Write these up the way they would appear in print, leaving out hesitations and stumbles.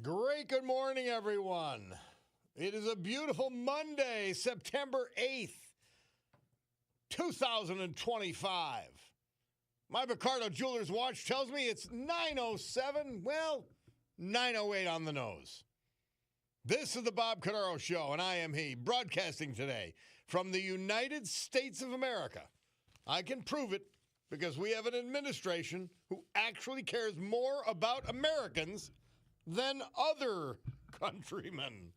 Great good morning, everyone. It is a beautiful Monday, September 8th, 2025. My Cordaro Jeweler's watch tells me it's 9:07, well, 9:08 on the nose. This is the Bob Cordaro Show, and I am he, broadcasting today from the United States of America. I can prove it because we have an administration who actually cares more about Americans than other countrymen.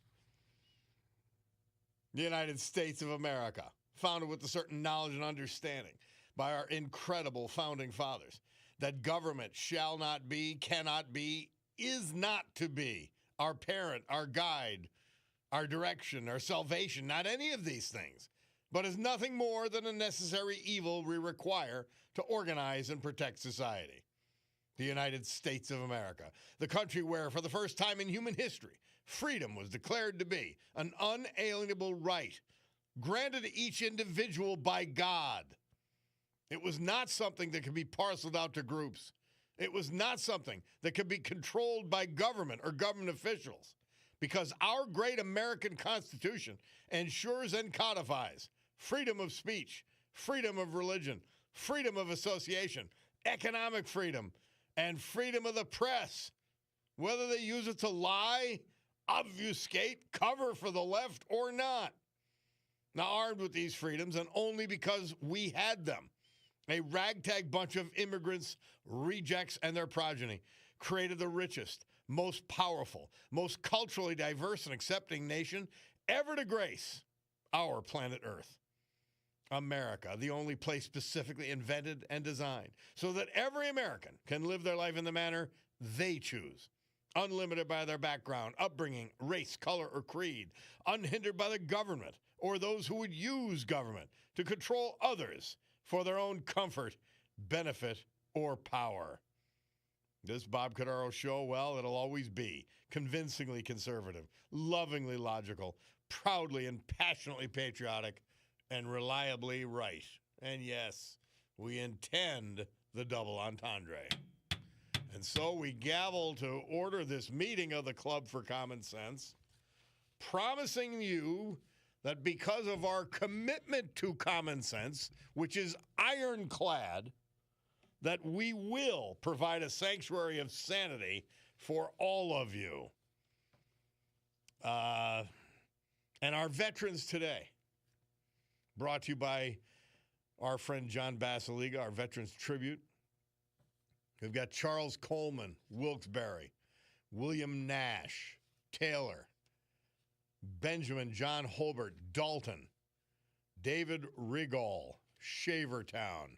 The United States of America, founded with a certain knowledge and understanding by our incredible founding fathers that government shall not be, cannot be, is not to be our parent, our guide, our direction, our salvation, not any of these things, but is nothing more than a necessary evil we require to organize and protect society. The United States of America, the country where, for the first time in human history, freedom was declared to be an unalienable right granted to each individual by God. It was not something that could be parceled out to groups. It was not something that could be controlled by government or government officials, because our great American Constitution ensures and codifies freedom of speech, freedom of religion, freedom of association, economic freedom, and freedom of the press, whether they use it to lie, obfuscate, cover for the left or not. Now, armed with these freedoms, and only because we had them, a ragtag bunch of immigrants, rejects, and their progeny created the richest, most powerful, most culturally diverse and accepting nation ever to grace our planet Earth. America, the only place specifically invented and designed so that every American can live their life in the manner they choose, unlimited by their background, upbringing, race, color, or creed, unhindered by the government or those who would use government to control others for their own comfort, benefit, or power. This Bob Cordaro Show, well, it'll always be convincingly conservative, lovingly logical, proudly and passionately patriotic, and reliably right. And yes, we intend the double entendre. And so we gavel to order this meeting of the Club for Common Sense, promising you that because of our commitment to common sense, which is ironclad, that we will provide a sanctuary of sanity for all of you. And our veterans today, brought to you by our friend John Basiliga, our Veterans Tribute. We've got Charles Coleman, Wilkes-Barre, William Nash, Taylor, Benjamin John Holbert, Dalton, David Rigall, Shavertown,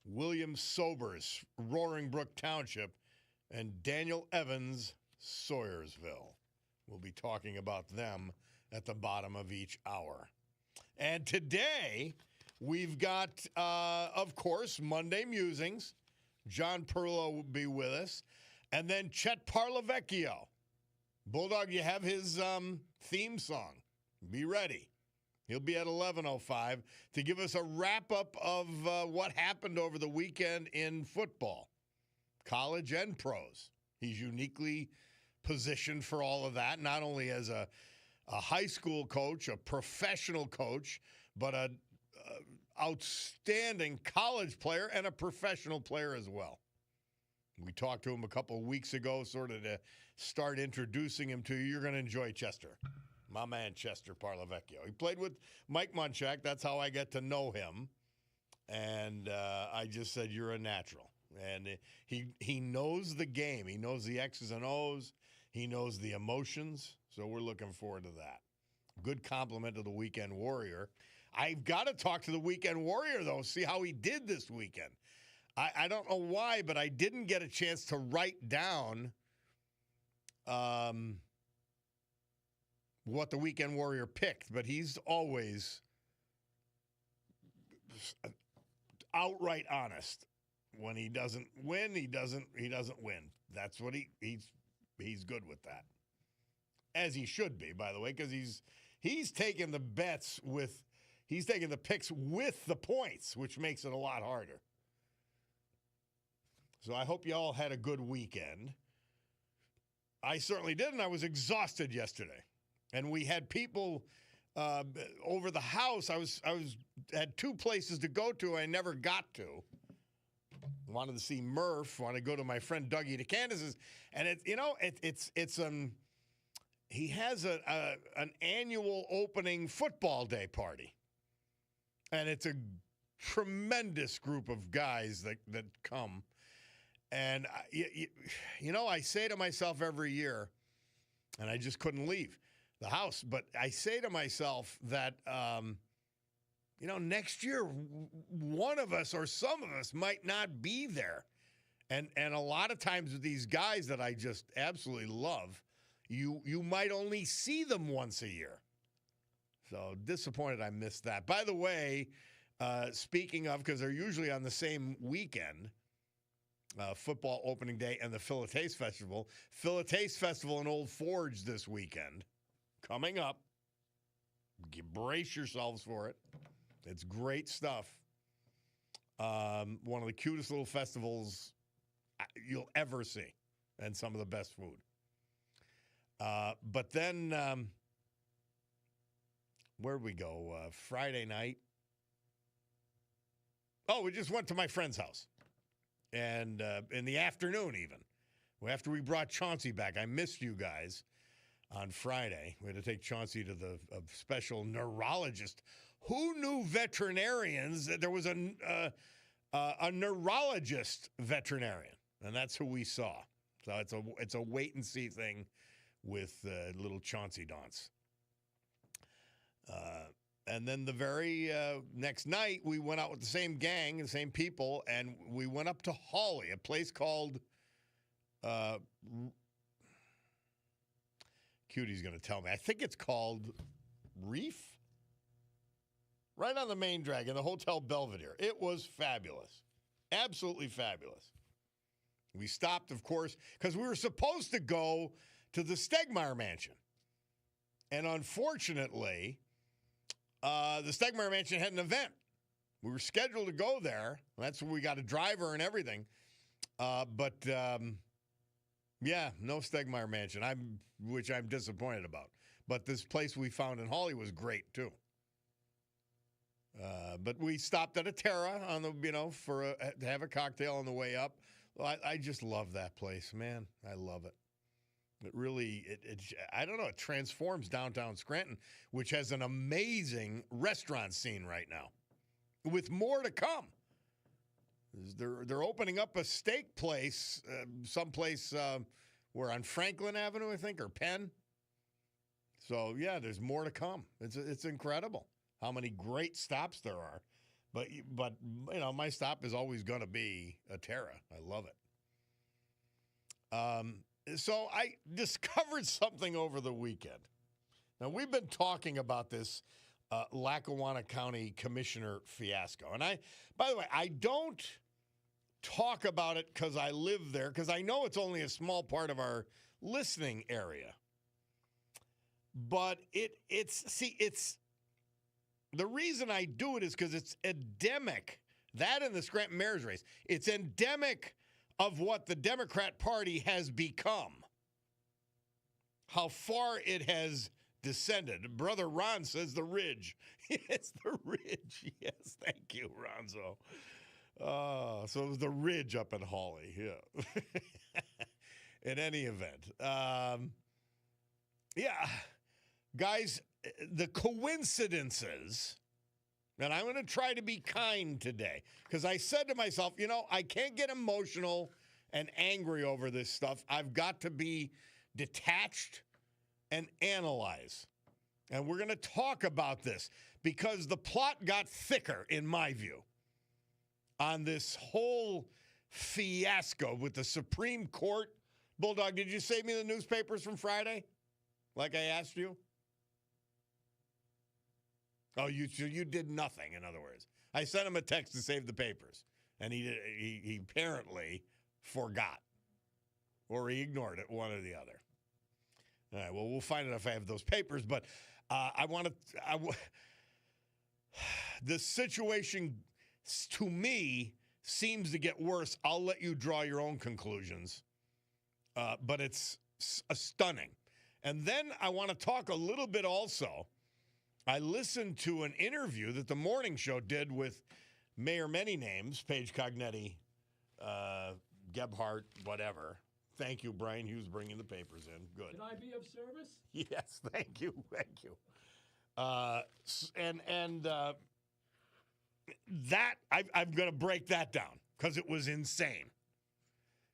William Sobers, Roaring Brook Township, and Daniel Evans, Sawyersville. We'll be talking about them at the bottom of each hour. And today, we've got, of course, Monday Musings. John Perlow will be with us. And then Chet Parlavecchio. Bulldog, you have his theme song. Be ready. He'll be at 11:05 to give us a wrap-up of what happened over the weekend in football, college and pros. He's uniquely positioned for all of that, not only as a high school coach, a professional coach, but an outstanding college player and a professional player as well. We talked to him a couple of weeks ago, sort of to start introducing him to you. You're going to enjoy Chester, my man Chester Parlavecchio. He played with Mike Munchak. That's how I get to know him. And I just said, you're a natural. And he knows the game. He knows the X's and O's. He knows the emotions. So we're looking forward to that. Good compliment to the Weekend Warrior. I've got to talk to the Weekend Warrior, though, see how he did this weekend. I don't know why, but I didn't get a chance to write down what the Weekend Warrior picked, but he's always outright honest. When he doesn't win, he doesn't win. That's what he's good with that. As he should be, by the way, because he's taking the bets with he's taking the picks with the points, which makes it a lot harder. So I hope you all had a good weekend. I certainly did, and I was exhausted yesterday. And we had people over the house. I was had two places to go to I never got to. Wanted to see Murph. Wanted to go to my friend Dougie to Candace's, and he has an annual opening football day party, and it's a tremendous group of guys that come. And I say to myself every year, and I just couldn't leave the house, but I say to myself that next year one of us or some of us might not be there, and a lot of times with these guys that I just absolutely love, you might only see them once a year. So disappointed I missed that. By the way, speaking of, because they're usually on the same weekend, football opening day and the Philataste Festival. Philataste Festival in Old Forge this weekend. Coming up. Brace yourselves for it. It's great stuff. One of the cutest little festivals you'll ever see. And some of the best food. But then, where'd we go? Friday night. Oh, we just went to my friend's house. And in the afternoon, even, after we brought Chauncey back, I missed you guys on Friday. We had to take Chauncey to the special neurologist. Who knew veterinarians? There was a neurologist veterinarian, and that's who we saw. So it's a wait and see thing with little Chauncey Dance. And then the very next night, we went out with the same gang, the same people, and we went up to Hawley, a place called, Cutie's going to tell me. I think it's called Reef, right on the main drag in the Hotel Belvedere. It was fabulous, absolutely fabulous. We stopped, of course, because we were supposed to go to the Stegmeyer Mansion. And unfortunately, the Stegmeyer Mansion had an event. We were scheduled to go there. That's where we got a driver and everything. But no Stegmeyer Mansion, which I'm disappointed about. But this place we found in Hawley was great, too. But we stopped at a Terra on the, to have a cocktail on the way up. Well, I just love that place, man. I love it. It really, I don't know, it transforms downtown Scranton, which has an amazing restaurant scene right now, with more to come. They're opening up a steak place, someplace where on Franklin Avenue, I think, or Penn. So yeah, there's more to come. It's incredible how many great stops there are. But my stop is always going to be a Terra. I love it. So I discovered something over the weekend. Now, we've been talking about this Lackawanna County Commissioner fiasco. And by the way, I don't talk about it because I live there, because I know it's only a small part of our listening area. But it's the reason I do it is because it's endemic. That and the Scranton mayor's race. It's endemic of what the Democrat Party has become, how far it has descended. Brother Ron says the ridge. It's the ridge. Yes, thank you, Ronzo. So it was the ridge up in Hawley. Yeah. In any event. Guys, the coincidences, and I'm going to try to be kind today, because I said to myself, I can't get emotional and angry over this stuff. I've got to be detached and analyze. And we're going to talk about this because the plot got thicker, in my view, on this whole fiasco with the Supreme Court. Bulldog, did you save me the newspapers from Friday, like I asked you? Oh, you did nothing, in other words. I sent him a text to save the papers, and he apparently forgot, or he ignored it, one or the other. All right, well, we'll find out if I have those papers, but the situation, to me, seems to get worse. I'll let you draw your own conclusions, but it's Stunning. And then I want to talk a little bit also. I listened to an interview that the morning show did with Mayor Many Names, Paige Cognetti, Gebhardt, whatever. Thank you, Brian Hughes, bringing the papers in. Good. Can I be of service? Yes, thank you. That I'm going to break that down because it was insane.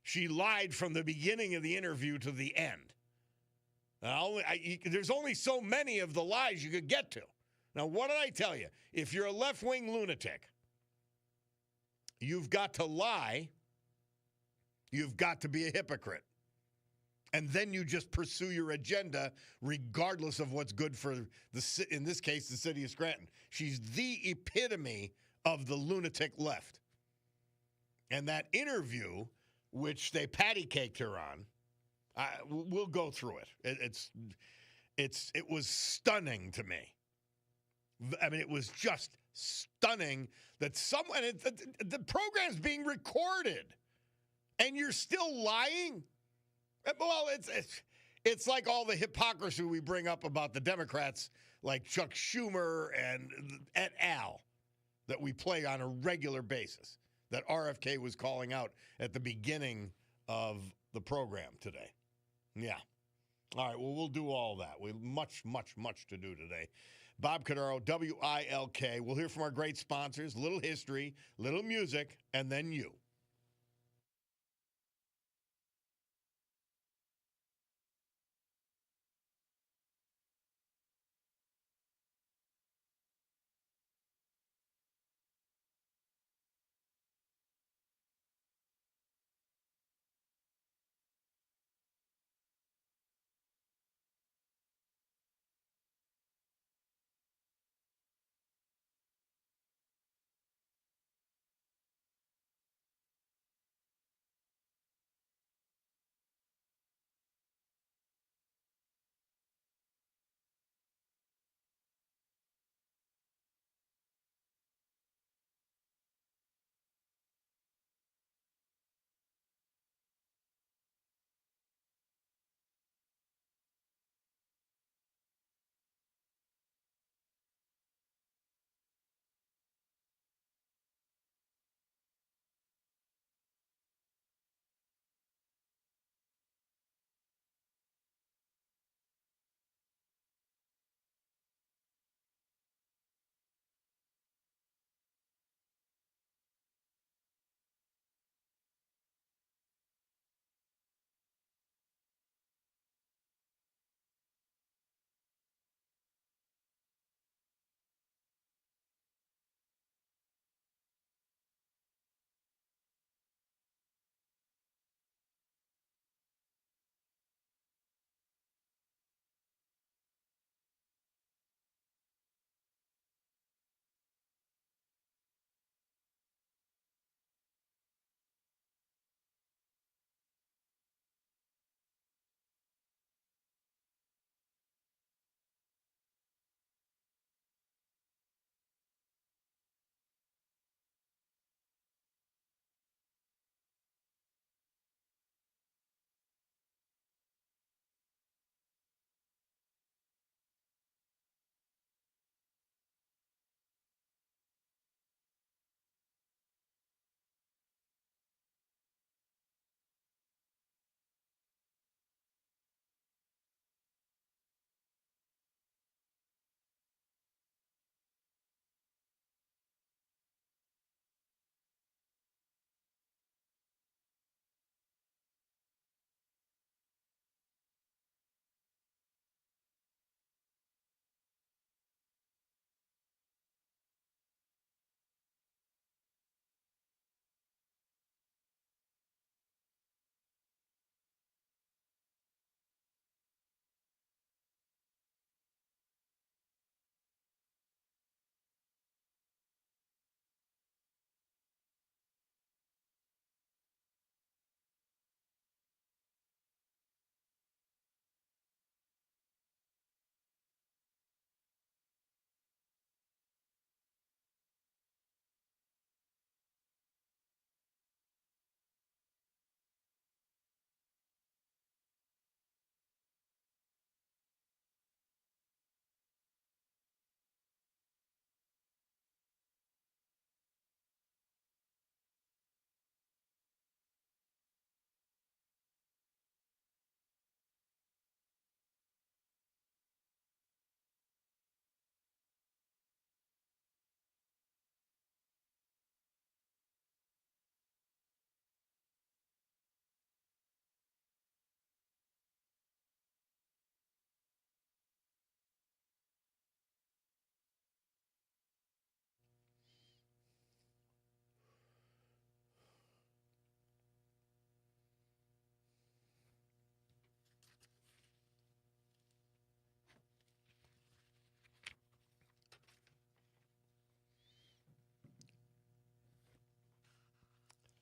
She lied from the beginning of the interview to the end. There's only so many of the lies you could get to. Now, what did I tell you? If you're a left-wing lunatic, you've got to lie. You've got to be a hypocrite. And then you just pursue your agenda regardless of what's good for, in this case, the city of Scranton. She's the epitome of the lunatic left. And that interview, which they patty caked her on, we'll go through it. It was stunning to me. I mean, it was just stunning that someone, the program's being recorded, and you're still lying. Well, it's like all the hypocrisy we bring up about the Democrats, like Chuck Schumer and et al., that we play on a regular basis, that RFK was calling out at the beginning of the program today. Yeah. All right, well, we'll do all that. We have much to do today. Bob Cordaro, WILK. We'll hear from our great sponsors, little history, little music, and then you.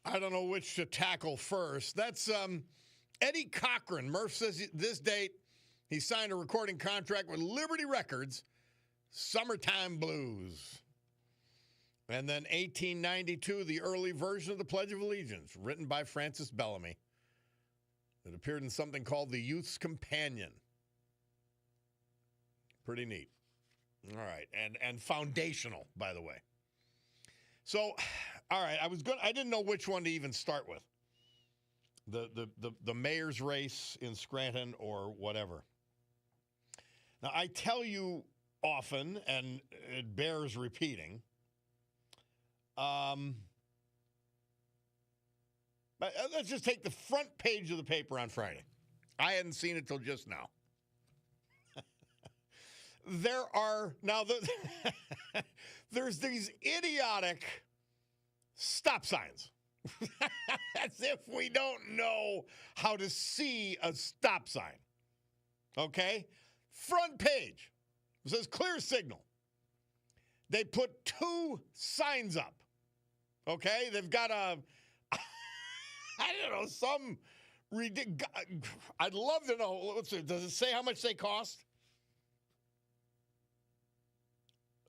I don't know which to tackle first. That's Eddie Cochran. Murph says this date he signed a recording contract with Liberty Records, Summertime Blues. And then 1892, the early version of the Pledge of Allegiance, written by Francis Bellamy. It appeared in something called The Youth's Companion. Pretty neat. All right, and foundational, by the way. So, all right, I didn't know which one to even start with. The mayor's race in Scranton or whatever. Now, I tell you often, and it bears repeating, but let's just take the front page of the paper on Friday. I hadn't seen it till just now. There are now there's these idiotic stop signs. As if we don't know how to see a stop sign. Okay? Front page. It says clear signal. They put 2 signs up. Okay? They've got I don't know, some ridiculous. I'd love to know. Let's see, does it say how much they cost?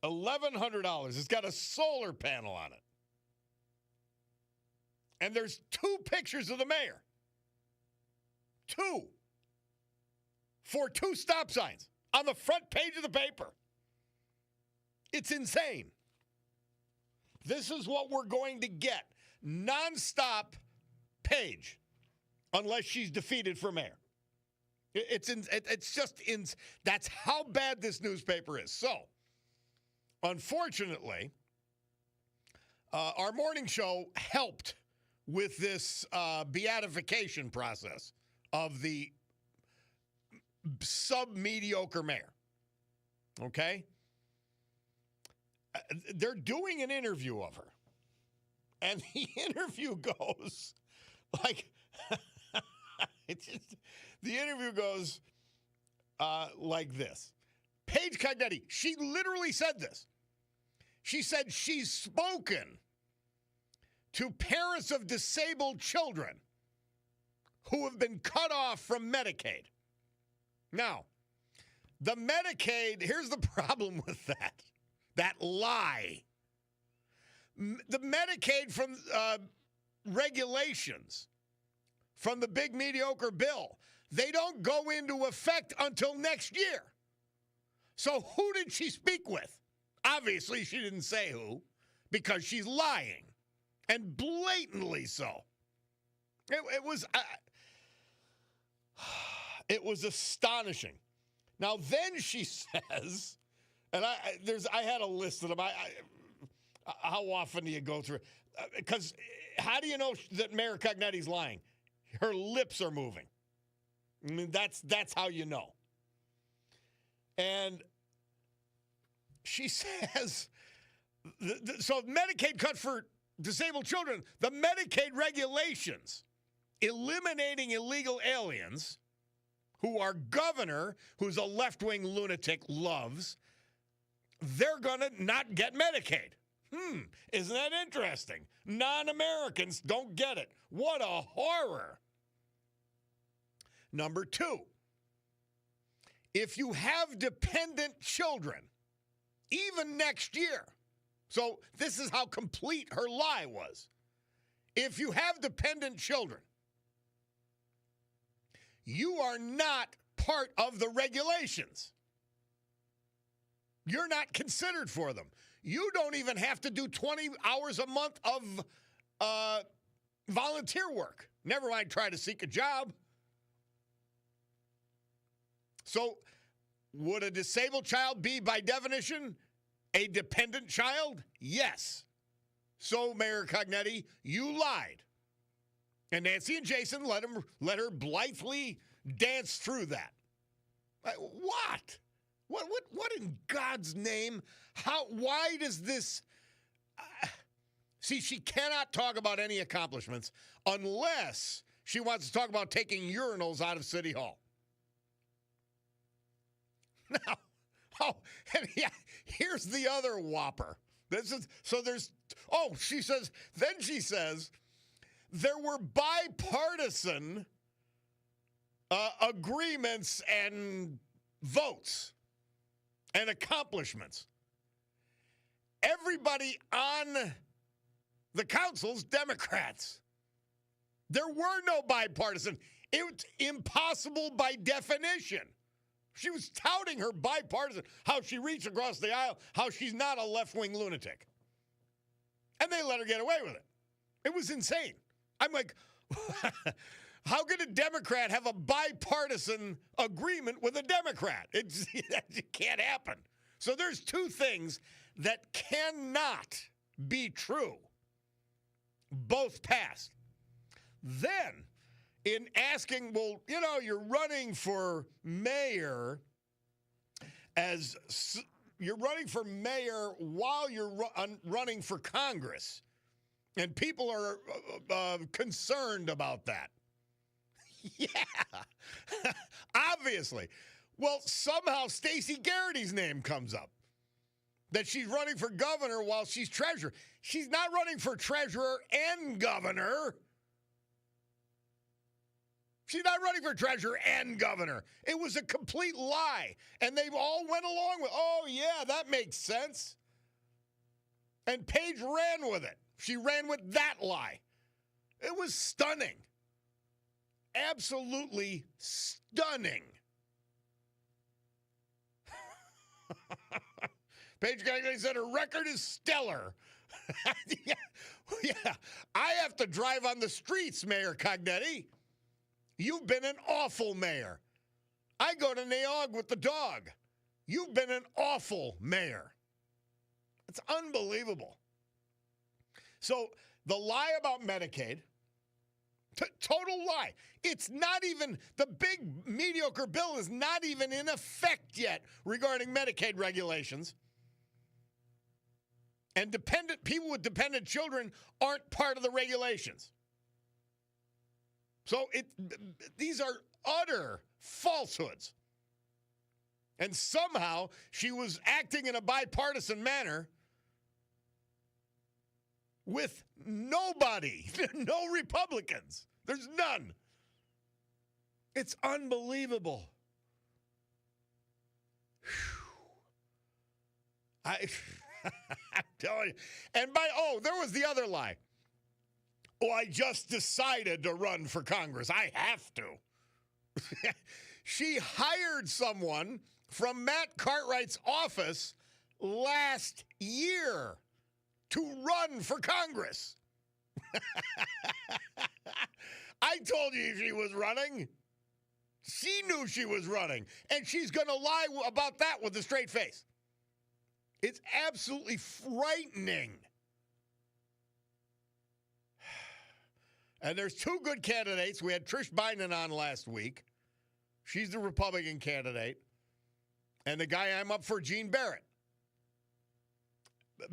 $1,100. It's got a solar panel on it. And there's 2 pictures of the mayor. 2. For 2 stop signs on the front page of the paper. It's insane. This is what we're going to get. Nonstop page. Unless she's defeated for mayor. That's how bad this newspaper is. So, unfortunately, our morning show helped with this beatification process of the sub-mediocre mayor. Okay? They're doing an interview of her. And the interview goes like, the interview goes like this. Paige Cognetti, she literally said this. She said she's spoken to parents of disabled children who have been cut off from Medicaid. Now, the Medicaid, here's the problem with that lie. The Medicaid from regulations from the big mediocre bill, they don't go into effect until next year. So who did she speak with? Obviously, she didn't say who, because she's lying, and blatantly so. It was astonishing. Now, then she says, and I had a list of them. How often do you go through? Because how do you know that Mayor Cognetti's lying? Her lips are moving. I mean, that's how you know. And she says, so Medicaid cut for disabled children, the Medicaid regulations eliminating illegal aliens who our governor, who's a left-wing lunatic, loves, they're going to not get Medicaid. Isn't that interesting? Non-Americans don't get it. What a horror. Number 2, if you have dependent children, even next year, so this is how complete her lie was. If you have dependent children, you are not part of the regulations. You're not considered for them. You don't even have to do 20 hours a month of volunteer work. Never mind try to seek a job. So would a disabled child be, by definition, a dependent child? Yes. So, Mayor Cognetti, you lied. And Nancy and Jason let her blithely dance through that. What? What in God's name? Why does this... see, she cannot talk about any accomplishments unless she wants to talk about taking urinals out of City Hall. Now, and yeah, here's the other whopper. She says, there were bipartisan agreements and votes and accomplishments. Everybody on the council's Democrats. There were no bipartisan. It's impossible by definition. She was touting her bipartisan, how she reached across the aisle, how she's not a left-wing lunatic. And they let her get away with it. It was insane. I'm like, how could a Democrat have a bipartisan agreement with a Democrat? It can't happen. So there's two things that cannot be true. Both passed. Then, in asking, well, you know, you're running for mayor while you're running for Congress, and people are concerned about that. Yeah, obviously. Well, somehow Stacey Garrity's name comes up, that she's running for governor while she's treasurer. She's not running for treasurer and governor. She's not running for treasurer and governor. It was a complete lie. And they all went along with, oh, yeah, that makes sense. And Paige ran with it. She ran with that lie. It was stunning. Absolutely stunning. Paige Cognetti said her record is stellar. Yeah, I have to drive on the streets, Mayor Cognetti. You've been an awful mayor. I go to Neog with the dog. You've been an awful mayor. It's unbelievable. So the lie about Medicaid, total lie. It's not even, the big mediocre bill is not even in effect yet regarding Medicaid regulations. And people with dependent children aren't part of the regulations. So these are utter falsehoods. And somehow she was acting in a bipartisan manner with nobody, no Republicans. There's none. It's unbelievable. I'm telling you. And there was the other lie. Oh, I just decided to run for Congress. I have to. She hired someone from Matt Cartwright's office last year to run for Congress. I told you she was running. She knew she was running. And she's going to lie about that with a straight face. It's absolutely frightening. And there's two good candidates. We had Trish Bynum on last week. She's the Republican candidate. And the guy I'm up for, Gene Barrett.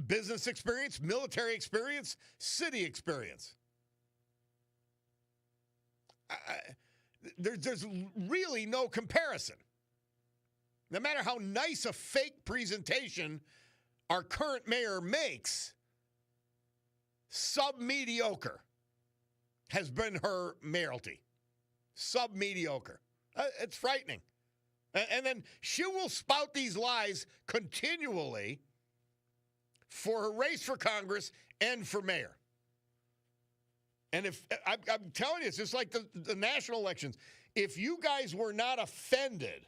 Business experience, military experience, city experience. There's really no comparison. No matter how nice a fake presentation our current mayor makes, sub-mediocre has been her mayoralty. Sub-mediocre. It's frightening. And then she will spout these lies continually for her race for Congress and for mayor. And if I'm telling you, it's just like the national elections. If you guys were not offended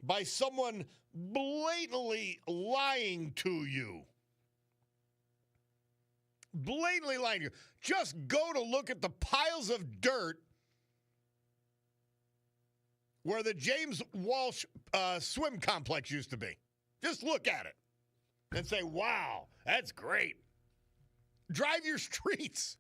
by someone blatantly lying to you, just go to look at the piles of dirt where the James Walsh swim complex used to be. Just look at it and say, wow, that's great. Drive your streets.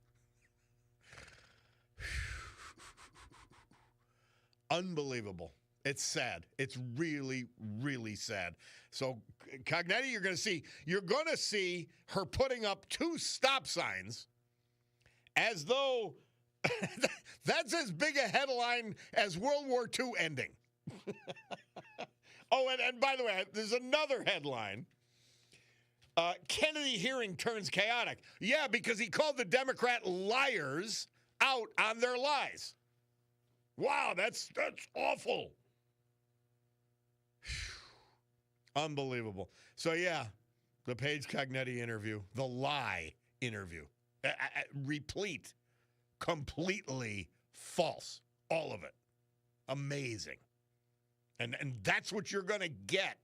Unbelievable. It's sad. It's really, really sad. So, Cognetti, you're going to see her putting up 2 stop signs as though that's as big a headline as World War II ending. And by the way, there's another headline. Kennedy hearing turns chaotic. Yeah, because he called the Democrat liars out on their lies. Wow, that's awful. Unbelievable. So, yeah, the Paige Cognetti interview, the lie interview, replete, completely false, all of it. Amazing. And that's what you're going to get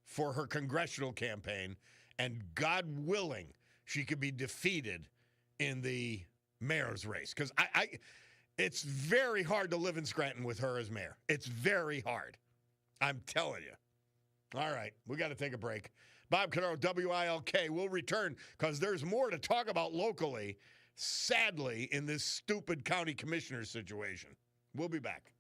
for her congressional campaign. And God willing, she could be defeated in the mayor's race. Because it's very hard to live in Scranton with her as mayor. It's very hard. I'm telling you. All right, we got to take a break. Bob Cordaro, WILK. We'll return because there's more to talk about locally, sadly, in this stupid county commissioner situation. We'll be back.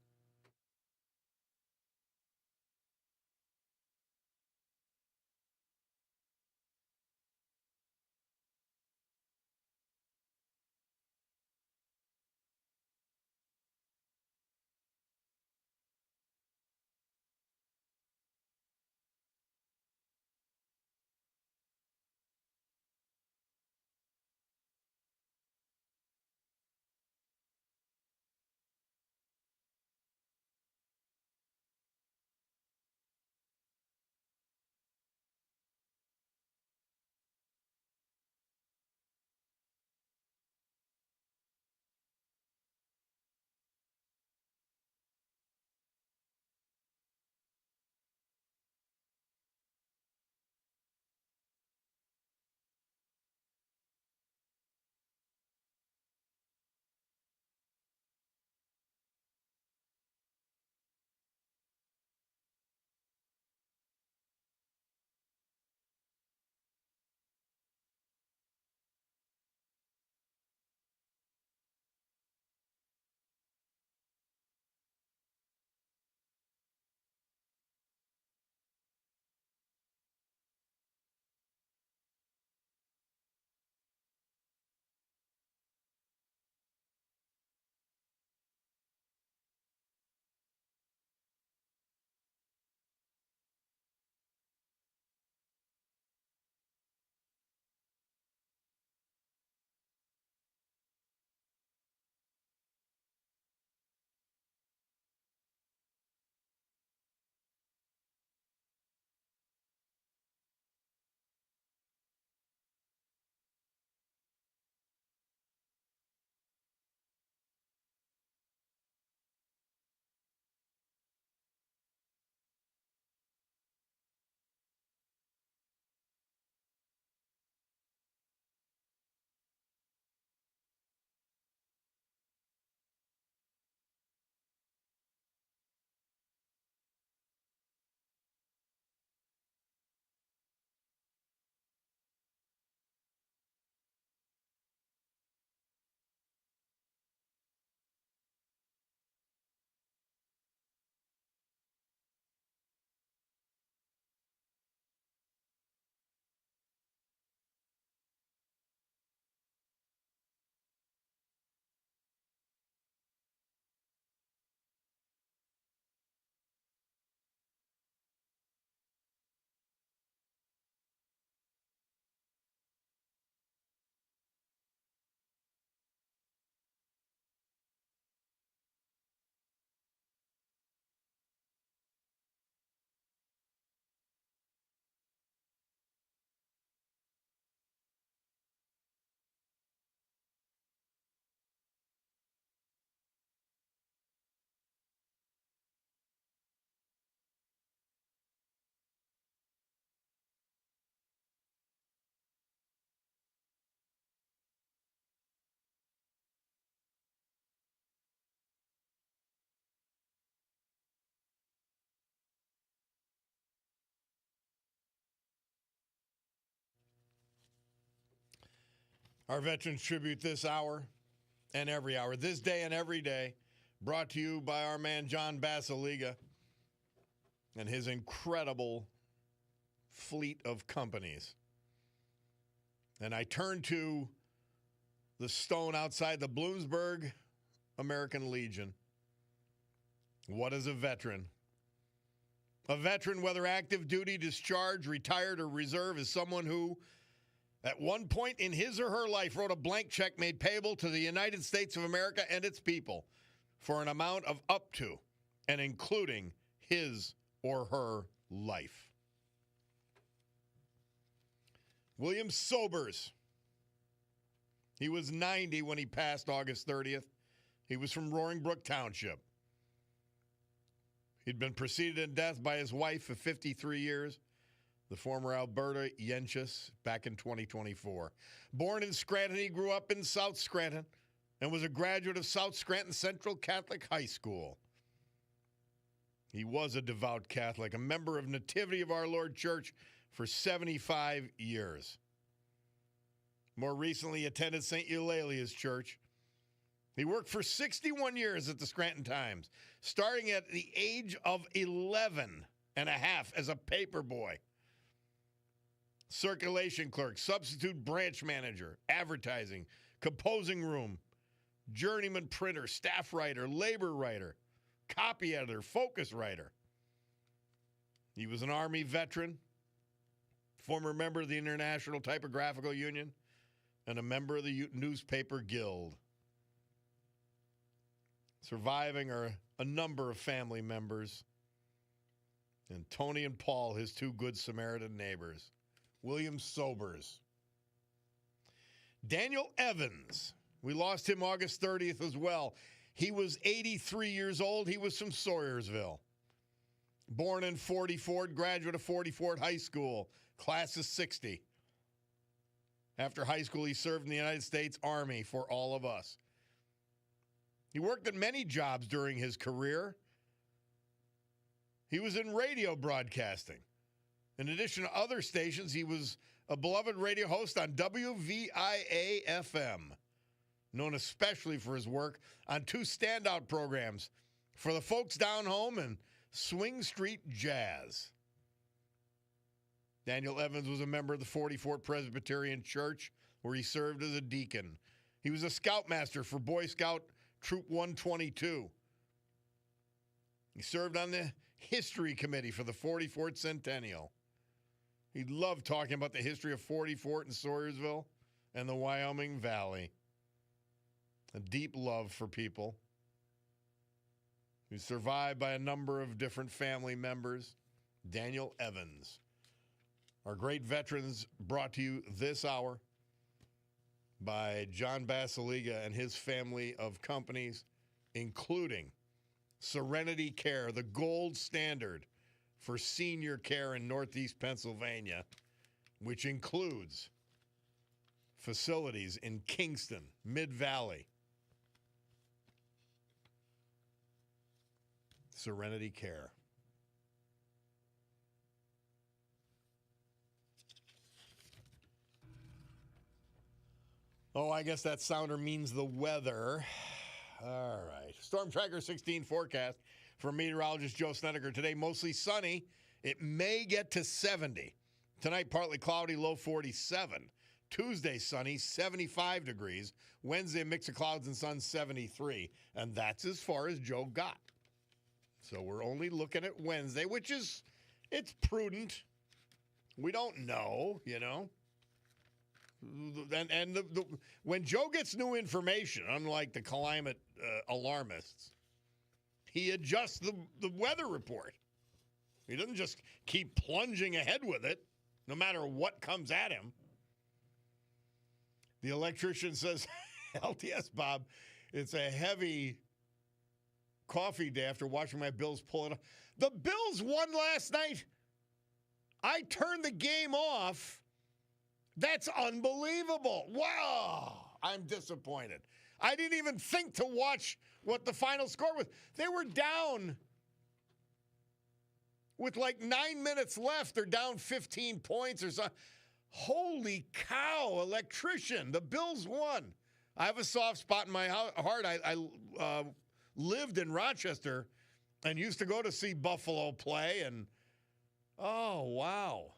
Our Veterans Tribute this hour and every hour, this day and every day, brought to you by our man John Basiliga and his incredible fleet of companies. And I turn to the stone outside the Bloomsburg American Legion. What is a veteran? A veteran, whether active duty, discharged, retired, or reserve, is someone who, at one point in his or her life wrote a blank check made payable to the United States of America and its people for an amount of up to and including his or her life. William Sobers. He was 90 when he passed August 30th. He was from Roaring Brook Township. He'd been preceded in death by his wife of 53 years, the former Alberta Yenchus, back in 2024. Born in Scranton, he grew up in South Scranton and was a graduate of South Scranton Central Catholic High School. He was a devout Catholic, a member of Nativity of Our Lord Church for 75 years. More recently, attended St. Eulalia's Church. He worked for 61 years at the Scranton Times, starting at the age of 11 and a half as a paper boy. Circulation clerk, substitute branch manager, advertising, composing room, journeyman printer, staff writer, labor writer, copy editor, focus writer. He was an Army veteran, former member of the International Typographical Union, and a member of the Newspaper Guild. Surviving are a number of family members, and Tony and Paul, his two good Samaritan neighbors. William Sobers. Daniel Evans. We lost him August 30th as well. He was 83 years old. He was from Sayersville. Born in 40 Fort, graduate of 40 Fort High School, class of 60. After high school, he served in the United States Army for all of us. He worked at many jobs during his career. He was in radio broadcasting. In addition to other stations, he was a beloved radio host on WVIA-FM, known especially for his work on two standout programs, For the Folks Down Home and Swing Street Jazz. Daniel Evans was a member of the 40 Fort Presbyterian Church, where he served as a deacon. He was a scoutmaster for Boy Scout Troop 122. He served on the History Committee for the 40 Fort Centennial. He loved talking about the history of 40 Fort and Sayersville and the Wyoming Valley. A deep love for people. He's survived by a number of different family members. Daniel Evans. Our great veterans brought to you this hour by John Basiliga and his family of companies, including Serenity Care, the gold standard for senior care in Northeast Pennsylvania, which includes facilities in Kingston, Mid-Valley. Serenity Care. Oh, I guess that sounder means the weather. All right. Storm Tracker 16 forecast from meteorologist Joe Snedeker. Today, mostly sunny. It may get to 70. Tonight, partly cloudy, low 47. Tuesday, sunny, 75 degrees. Wednesday, a mix of clouds and sun, 73. And that's as far as Joe got. So we're only looking at Wednesday, which is, it's prudent. We don't know, you know. And when Joe gets new information, unlike the climate alarmists, he adjusts the weather report. He doesn't just keep plunging ahead with it, no matter what comes at him. The electrician says, LTS, Bob, it's a heavy coffee day after watching my Bills pull it off. The Bills won last night. I turned the game off. That's unbelievable. Wow. I'm disappointed. I didn't even think to watch what the final score was. They were down with like 9 minutes left. They're down 15 points or something. Holy cow, electrician. The Bills won. I have a soft spot in my heart. I lived in Rochester and used to go to see Buffalo play. And, oh, wow.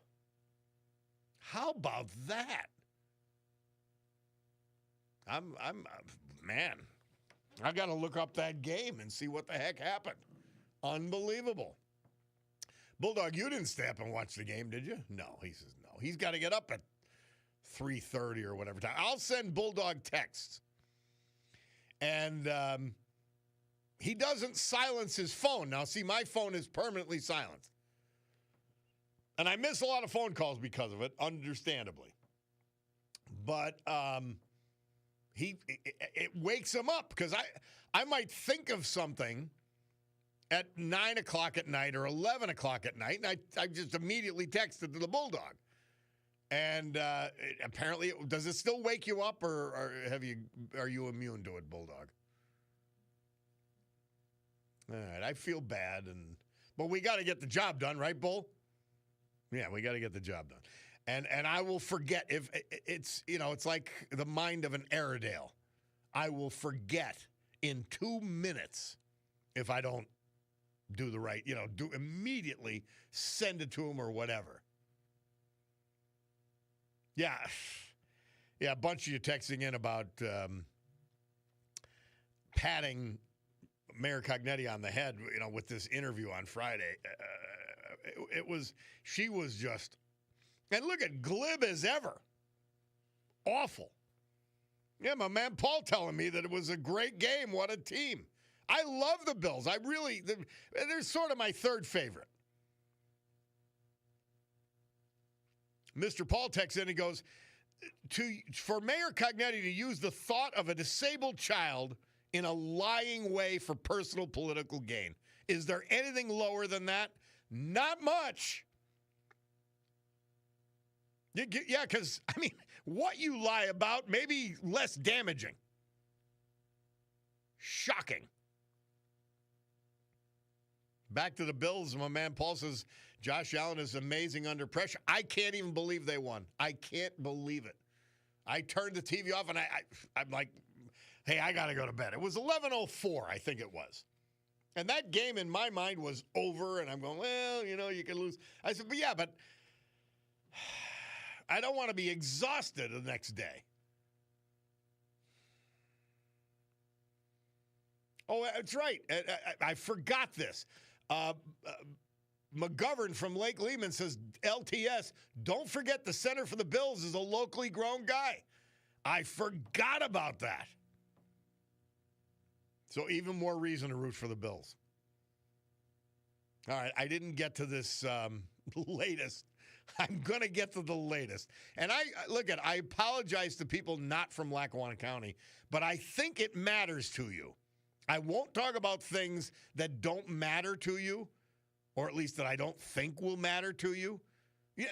How about that? Man, I got to look up that game and see what the heck happened. Unbelievable. Bulldog, you didn't stay up and watch the game, did you? No, he says no. He's got to get up at 3:30 or whatever time. I'll send Bulldog texts. And he doesn't silence his phone. Now, see, my phone is permanently silenced. And I miss a lot of phone calls because of it, understandably. But it wakes him up because I might think of something at 9 o'clock at night or 11 o'clock at night, and I just immediately texted to the Bulldog. And apparently, does it still wake you up, or are you immune to it, Bulldog? All right, I feel bad, but we got to get the job done, right, Bull? Yeah, we got to get the job done. And I will forget if it's, it's like the mind of an Airedale. I will forget in 2 minutes if I don't do the right, do immediately send it to him or whatever. Yeah. Yeah, a bunch of you texting in about patting Mayor Cognetti on the head, with this interview on Friday. She was just, and look at glib as ever. Awful. Yeah, my man Paul telling me that it was a great game. What a team. I love the Bills. They're sort of my third favorite. Mr. Paul texts in and goes, for Mayor Cognetti to use the thought of a disabled child in a lying way for personal political gain. Is there anything lower than that? Not much. Yeah, because, what you lie about may be less damaging. Shocking. Back to the Bills, my man Paul says, Josh Allen is amazing under pressure. I can't even believe they won. I can't believe it. I turned the TV off, and I'm like, hey, I got to go to bed. It was 11:04, I think it was. And that game in my mind was over, and I'm going, well, you can lose. I said, but I don't want to be exhausted the next day. Oh, that's right. I forgot this. McGovern from Lake Lehman says, LTS, don't forget the center for the Bills is a locally grown guy. I forgot about that. So even more reason to root for the Bills. All right, I didn't get to this latest. I'm going to get to the latest. And I apologize to people not from Lackawanna County, but I think it matters to you. I won't talk about things that don't matter to you, or at least that I don't think will matter to you. Yeah,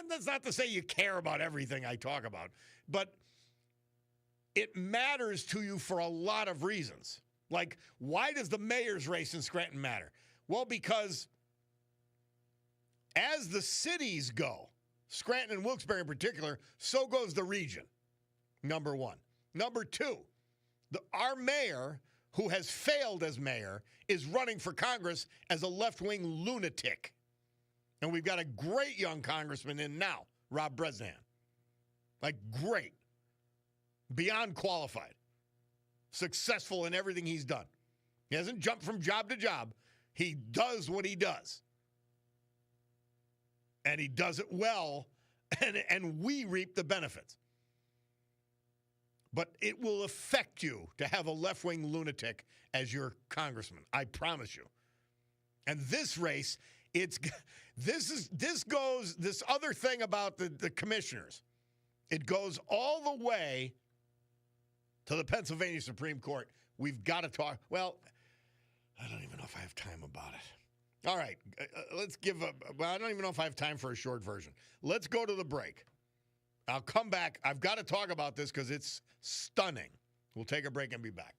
that's not to say you care about everything I talk about, but it matters to you for a lot of reasons. Like, why does the mayor's race in Scranton matter? Well, because as the cities go, Scranton and Wilkes-Barre in particular, so goes the region, number one. Number two, our mayor, who has failed as mayor, is running for Congress as a left-wing lunatic. And we've got a great young congressman in now, Rob Bresnahan. Like, great. Beyond qualified. Successful in everything he's done. He hasn't jumped from job to job. He does what he does. And he does it well, and we reap the benefits. But it will affect you to have a left-wing lunatic as your congressman. I promise you. And this race, this other thing about the commissioners, it goes all the way to the Pennsylvania Supreme Court. We've got to talk. Well, I don't even know if I have time about it. All right, let's I don't even know if I have time for a short version. Let's go to the break. I'll come back. I've got to talk about this because it's stunning. We'll take a break and be back.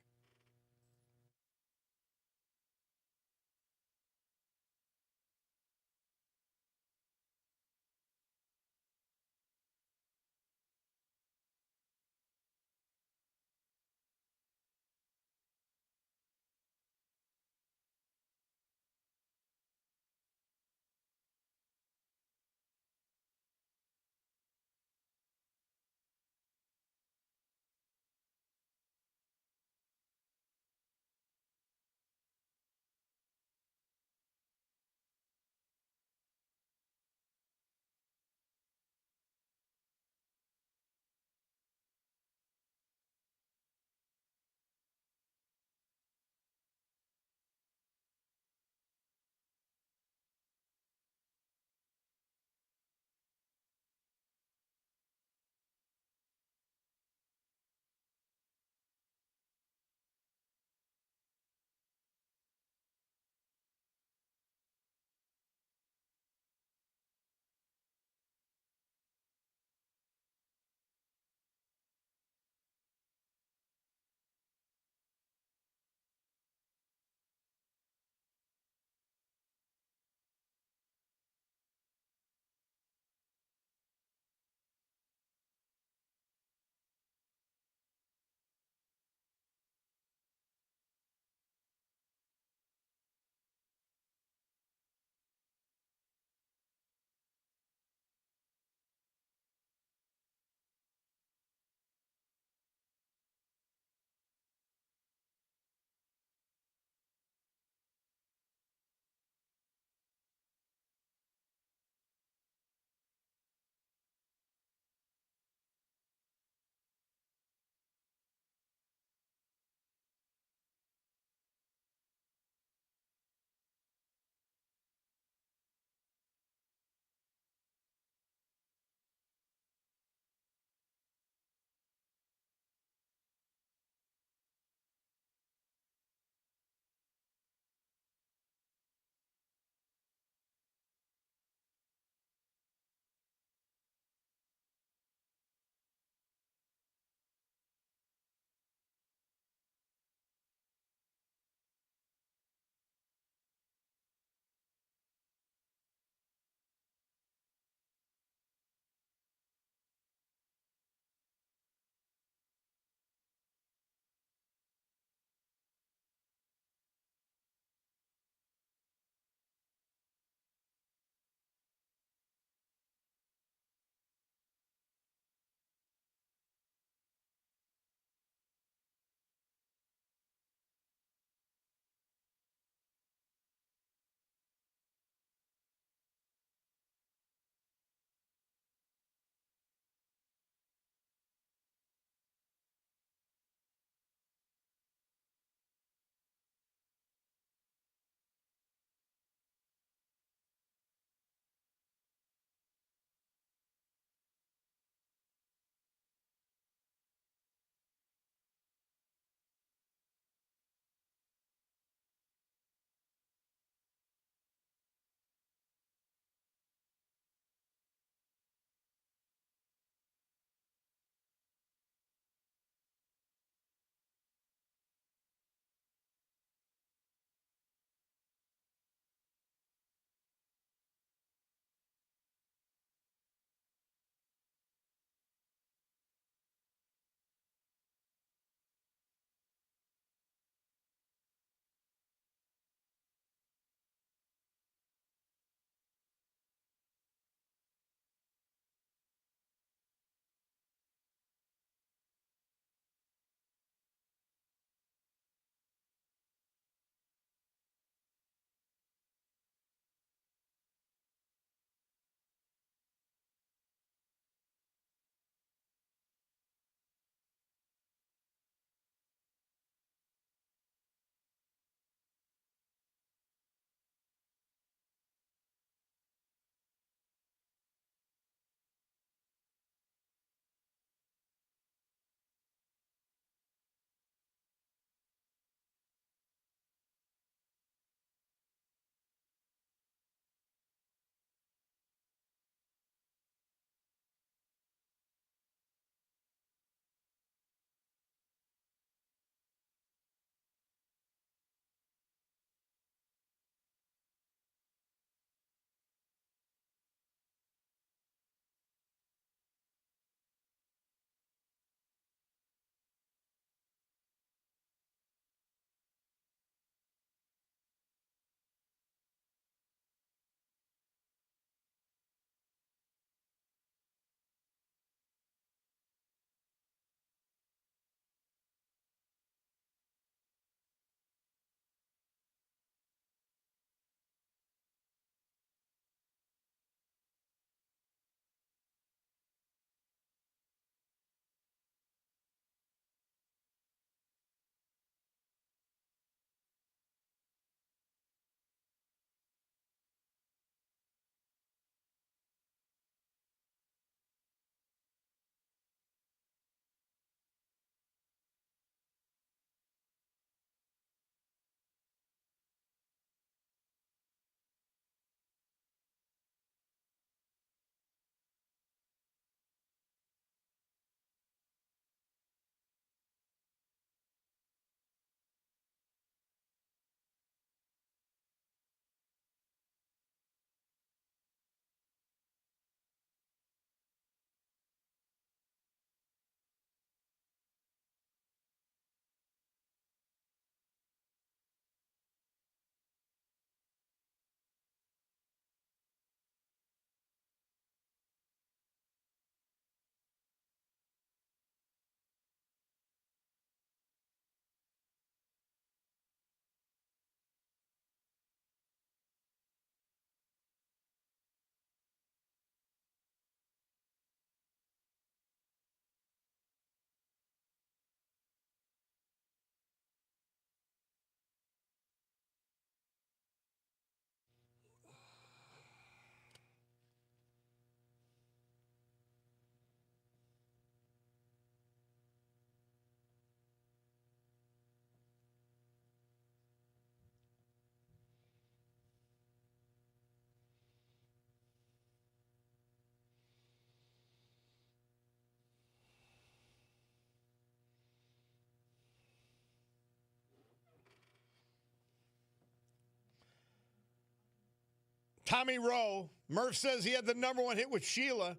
Tommy Rowe. Murph says he had the number one hit with Sheila.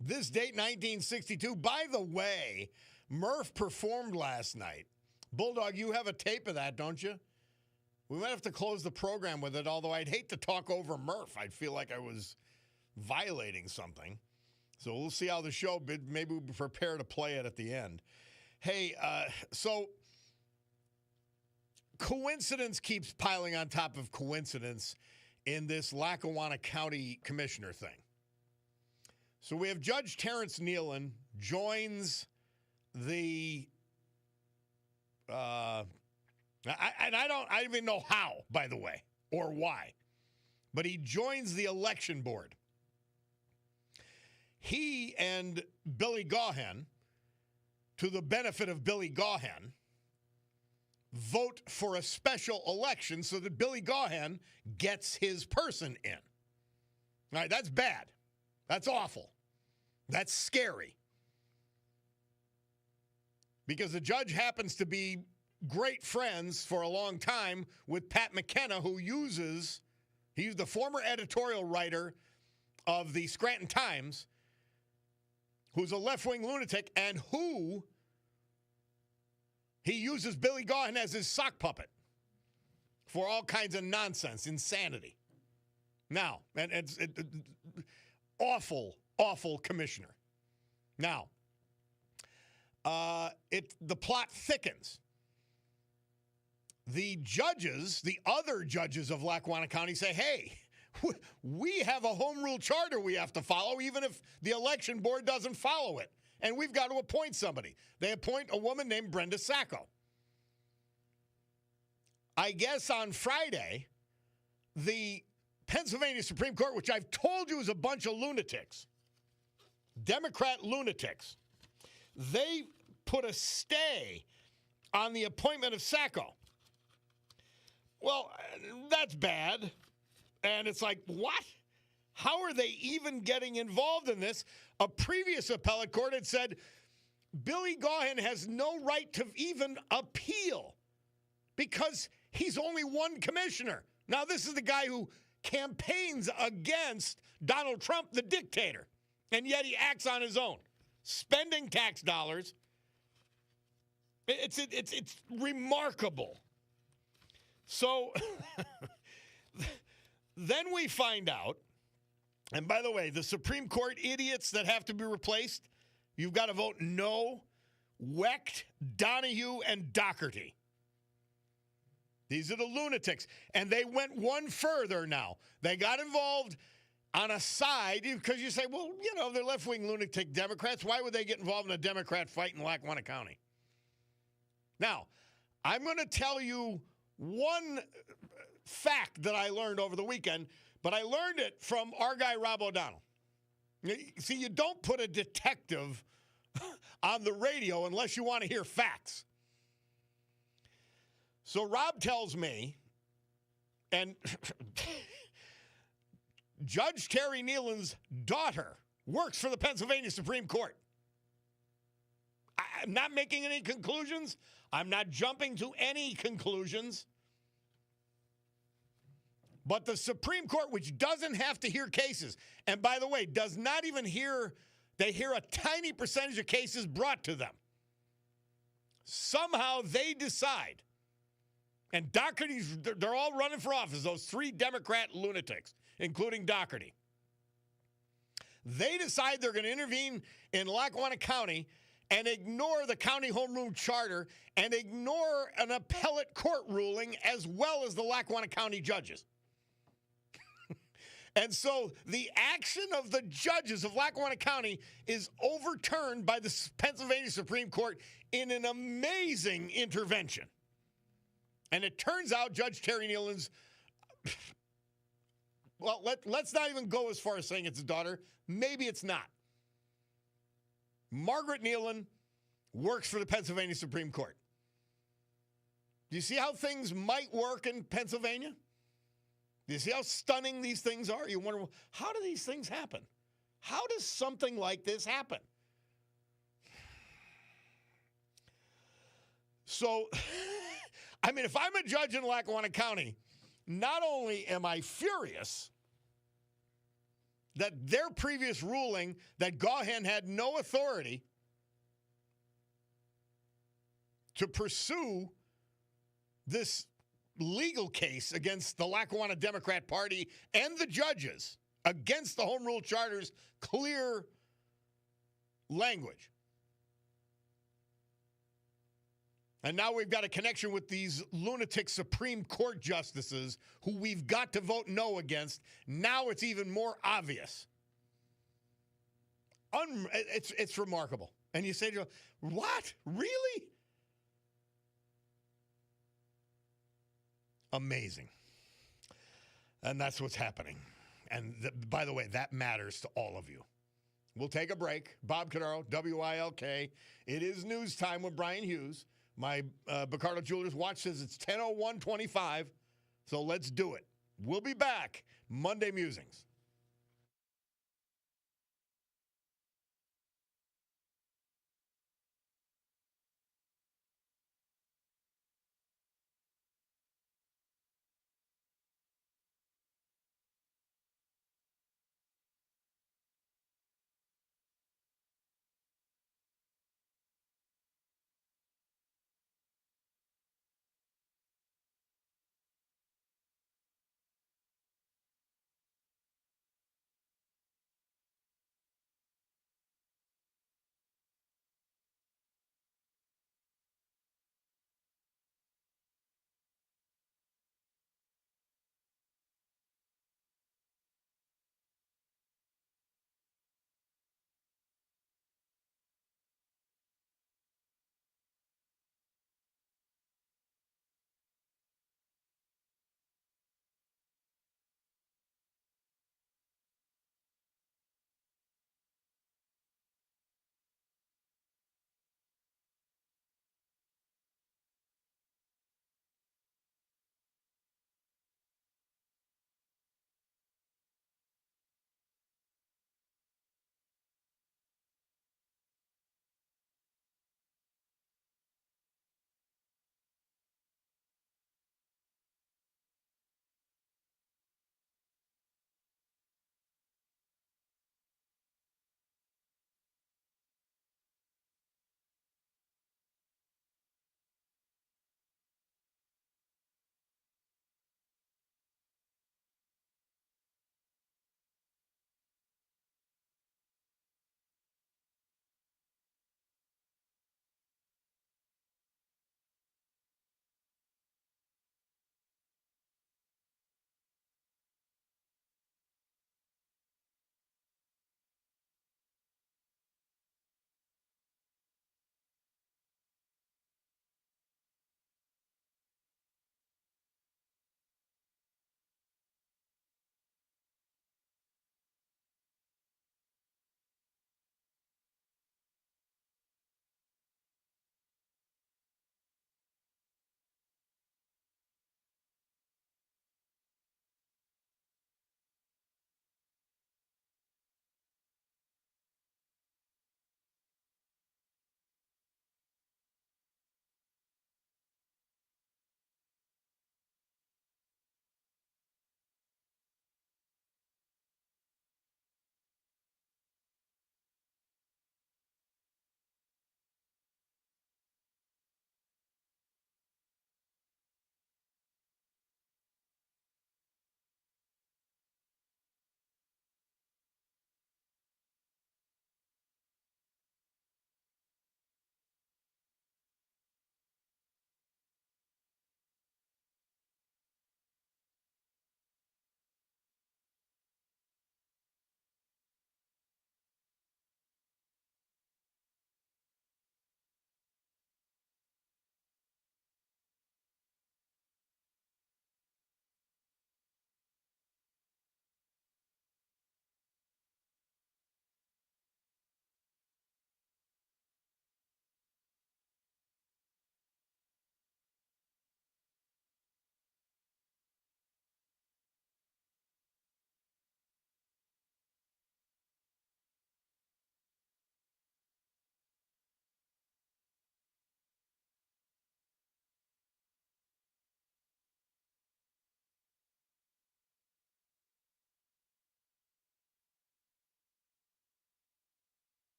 This date, 1962. By the way, Murph performed last night. Bulldog, you have a tape of that, don't you? We might have to close the program with it, although I'd hate to talk over Murph. I'd feel like I was violating something. So we'll see how the show, maybe we'll prepare to play it at the end. Hey, so coincidence keeps piling on top of coincidence in this Lackawanna County Commissioner thing. So we have Judge Terrence Nealon joins the, I don't even know how, by the way, or why, but he joins the election board. He and Billy Gaughan, to the benefit of Billy Gaughan, vote for a special election so that Billy Gaughan gets his person in. All right, that's bad. That's awful. That's scary. Because the judge happens to be great friends for a long time with Pat McKenna, he's the former editorial writer of the Scranton Times, who's a left-wing lunatic, and he uses Billy Gaughan as his sock puppet for all kinds of nonsense, insanity. Now, and it's awful, awful commissioner. Now, the plot thickens. The other judges of Lackawanna County say, hey, we have a home rule charter we have to follow, even if the election board doesn't follow it. And we've got to appoint somebody. They appoint a woman named Brenda Sacco. I guess on Friday, the Pennsylvania Supreme Court, which I've told you is a bunch of lunatics, Democrat lunatics, they put a stay on the appointment of Sacco. Well, that's bad. And it's like, what? How are they even getting involved in this? A previous appellate court had said Billy Gaughan has no right to even appeal because he's only one commissioner. Now, this is the guy who campaigns against Donald Trump, the dictator, and yet he acts on his own, spending tax dollars. It's remarkable. So then we find out, and by the way, the Supreme Court idiots that have to be replaced, you've got to vote no, Wecht, Donahue, and Doherty. These are the lunatics. And they went one further now. They got involved on a side, because you say, well, they're left-wing lunatic Democrats. Why would they get involved in a Democrat fight in Lackawanna County? Now, I'm going to tell you one fact that I learned over the weekend, but I learned it from our guy, Rob O'Donnell. See, you don't put a detective on the radio unless you want to hear facts. So Rob tells me, and Judge Terry Nealon's daughter works for the Pennsylvania Supreme Court. I'm not making any conclusions. I'm not jumping to any conclusions. But the Supreme Court, which doesn't have to hear cases, and by the way, does not even they hear a tiny percentage of cases brought to them. Somehow they decide, and Doherty's, they're all running for office, those three Democrat lunatics, including Doherty. They decide they're going to intervene in Lackawanna County and ignore the county home rule charter and ignore an appellate court ruling as well as the Lackawanna County judges. And so the action of the judges of Lackawanna County is overturned by the Pennsylvania Supreme Court in an amazing intervention. And it turns out Judge Terry Nealon's, well, let's not even go as far as saying it's a daughter. Maybe it's not. Margaret Nealon works for the Pennsylvania Supreme Court. Do you see how things might work in Pennsylvania? Do you see how stunning these things are? You wonder, how do these things happen? How does something like this happen? So, I mean, if I'm a judge in Lackawanna County, not only am I furious that their previous ruling that Gaughan had no authority to pursue this legal case against the Lackawanna Democrat Party and the judges against the Home Rule Charter's clear language. And now we've got a connection with these lunatic Supreme Court justices who we've got to vote no against. Now it's even more obvious. It's remarkable. And you say to yourself, what? Really? Amazing. And that's what's happening. And by the way, that matters to all of you. We'll take a break. Bob Cordaro, WILK. It is news time with Brian Hughes. My Bacardo Jewelers watch says it's 10:01:25, so let's do it. We'll be back. Monday Musings.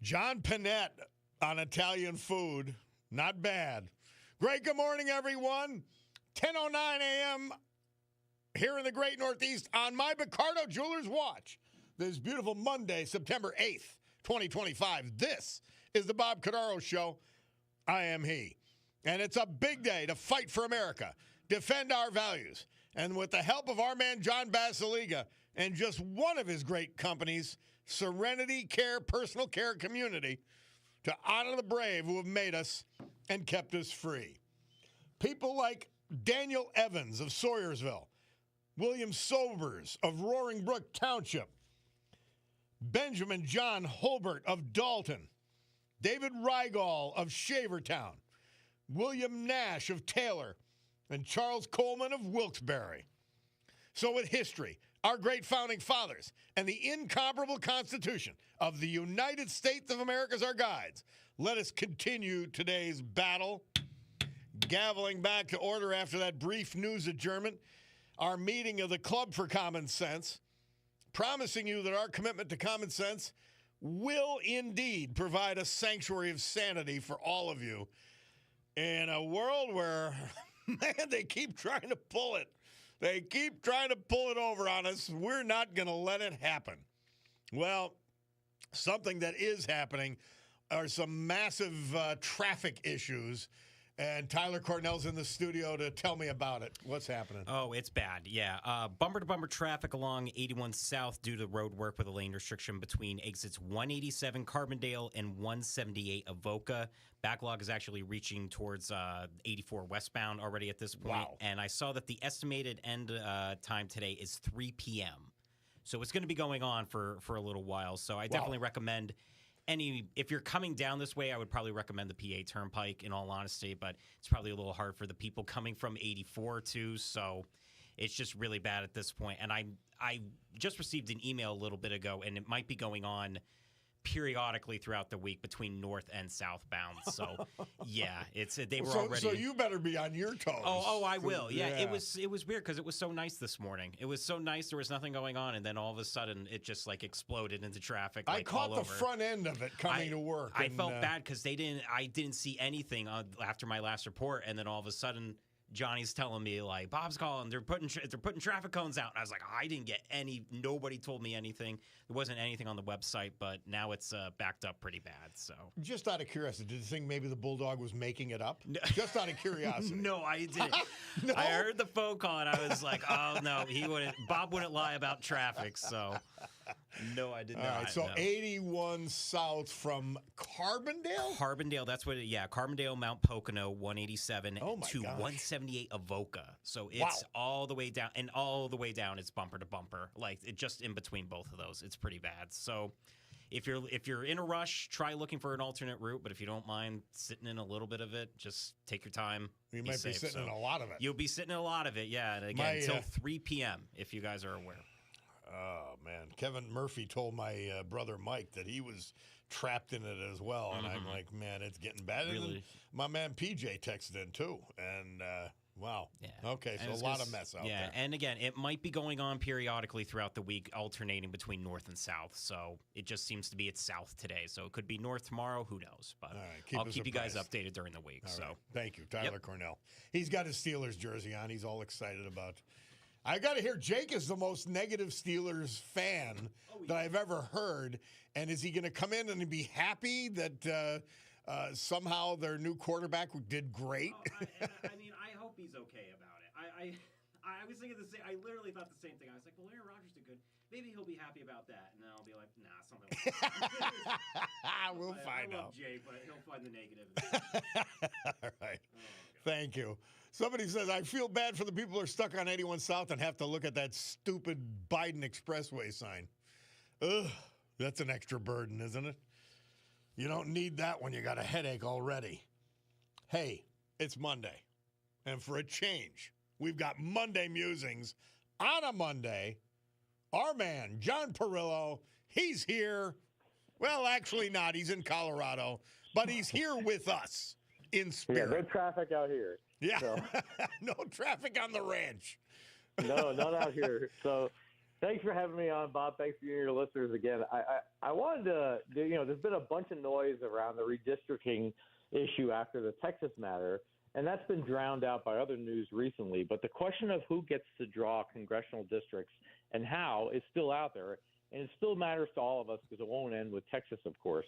John Panette on Italian food. Not bad. Great good morning, everyone. 10:09 a.m. here in the great Northeast on my Picardo Jewelers watch. This beautiful Monday, September 8th, 2025. This is the Bob Cordaro Show. I am he. And it's a big day to fight for America, defend our values, and with the help of our man John Basiliga and just one of his great companies, Serenity Care Personal Care Community, to honor the brave who have made us and kept us free. People like Daniel Evans of Sayersville, William Sobers of Roaring Brook Township, Benjamin John Holbert of Dalton, David Rygall of Shavertown, William Nash of Taylor, and Charles Coleman of Wilkes-Barre. So with history, our great founding fathers, and the incomparable Constitution of the United States of America as our guides, let us continue today's battle. Gaveling back to order after that brief news adjournment, our meeting of the Club for Common Sense, promising you that our commitment to common sense will indeed provide a sanctuary of sanity for all of you in a world where, man, they keep trying to pull it. They keep trying to pull it over on us. We're not going to let it happen. Well, something that is happening are some massive traffic issues. And Tyler Cornell's in the studio to tell me about it. What's happening? Oh, it's bad, yeah. Bumper-to-bumper traffic along 81 South due to road work with a lane restriction between exits 187 Carbondale and 178 Avoca. Backlog is actually reaching towards 84 westbound already at this point. Wow. And I saw that the estimated end time today is 3 p.m. So it's going to be going on for a little while. So I definitely recommend... if you're coming down this way, I would probably recommend the PA Turnpike, in all honesty, but it's probably a little hard for the people coming from 84 too, so it's just really bad at this point. And I just received an email a little bit ago, and it might be going on periodically throughout the week between north and southbound. So yeah, they were already. So you better be on your toes. Oh, I will. Yeah, it was weird because it was so nice this morning. It was so nice. There was nothing going on, and then all of a sudden it just like exploded into traffic. I caught the front end of it coming to work. I felt bad because I didn't see anything after my last report, and then all of a sudden Johnny's telling me, like, Bob's calling, they're putting traffic cones out. And I was like, I didn't get nobody told me anything. There wasn't anything on the website, but now it's backed up pretty bad. So just out of curiosity, did you think maybe the Bulldog was making it up? No. Just out of curiosity. No, I didn't. No? I heard the phone call and I was like, oh no, Bob wouldn't lie about traffic. So no, I did not. All right, so no. 81 south from Carbondale? Carbondale, that's what Carbondale, Mount Pocono, 187 to 178 Avoca. So it's all the way down, and all the way down it's bumper to bumper. Like, it just in between both of those. It's pretty bad. So if you're in a rush, try looking for an alternate route, but if you don't mind sitting in a little bit of it, just take your time. You might be sitting in a lot of it. You'll be sitting in a lot of it, yeah. And again, until 3 p.m., if you guys are aware. Oh, man. Kevin Murphy told my brother Mike that he was trapped in it as well. And I'm like, man, it's getting bad. Really? And then my man PJ texted in, too. And, wow. Yeah. Okay, so a lot of mess out there. Yeah, and again, it might be going on periodically throughout the week, alternating between north and south. So it just seems to be it's south today. So it could be north tomorrow. Who knows? But I'll keep you guys updated during the week. All right. Thank you, Tyler Cornell. He's got his Steelers jersey on. He's all excited about I got to hear Jake is the most negative Steelers fan that I've ever heard. And is he going to come in and be happy that somehow their new quarterback did great? I mean, I hope he's okay about it. I was thinking the same. I literally thought the same thing. I was like, well, Aaron Rodgers did good. Maybe he'll be happy about that. And then I'll be like, nah, something like that. We'll find I out. love Jake, but he'll find the negative. All right. Thank you. Somebody says, I feel bad for the people who are stuck on 81 South and have to look at that stupid Biden Expressway sign. Ugh, that's an extra burden, isn't it? You don't need that when you got a headache already. Hey, it's Monday. And for a change, we've got Monday musings on a Monday. Our man, John Perillo, he's here. Well, actually not. He's in Colorado. But he's here with us in spirit. Yeah, no traffic out here. Yeah, so. no traffic on the ranch. No, not out here. So Thanks for having me on, Bob. Thanks for your listeners again. I wanted to, there's been a bunch of noise around the redistricting issue after the Texas matter, and that's been drowned out by other news recently. But the question of who gets to draw congressional districts and how is still out there, and it still matters to all of us because it won't end with Texas, of course.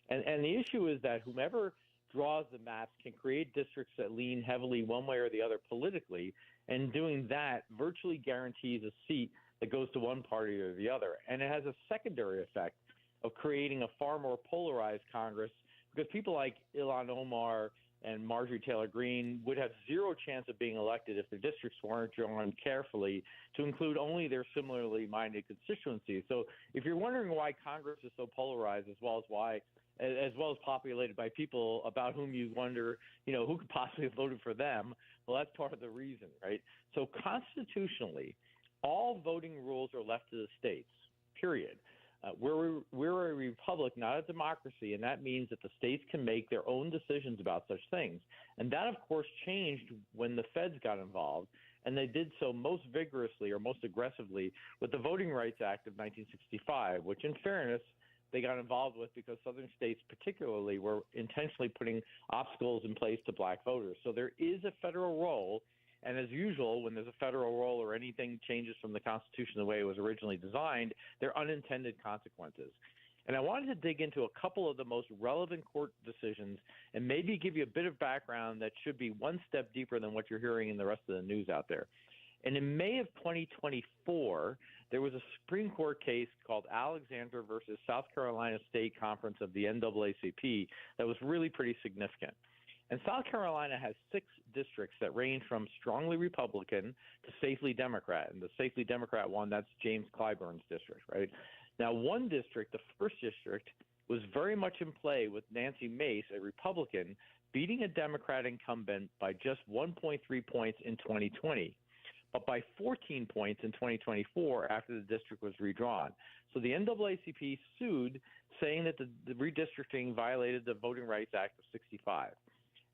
And the issue is that whomever draws the maps can create districts that lean heavily one way or the other politically, and doing that virtually guarantees a seat that goes to one party or the other. And it has a secondary effect of creating a far more polarized Congress because people like Ilhan Omar and Marjorie Taylor Greene would have zero chance of being elected if their districts weren't drawn carefully to include only their similarly minded constituencies. So if you're wondering why Congress is so polarized, as well as populated by people about whom you wonder, who could possibly have voted for them, well, that's part of the reason, right? So constitutionally, all voting rules are left to the states, period. We're a republic, not a democracy, and that means that the states can make their own decisions about such things. And that, of course, changed when the feds got involved, and they did so most vigorously or most aggressively with the Voting Rights Act of 1965, which, in fairness, they got involved with because southern states particularly were intentionally putting obstacles in place to black voters. So there is a federal role. And as usual, when there's a federal role or anything changes from the Constitution the way it was originally designed, there are unintended consequences. And I wanted to dig into a couple of the most relevant court decisions and maybe give you a bit of background that should be one step deeper than what you're hearing in the rest of the news out there. And in May of 2024, there was a Supreme Court case called Alexander versus South Carolina State Conference of the NAACP that was really pretty significant. And South Carolina has 6 districts that range from strongly Republican to safely Democrat. And the safely Democrat one, that's James Clyburn's district, right? Now, one district, the first district, was very much in play with Nancy Mace, a Republican, beating a Democrat incumbent by just 1.3 points in 2020, but by 14 points in 2024 after the district was redrawn. So the NAACP sued, saying that the redistricting violated the Voting Rights Act of 65.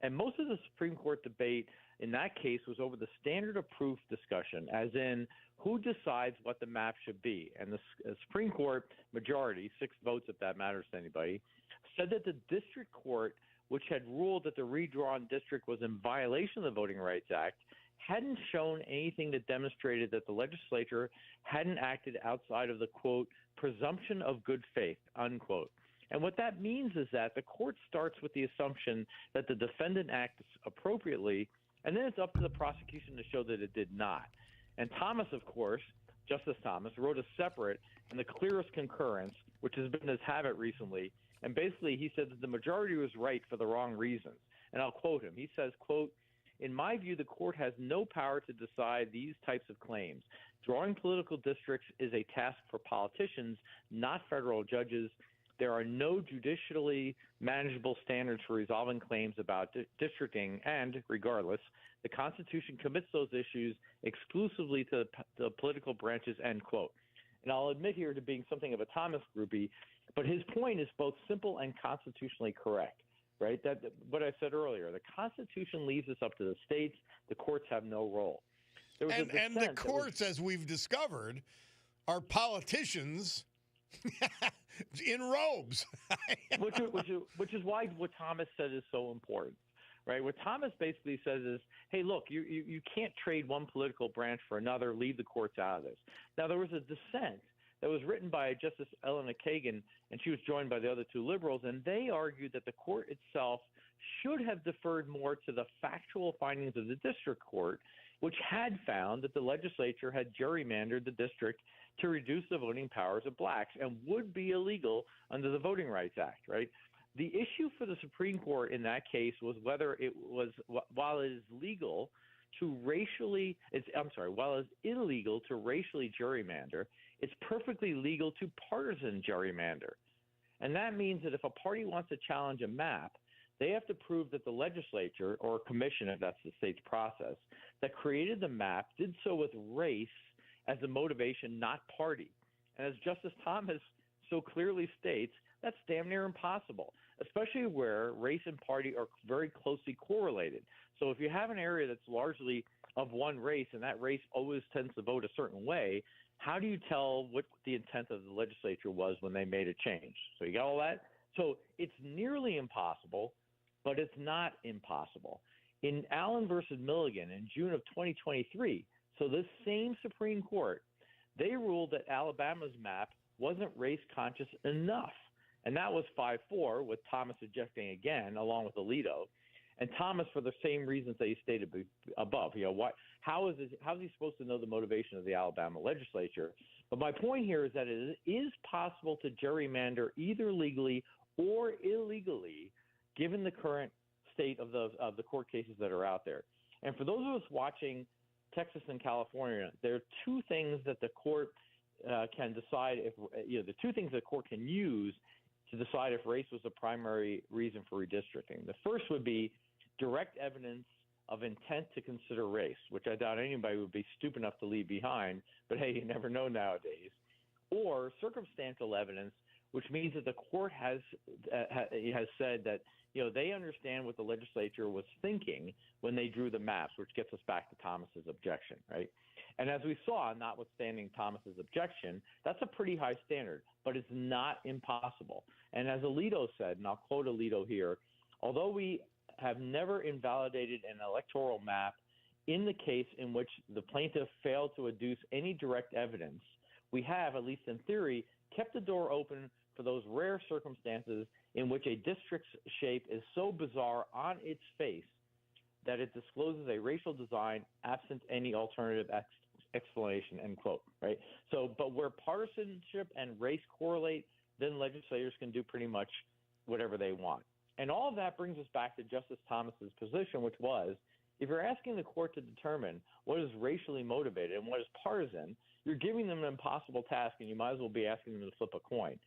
And most of the Supreme Court debate in that case was over the standard of proof discussion, as in who decides what the map should be. And the Supreme Court majority, 6 votes if that matters to anybody, said that the district court, which had ruled that the redrawn district was in violation of the Voting Rights Act, hadn't shown anything that demonstrated that the legislature hadn't acted outside of the, quote, presumption of good faith, unquote. And what that means is that the court starts with the assumption that the defendant acts appropriately, and then it's up to the prosecution to show that it did not. And Thomas, of course, Justice Thomas, wrote a separate and the clearest concurrence, which has been his habit recently. And basically he said that the majority was right for the wrong reasons. And I'll quote him. He says, quote, "In my view, the court has no power to decide these types of claims. Drawing political districts is a task for politicians, not federal judges. There are no judicially manageable standards for resolving claims about districting, and regardless, the Constitution commits those issues exclusively to the political branches," end quote. And I'll admit here to being something of a Thomas groupie, but his point is both simple and constitutionally correct, right? That what I said earlier, the Constitution leaves us up to the states. The courts have no role. And the courts, as we've discovered, are politicians in robes. which is why what Thomas said is so important, right? What Thomas basically says is, hey, look, you can't trade one political branch for another, leave the courts out of this. Now, there was a dissent that was written by Justice Elena Kagan, and she was joined by the other 2 liberals, and they argued that the court itself should have deferred more to the factual findings of the district court, which had found that the legislature had gerrymandered the district to reduce the voting powers of blacks and would be illegal under the Voting Rights Act, right? The issue for the Supreme Court in that case was whether it was, while it is illegal to racially gerrymander, it's perfectly legal to partisan gerrymander. And that means that if a party wants to challenge a map, they have to prove that the legislature or commission, if that's the state's process, that created the map did so with race as the motivation, not party. And as Justice Thomas so clearly states, that's damn near impossible, especially where race and party are very closely correlated. So if you have an area that's largely of one race and that race always tends to vote a certain way, how do you tell what the intent of the legislature was when they made a change? So you got all that? So it's nearly impossible, but it's not impossible. In Allen versus Milligan in June of 2023, so this same Supreme Court, they ruled that Alabama's map wasn't race conscious enough. And that was 5-4, with Thomas objecting again, along with Alito. And Thomas, for the same reasons that he stated above, how is he supposed to know the motivation of the Alabama legislature? But my point here is that it is possible to gerrymander either legally or illegally, given the current state of the court cases that are out there. And for those of us watching Texas and California, there are two things that the court can decide if the two things the court can use to decide if race was the primary reason for redistricting. The first would be direct evidence of intent to consider race, which I doubt anybody would be stupid enough to leave behind, but hey, you never know nowadays. Or circumstantial evidence, which means that the court has said that they understand what the legislature was thinking when they drew the maps, which gets us back to Thomas's objection, right? And as we saw, notwithstanding Thomas's objection, that's a pretty high standard, but it's not impossible. And as Alito said, and I'll quote Alito here, although we have never invalidated an electoral map in the case in which the plaintiff failed to adduce any direct evidence, we have, at least in theory, kept the door open for those rare circumstances in which a district's shape is so bizarre on its face that it discloses a racial design absent any alternative explanation, end quote, right? So, but where partisanship and race correlate, then legislators can do pretty much whatever they want. And all of that brings us back to Justice Thomas's position, which was, if you're asking the court to determine what is racially motivated and what is partisan, you're giving them an impossible task, and you might as well be asking them to flip a coin.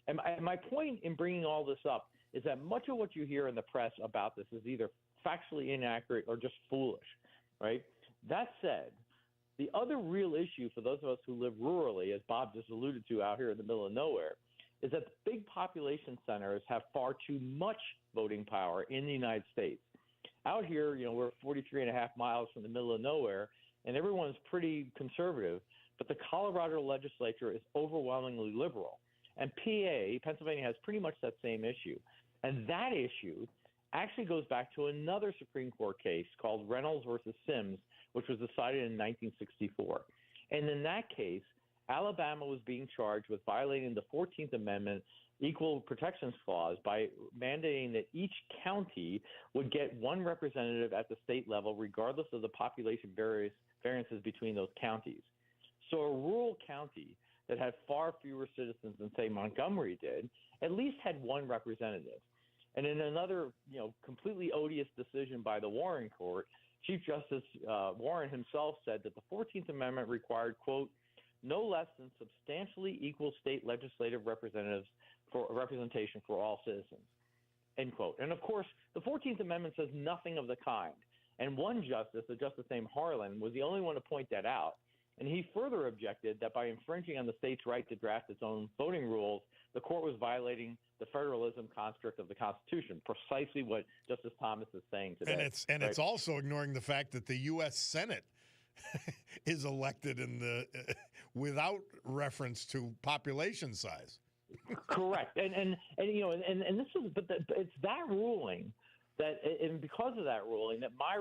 And my point in bringing all this up is that much of what you hear in the press about this is either factually inaccurate or just foolish, right? That said, the other real issue for those of us who live rurally, as Bob just alluded to out here in the middle of nowhere, is that the big population centers have far too much voting power in the United States. Out here, we're 43 and a half miles from the middle of nowhere, and everyone's pretty conservative, but the Colorado legislature is overwhelmingly liberal. And Pennsylvania, has pretty much that same issue. And that issue actually goes back to another Supreme Court case called Reynolds versus Sims, which was decided in 1964. And in that case, Alabama was being charged with violating the 14th Amendment Equal Protections Clause by mandating that each county would get one representative at the state level, regardless of the population variances between those counties. So a rural county that had far fewer citizens than, say, Montgomery did, at least had one representative. And in another, completely odious decision by the Warren Court, Chief Justice Warren himself said that the 14th Amendment required, quote, no less than substantially equal state legislative representation for all citizens, end quote. And of course, the 14th Amendment says nothing of the kind. And one justice, the justice named Harlan, was the only one to point that out. And he further objected that by infringing on the state's right to draft its own voting rules, the court was violating the federalism construct of the Constitution, precisely what Justice Thomas is saying today. And it's also ignoring the fact that the U.S. Senate is elected without reference to population size. Correct. And this is, it's that ruling that, and because of that ruling, that my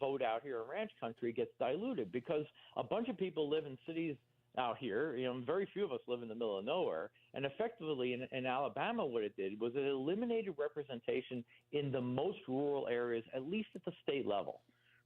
vote out here in ranch country gets diluted, because a bunch of people live in cities out here, very few of us live in the middle of nowhere, and effectively in Alabama what it did was it eliminated representation in the most rural areas, at least at the state level.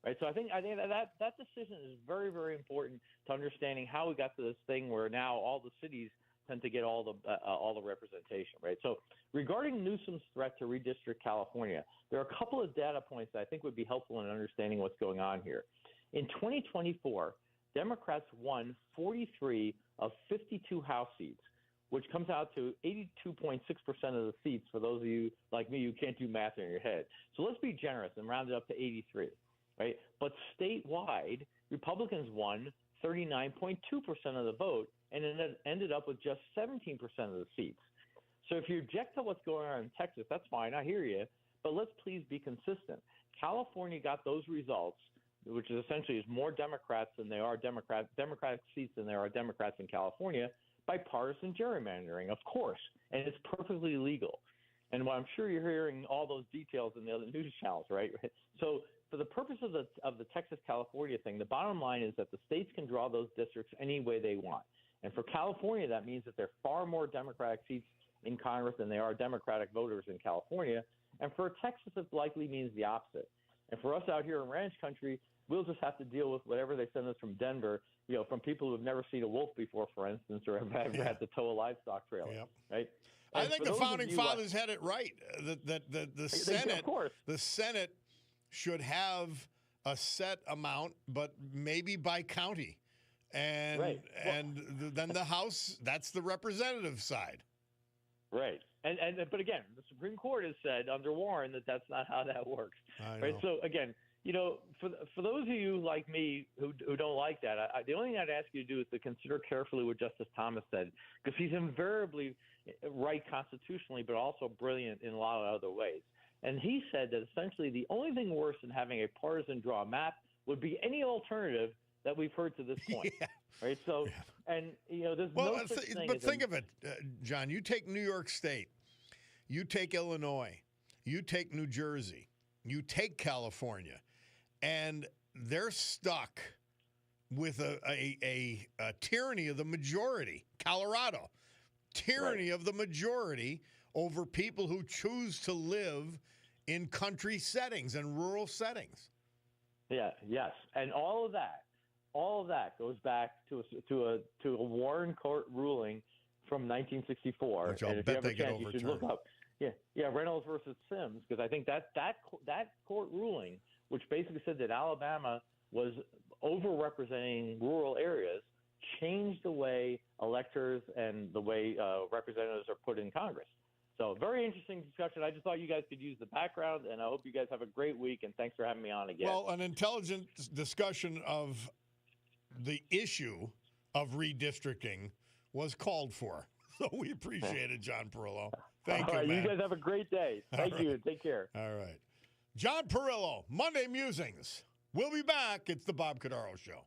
Right, so I think that decision is very, very important to understanding how we got to this thing where now all the cities tend to get all the representation, right? So regarding Newsom's threat to redistrict California, there are a couple of data points that I think would be helpful in understanding what's going on here. In 2024, Democrats won 43 of 52 House seats, which comes out to 82.6% of the seats for those of you like me who can't do math in your head. So let's be generous and round it up to 83. Right? But statewide, Republicans won 39.2% of the vote, and it ended up with just 17% of the seats. So if you object to what's going on in Texas, that's fine. I hear you. But let's please be consistent. California got those results which is essentially is more Democrats than there are Democratic seats than there are Democrats in California, by partisan gerrymandering, of course, and it's perfectly legal. And I'm sure you're hearing all those details in the other news channels, right? So for the purpose of the Texas-California thing, the bottom line is that the states can draw those districts any way they want. And for California, that means that there are far more Democratic seats in Congress than there are Democratic voters in California. And for Texas, it likely means the opposite. And for us out here in ranch country, we'll just have to deal with whatever they send us from Denver, from people who have never seen a wolf before, for instance, or have ever had to tow a livestock trailer, right? I And think for the those of founding you, fathers had it right. The Senate, of course, the Senate should have a set amount, but maybe by county, and right. Then the House, that's the representative side. Right. But again, the Supreme Court has said under Warren that that's not how that works. Right. So again, for those of you like me who don't like that, the only thing I'd ask you to do is to consider carefully what Justice Thomas said, because he's invariably right constitutionally, but also brilliant in a lot of other ways. And he said that essentially the only thing worse than having a partisan draw map would be any alternative that we've heard to this point. Yeah. Right. So, and there's no such thing. But think of it, John. You take New York State, you take Illinois, you take New Jersey, you take California, and they're stuck with a tyranny of the majority. Colorado, tyranny of the majority over people who choose to live in country settings and rural settings. Yeah. Yes. And all of that goes back to a Warren Court ruling from 1964. Which I'll and if bet you have they a get chance, you should overturned. look up. Yeah, Reynolds versus Sims, because I think that court ruling, which basically said that Alabama was overrepresenting rural areas, changed the way electors and the way representatives are put in Congress. So very interesting discussion. I just thought you guys could use the background, and I hope you guys have a great week, and thanks for having me on again. Well, an intelligent discussion of the issue of redistricting was called for. So we appreciate it, John Perillo. Thank you, man. You guys have a great day. Thank you. Take care. All right. John Perillo, Monday Musings. We'll be back. It's the Bob Cordaro Show.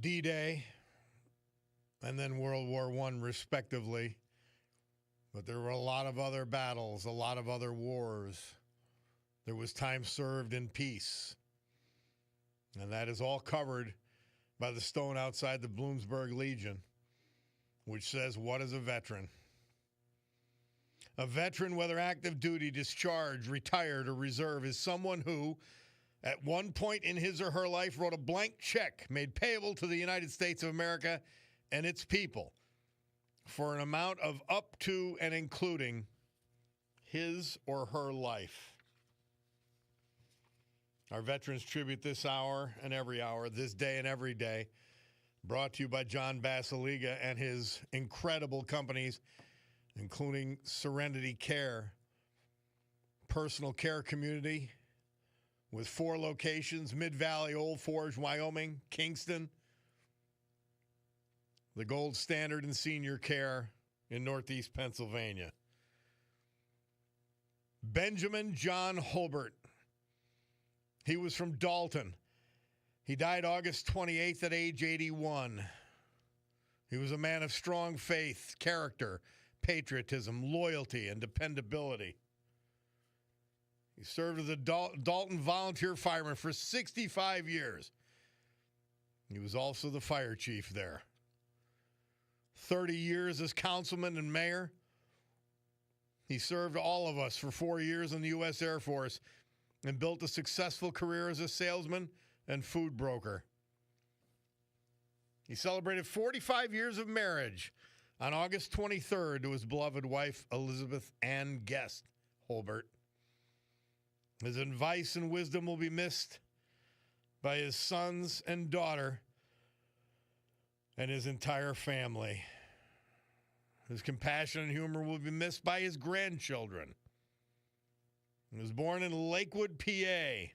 D-Day and then World War I, respectively. But there were a lot of other battles, a lot of other wars. There was time served in peace. And that is all covered by the stone outside the Bloomsburg Legion, which says, "What is a veteran?" A veteran, whether active duty, discharged, retired, or reserve, is someone who, at one point in his or her life, wrote a blank check made payable to the United States of America and its people for an amount of up to and including his or her life. Our Veterans Tribute this hour and every hour, this day and every day, brought to you by John Basiliga and his incredible companies, including Serenity Care, personal care community with 4 locations: Mid-Valley, Old Forge, Wyoming, Kingston, the gold standard in senior care in Northeast Pennsylvania. Benjamin John Holbert. He was from Dalton. He died August 28th at age 81. He was a man of strong faith, character, patriotism, loyalty, and dependability. He served as a Dalton volunteer fireman for 65 years. He was also the fire chief there. 30 years as councilman and mayor. He served all of us for 4 years in the U.S. Air Force and built a successful career as a salesman and food broker. He celebrated 45 years of marriage on August 23rd to his beloved wife, Elizabeth Ann Guest Holbert. His advice and wisdom will be missed by his sons and daughter and his entire family. His compassion and humor will be missed by his grandchildren. He was born in Lakewood, PA,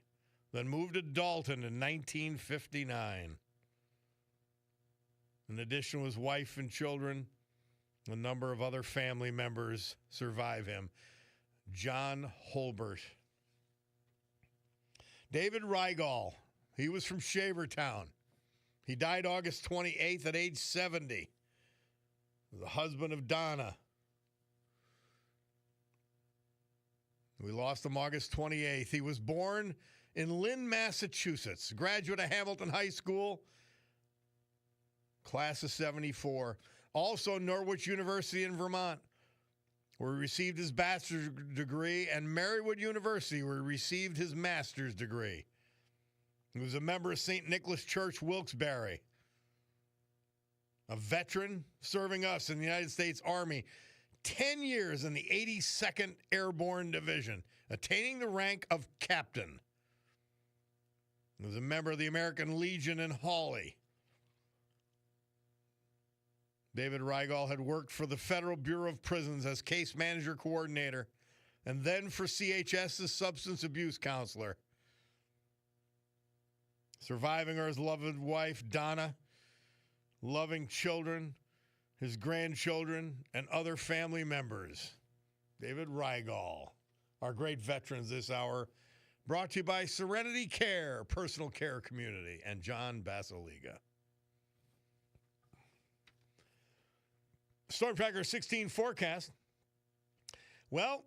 then moved to Dalton in 1959. In addition to his wife and children, a number of other family members survive him. John Holbert. David Rygall. He was from Shavertown. He died August 28th at age 70. The husband of Donna. We lost him August 28th. He was born in Lynn, Massachusetts, graduate of Hamilton High School, class of 74. Also Norwich University in Vermont, where he received his bachelor's degree, and Marywood University, where he received his master's degree. He was a member of St. Nicholas Church, Wilkes-Barre. A veteran serving us in the United States Army, 10 years in the 82nd Airborne Division, attaining the rank of captain. He was a member of the American Legion in Hawley. David Rygall had worked for the Federal Bureau of Prisons as case manager coordinator, and then for CHS as substance abuse counselor. Surviving are his loved wife, Donna, loving children, his grandchildren, and other family members. David Rygall, our great veterans this hour, brought to you by Serenity Care, personal care community, and John Basiliga. Storm Tracker 16 forecast. Well,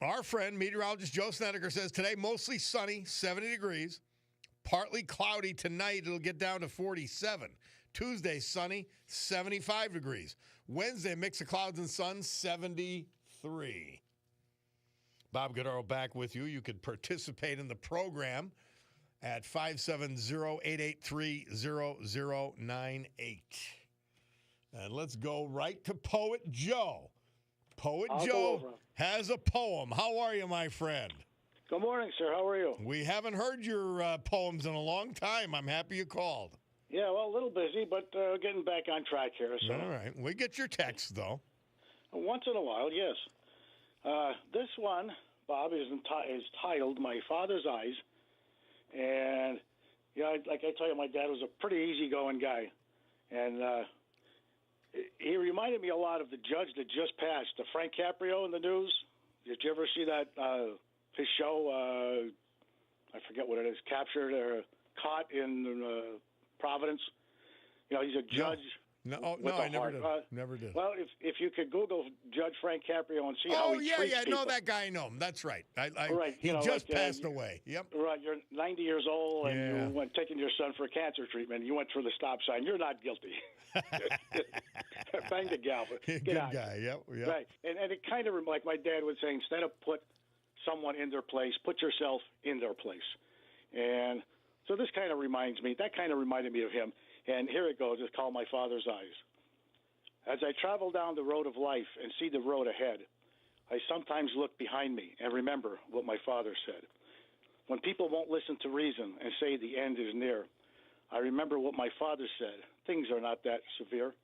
our friend, meteorologist Joe Snedeker, says today mostly sunny, 70 degrees. Partly cloudy tonight, it'll get down to 47. Tuesday, sunny, 75 degrees. Wednesday, mix of clouds and sun, 73. Bob Cordaro back with you. You could participate in the program at 570-883-0098. And let's go right to Poet Joe. Poet Joe has a poem. How are you, my friend? Good morning, sir. How are you? We haven't heard your poems in a long time. I'm happy you called. Yeah, well, a little busy, but getting back on track here. So. All right. We get your texts, though. Once in a while, yes. This one, Bob, is titled My Father's Eyes. And, you know, like I tell you, my dad was a pretty easygoing guy. And he reminded me a lot of the judge that just passed, Frank Caprio in the news. Did you ever see that, his show, I forget what it is, Captured or Caught in Providence? He's a judge. No, with I a never heart. did. Never did. Well, if you could Google Judge Frank Caprio and see how he treats people. No, that guy I know him. That's right. Right, he just passed away. Yep. Right, you're 90 years old and Yeah. you went taking your son for cancer treatment. You went through the stop sign. You're not guilty. Bang the gavel. Good guy. Yep. Right, and it kind of like my dad would say, instead of put someone in their place, put yourself in their place. And so this kind of reminded me of him. And here it goes. It's called My Father's Eyes. As I travel down the road of life and see the road ahead, I sometimes look behind me and remember what my father said. When people won't listen to reason and say the end is near, I remember what my father said. Things are not that severe.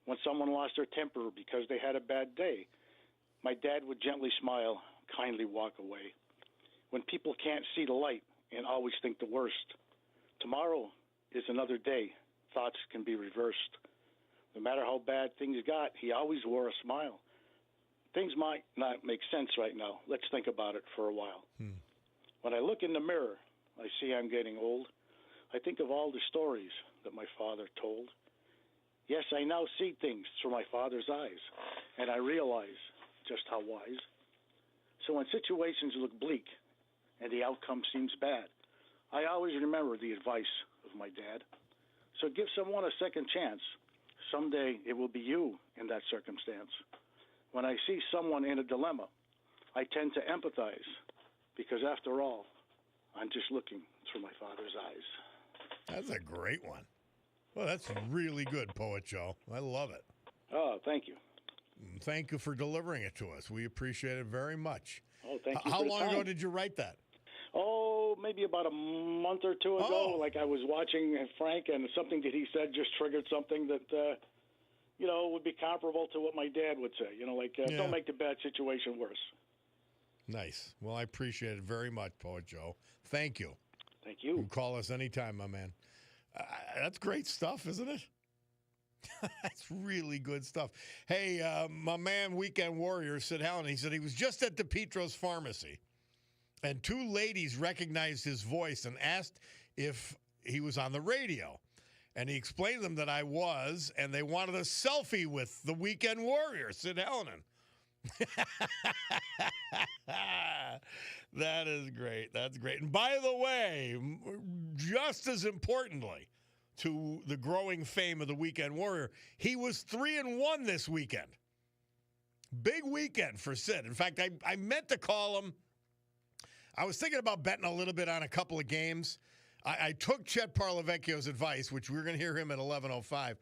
When someone lost their temper because they had a bad day, my dad would gently smile, kindly walk away. When people can't see the light and always think the worst, tomorrow is another day. Thoughts can be reversed. No matter how bad things got, he always wore a smile. Things might not make sense right now. Let's think about it for a while. When I look in the mirror, I see I'm getting old. I think of all the stories that my father told. Yes, I now see things through my father's eyes, and I realize just how wise. So when situations look bleak and the outcome seems bad, I always remember the advice of my dad. So give someone a second chance. Someday it will be you in that circumstance. When I see someone in a dilemma, I tend to empathize because, after all, I'm just looking through my father's eyes. That's a great one. Well, that's really good, Poet Joe. I love it. Oh, thank you. Thank you for delivering it to us. We appreciate it very much. Oh, thank you. How for the long time. ago did you write that? Oh, maybe about a month or two ago. Like I was watching Frank, and something that he said just triggered something that, would be comparable to what my dad would say. Don't make the bad situation worse. Nice. Well, I appreciate it very much, Poet Joe. Thank you. Thank you. You can call us anytime, my man. That's great stuff, isn't it? That's really good stuff. Hey, my man, Weekend Warrior, Sid Allen, he said he was just at DePietro's Pharmacy, and two ladies recognized his voice and asked if he was on the radio. And he explained to them that I was, and they wanted a selfie with the Weekend Warrior, Sid Hallinan. That is great. That's great. And by the way, just as importantly to the growing fame of the Weekend Warrior, he was 3-1 this weekend. Big weekend for Sid. In fact, I meant to call him. I was thinking about betting a little bit on a couple of games. I took Chet Parlavecchio's advice, which we're going to hear him at 11:05.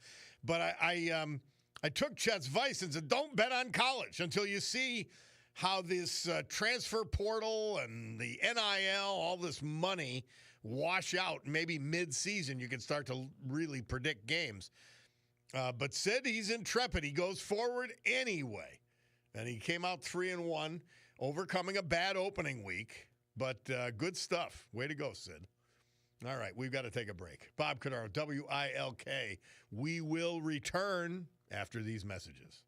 But I took Chet's advice and said, don't bet on college until you see how this transfer portal and the NIL, all this money wash out. Maybe mid-season you can start to really predict games. But Sid, he's intrepid. He goes forward anyway. And he came out 3-1, overcoming a bad opening week. But good stuff. Way to go, Sid. All right, we've got to take a break. Bob Cordaro, WILK. We will return after these messages.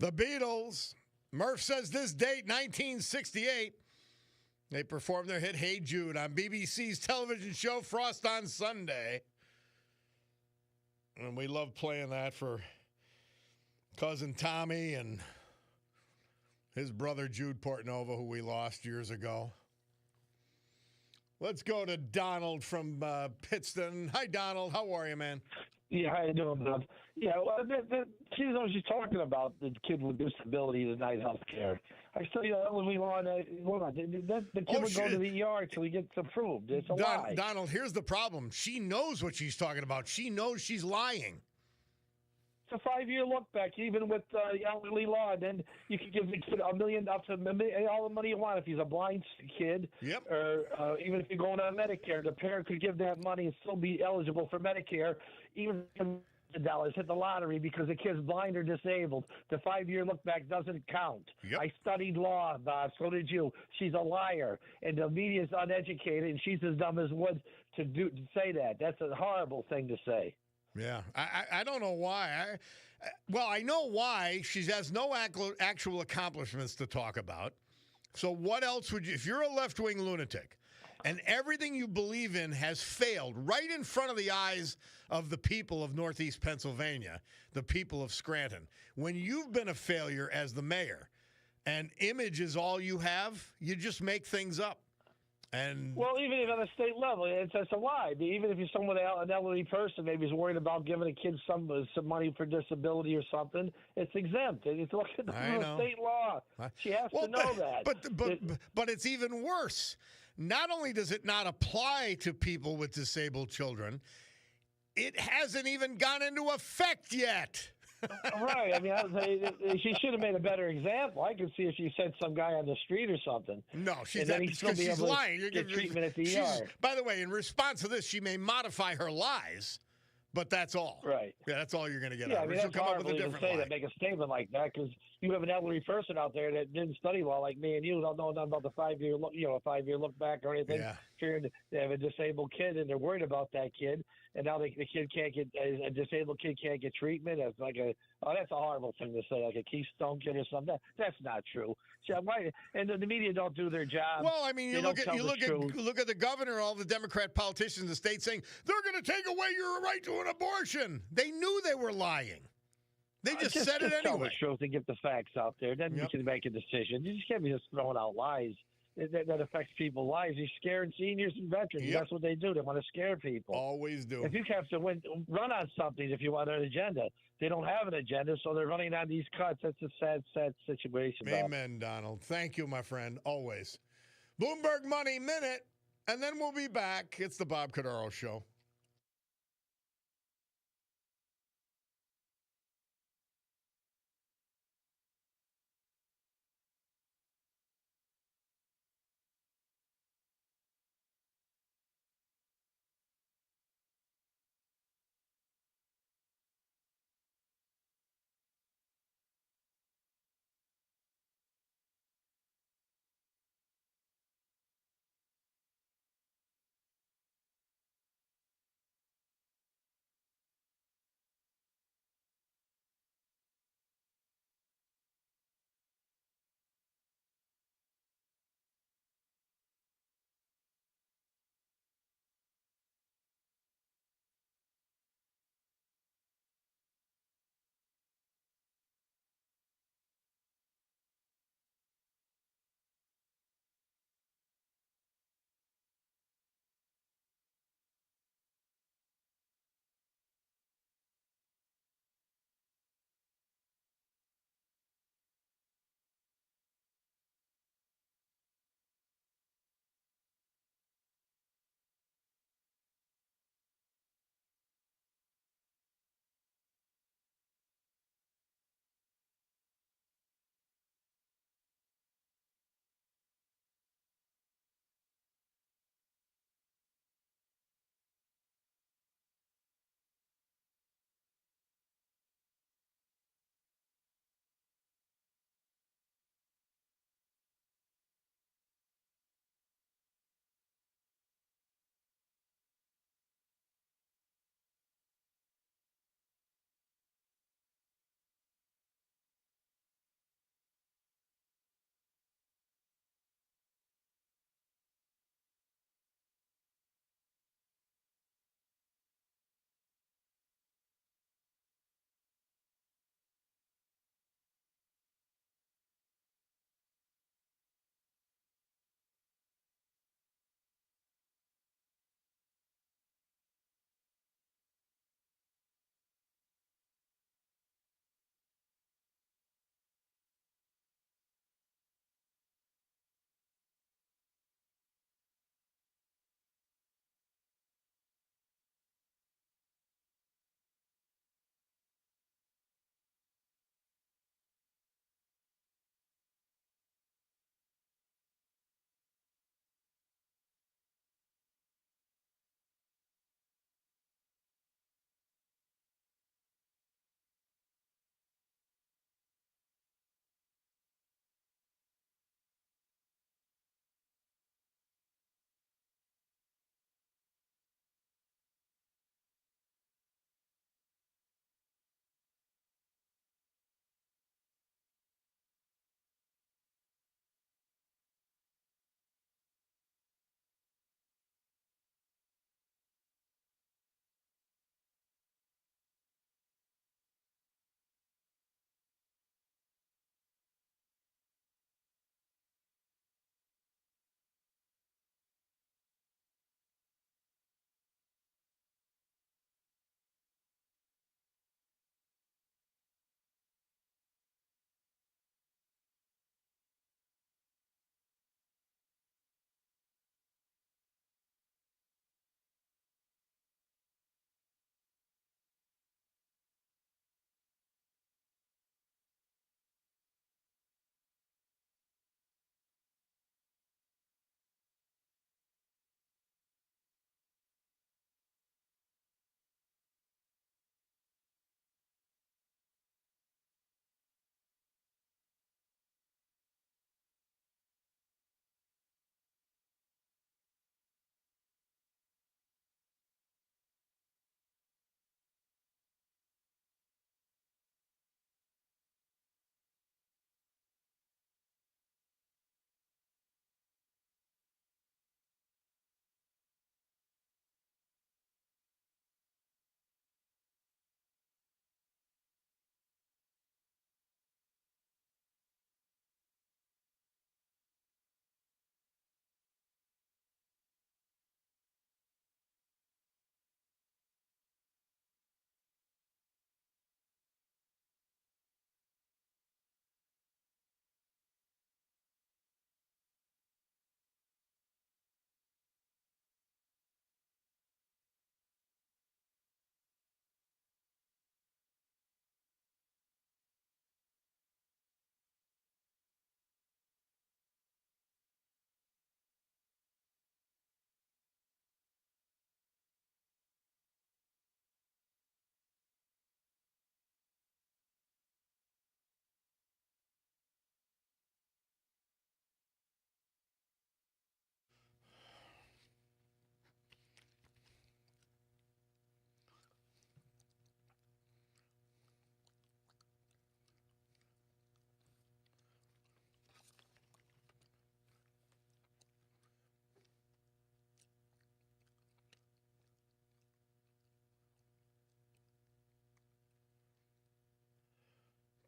The Beatles. Murph says this date, 1968. They performed their hit Hey Jude on BBC's television show Frost on Sunday. And we love playing that for cousin Tommy and his brother Jude Portnova, who we lost years ago. Let's go to Donald from Pittston. Hi, Donald. How are you, man? Yeah, how you doing, Bob? Yeah, well, she knows she's talking about the kid with disability denied health care. I still, when we on, hold on, the kid would go to the ER until he gets approved. It's a lie. Donald, here's the problem. She knows what she's talking about. She knows she's lying. It's a 5-year look back, even with elderly law. And then you could give the kid $1 million, up to all the money you want if he's a blind kid. Yep. Or even if you're going on Medicare, the parent could give that money and still be eligible for Medicare, even if $1,000 hit the lottery because the kid's blind or disabled. The 5-year look back doesn't count. Yep. I studied law, Bob. So did you. She's a liar, and the media's uneducated, and she's as dumb as wood to say that. That's a horrible thing to say. Yeah, I don't know why. I know why. She has no actual accomplishments to talk about. So what else would you, if you're a left-wing lunatic and everything you believe in has failed right in front of the eyes of the people of Northeast Pennsylvania, the people of Scranton, when you've been a failure as the mayor and image is all you have, you just make things up. And well, even if on a state level, it's a lie. Even if you're someone, an elderly person, maybe is worried about giving a kid some money for disability or something, it's exempt. It's look at the state law. She has to know that. But it's even worse. Not only does it not apply to people with disabled children, it hasn't even gone into effect yet. Right. I mean, she should have made a better example. I could see if she sent some guy on the street or something. No, she's lying. Get treatment at the ER. By the way, in response to this, she may modify her lies, but that's all. Right. Yeah, that's all you're going to get out of of her. She'll come up with a different lie. That make a statement like that because you have an elderly person out there that didn't study law like me and you don't know nothing about the 5-year look, a 5-year look back or anything. Yeah. They have a disabled kid and they're worried about that kid, and now the kid can't get a disabled kid can't get treatment. It's like that's a horrible thing to say, like a Keystone kid or something. That's not true. So and the media don't do their job. Well, I mean, you look at the governor, all the Democrat politicians in the state saying they're going to take away your right to an abortion. They knew they were lying. They just said it anyway. Tell the truth and get the facts out there. Then you can make a decision. You just can't be just throwing out lies. That affects people's lives. You're scaring seniors and veterans. Yep. That's what they do. They want to scare people. Always do. If you have to run on something, if you want an agenda, they don't have an agenda, so they're running on these cuts. That's a sad, sad situation. Amen, Donald. Thank you, my friend. Always. Bloomberg Money Minute, and then we'll be back. It's the Bob Cordaro Show.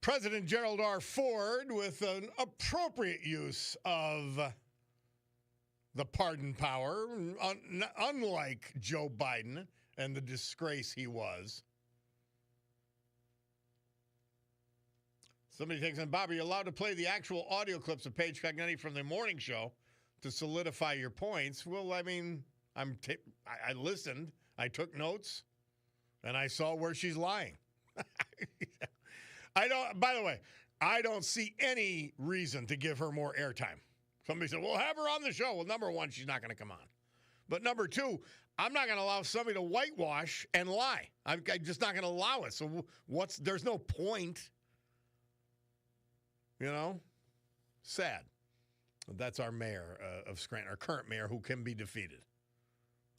President Gerald R. Ford, with an appropriate use of the pardon power, unlike Joe Biden and the disgrace he was. Somebody takes in, Bobby, you're allowed to play the actual audio clips of Paige Cognetti from the morning show to solidify your points. Well, I mean, I listened, I took notes, and I saw where she's lying. By the way, I don't see any reason to give her more airtime. Somebody said, well, have her on the show. Well, number one, she's not going to come on. But number two, I'm not going to allow somebody to whitewash and lie. I'm just not going to allow it. So there's no point. You know? Sad. That's our mayor of Scranton, our current mayor, who can be defeated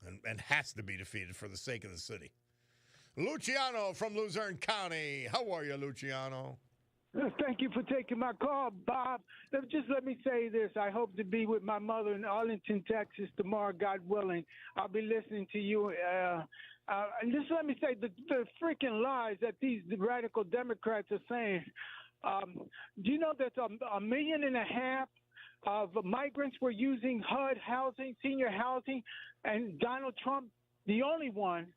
and has to be defeated for the sake of the city. Luciano from Luzerne County. How are you, Luciano? Thank you for taking my call, Bob. Just let me say this. I hope to be with my mother in Arlington, Texas tomorrow, God willing. I'll be listening to you. And just let me say, the freaking lies that these radical Democrats are saying. Do you know that 1.5 million of migrants were using HUD housing, senior housing, and Donald Trump, the only one,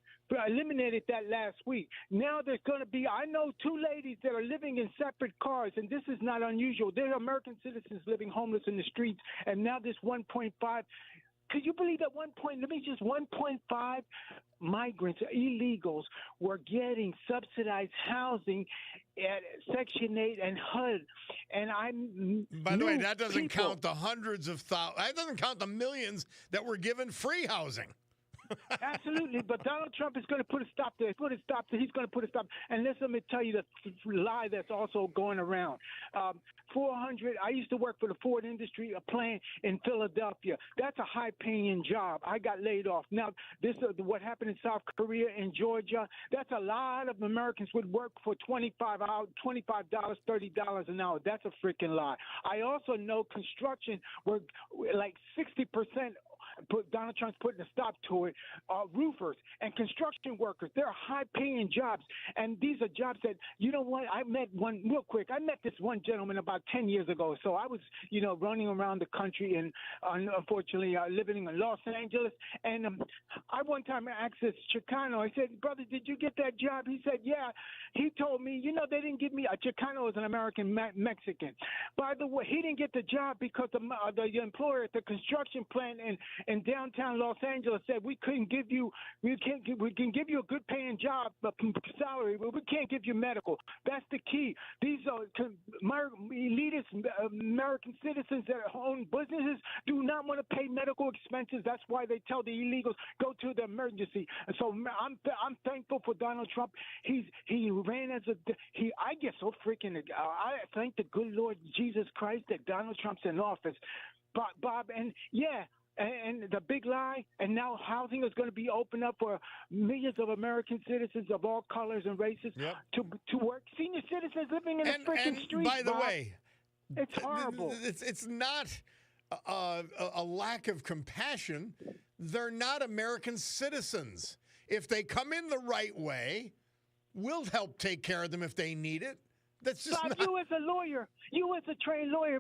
eliminated that last week. Now there's going to be, I know 2 ladies that are living in separate cars, and this is not unusual. They're American citizens living homeless in the streets, and now this 1.5, could you believe that 1.5 migrants, illegals, were getting subsidized housing at Section 8 and HUD. And by the way, that doesn't count the hundreds of thousands. That doesn't count the millions that were given free housing. Absolutely, but Donald Trump is going to put a stop there. He's going to put a stop. And let me tell you the lie that's also going around. 400. I used to work for the Ford industry, a plant in Philadelphia. That's a high-paying job. I got laid off. Now, this what happened in South Korea and Georgia. That's a lot of Americans would work for $25, $30 an hour. That's a freaking lie. I also know construction were like 60%. Donald Trump's putting a stop to it. Roofers and construction workers, they're high-paying jobs, and these are jobs that, you know what, I met this one gentleman about 10 years ago. So I was, running around the country and unfortunately living in Los Angeles, and I one time asked this Chicano, I said, brother, did you get that job? He said, yeah. He told me, they didn't give me, a Chicano is an American Mexican. By the way, he didn't get the job because the employer at the construction plant in downtown Los Angeles said we can give you a good paying job, salary, but we can't give you medical. That's the key. These are elitist American citizens that own businesses do not want to pay medical expenses. That's why they tell the illegals go to the emergency. And so I'm thankful for Donald Trump. He ran as I get so freaking. I thank the good Lord Jesus Christ that Donald Trump's in office. Bob, and yeah. And the big lie, and now housing is going to be opened up for millions of American citizens of all colors and races to work. Senior citizens living in the freaking streets. By the way, it's horrible. It's not a lack of compassion. They're not American citizens. If they come in the right way, we'll help take care of them if they need it. That's just Bob, you as a lawyer, you as a trained lawyer,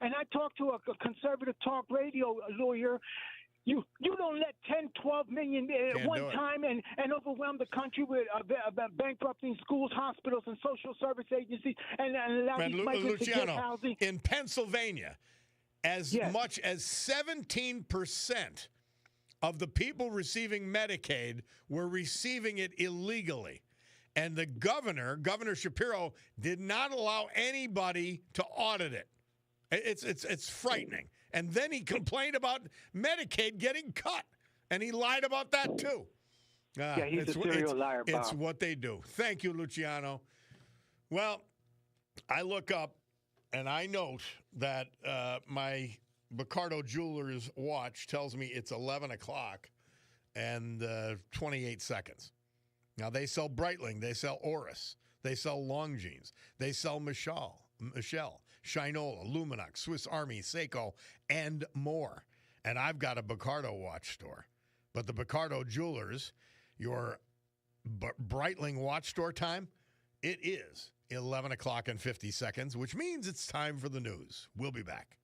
and I talked to a conservative talk radio lawyer. You don't let 10, 12 million at one time and overwhelm the country with bankrupting schools, hospitals, and social service agencies and allow these migrants to get housing. In Pennsylvania, as much as 17% of the people receiving Medicaid were receiving it illegally. And the Governor Shapiro, did not allow anybody to audit it. It's frightening. And then he complained about Medicaid getting cut, and he lied about that too. He's a serial liar, Bob. It's what they do. Thank you, Luciano. Well, I look up, and I note that my Bicardo Jewelers watch tells me it's 11 o'clock and 28 seconds. Now, they sell Breitling, they sell Oris, they sell Longines, they sell Michelle, Shinola, Luminox, Swiss Army, Seiko, and more. And I've got a Bicardo watch store. But the Bicardo Jewelers, your Breitling watch store time It is 11 o'clock and 50 seconds, which means it's time for the news. We'll be back.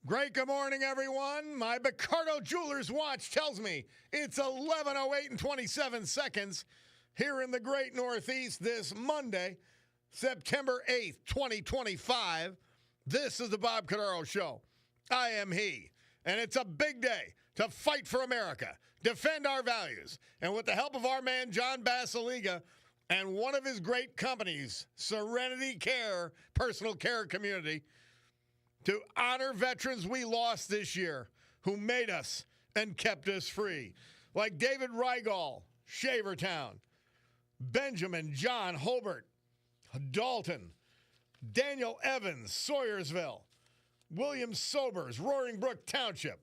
Great good morning, everyone. My Cordaro Jewelers watch tells me it's 11:08 and 27 seconds here in the great Northeast this Monday, September 8th, 2025. This is the Bob Cordaro Show. I am he, and it's a big day to fight for America, defend our values, and with the help of our man John Basiliga and one of his great companies, Serenity Care, personal care community, to honor veterans we lost this year who made us and kept us free, like David Rigall, Shavertown, Benjamin John Hobart, Dalton, Daniel Evans, Sawyersville, William Sobers, Roaring Brook Township,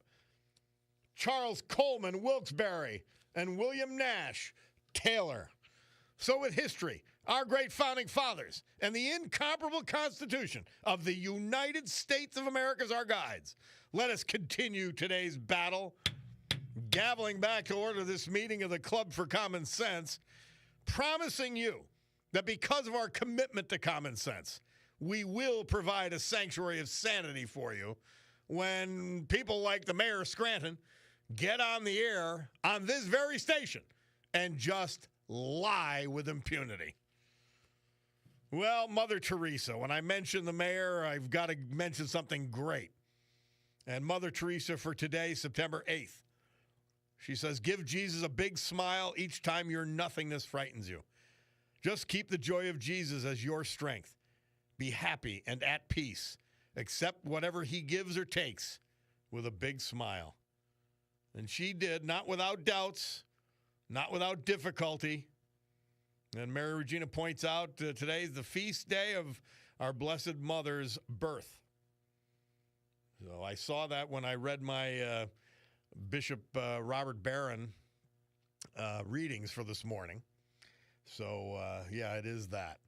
Charles Coleman, Wilkes-Barre, and William Nash, Taylor. So with history, our great founding fathers, and the incomparable Constitution of the United States of America as our guides, let us continue today's battle, gaveling back to order this meeting of the Club for Common Sense, promising you that because of our commitment to common sense, we will provide a sanctuary of sanity for you when people like the mayor of Scranton get on the air on this very station and just lie with impunity. Well, Mother Teresa, when I mention the mayor, I've got to mention something great. And Mother Teresa for today, September 8th, she says, give Jesus a big smile each time your nothingness frightens you. Just keep the joy of Jesus as your strength. Be happy and at peace. Accept whatever he gives or takes with a big smile. And she did, not without doubts, not without difficulty. And Mary Regina points out today is the feast day of our Blessed Mother's birth. So I saw that when I read my Bishop Robert Barron readings for this morning. So, yeah, it is that.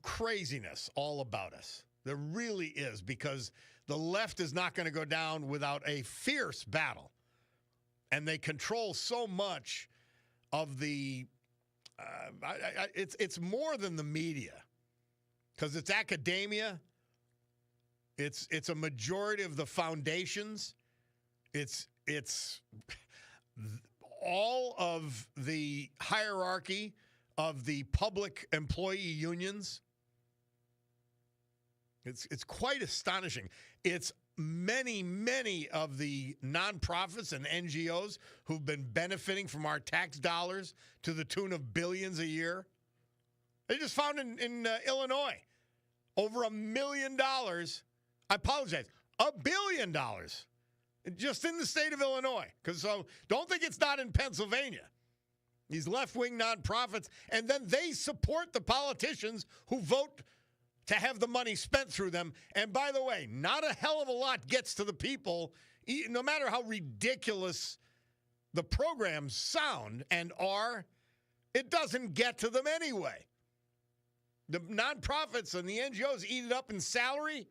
Craziness all about us. There really is, because the left is not going to go down without a fierce battle. And they control so much of the it's more than the media, because it's academia. It's a majority of the foundations. It's all of the hierarchy of the public employee unions. It's quite astonishing. It's many of the nonprofits and NGOs who've been benefiting from our tax dollars to the tune of billions a year. They just found in Illinois over $1 million. I apologize, $1 billion just in the state of Illinois. So don't think it's not in Pennsylvania. These left-wing nonprofits, and then they support the politicians who vote to have the money spent through them. And by the way, not a hell of a lot gets to the people, no matter how ridiculous the programs sound and are, it doesn't get to them anyway. The nonprofits and the NGOs eat it up in salary.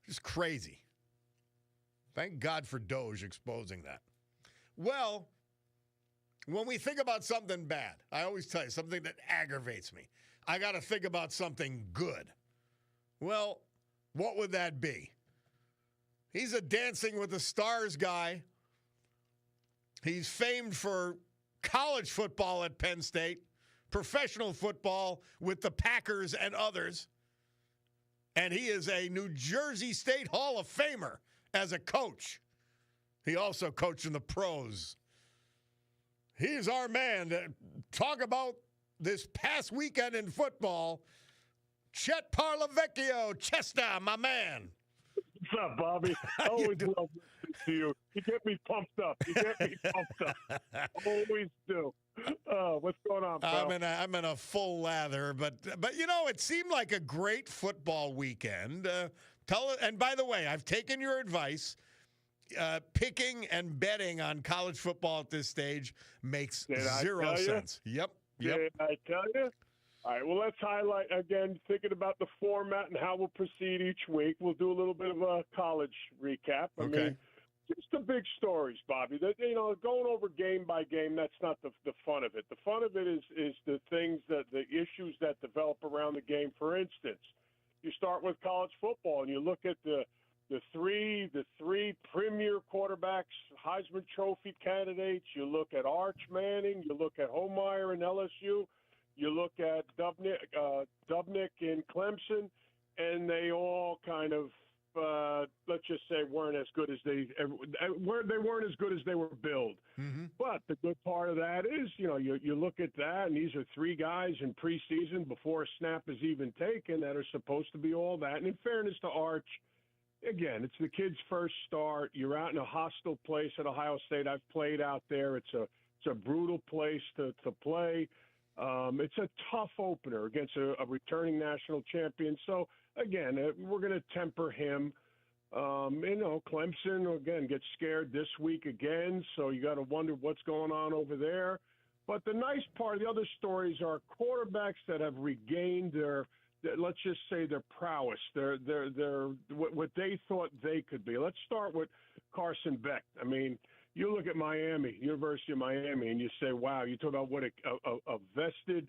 Just crazy. Thank God for Doge exposing that. Well, when we think about something bad, I always tell you, something that aggravates me, I got to think about something good. Well, what would that be? He's a Dancing with the Stars guy. He's famed for college football at Penn State, professional football with the Packers and others. And he is a New Jersey State Hall of Famer as a coach. He also coached in the pros. He's our man to talk about this past weekend in football. Chet Parlavecchio, Chester, my man. What's up, Bobby? I always love listening to you. You get me pumped up. Always do. What's going on, pal? I'm in a full lather, but you know, it seemed like a great football weekend. And by the way, I've taken your advice. Picking and betting on college football at this stage makes zero sense. Yep. Did I tell you? All right, well, let's highlight, again, thinking about the format and how we'll proceed each week. We'll do a little bit of a college recap. I mean, just the big stories, Bobby. Going over game by game, that's not the fun of it. The fun of it is the things, the issues that develop around the game. For instance, you start with college football and you look at the the three premier quarterbacks, Heisman Trophy candidates. You look at Arch Manning, you look at Homeyer in LSU, you look at Dubnik in Clemson, and they all kind of, let's just say, weren't as good as they weren't as good as they were billed. Mm-hmm. But the good part of that is, you look at that, and these are three guys in preseason before a snap is even taken that are supposed to be all that. And in fairness to Arch, again, it's the kid's first start. You're out in a hostile place at Ohio State. I've played out there. It's a brutal place to play. It's a tough opener against a returning national champion. So, again, we're going to temper him. Clemson, again, gets scared this week again, so you got to wonder what's going on over there. But the nice part, the other stories are quarterbacks that have regained let's just say their prowess, their what they thought they could be. Let's start with Carson Beck. I mean, you look at Miami, University of Miami, and you say, wow, you talk about what a vested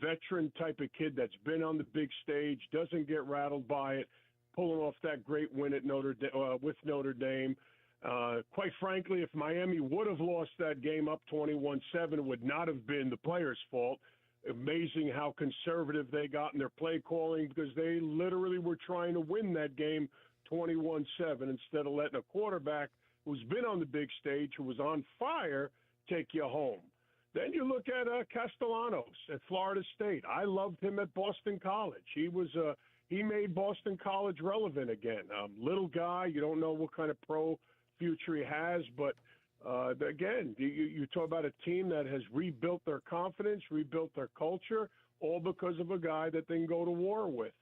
veteran type of kid that's been on the big stage, doesn't get rattled by it, pulling off that great win at with Notre Dame. Quite frankly, if Miami would have lost that game up 21-7, it would not have been the players' fault. Amazing how conservative they got in their play calling, because they literally were trying to win that game 21-7 instead of letting a quarterback who's been on the big stage, who was on fire, take you home. Then you look at Castellanos at Florida State. I loved him at Boston College. He made Boston College relevant again. Little guy, you don't know what kind of pro future he has, but again, you talk about a team that has rebuilt their confidence, rebuilt their culture, all because of a guy that they can go to war with.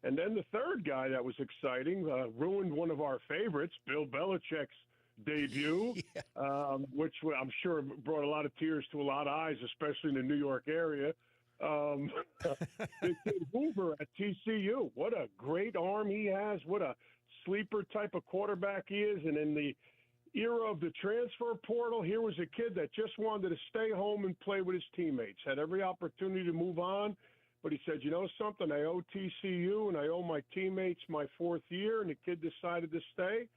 And then the third guy that was exciting, ruined one of our favorites, Bill Belichick's debut, which I'm sure brought a lot of tears to a lot of eyes, especially in the New York area. Hoover at TCU. What a great arm he has. What a sleeper type of quarterback he is. And in the era of the transfer portal, here was a kid that just wanted to stay home and play with his teammates. Had every opportunity to move on, but he said, you know something, I owe TCU and I owe my teammates my fourth year, and the kid decided to stay,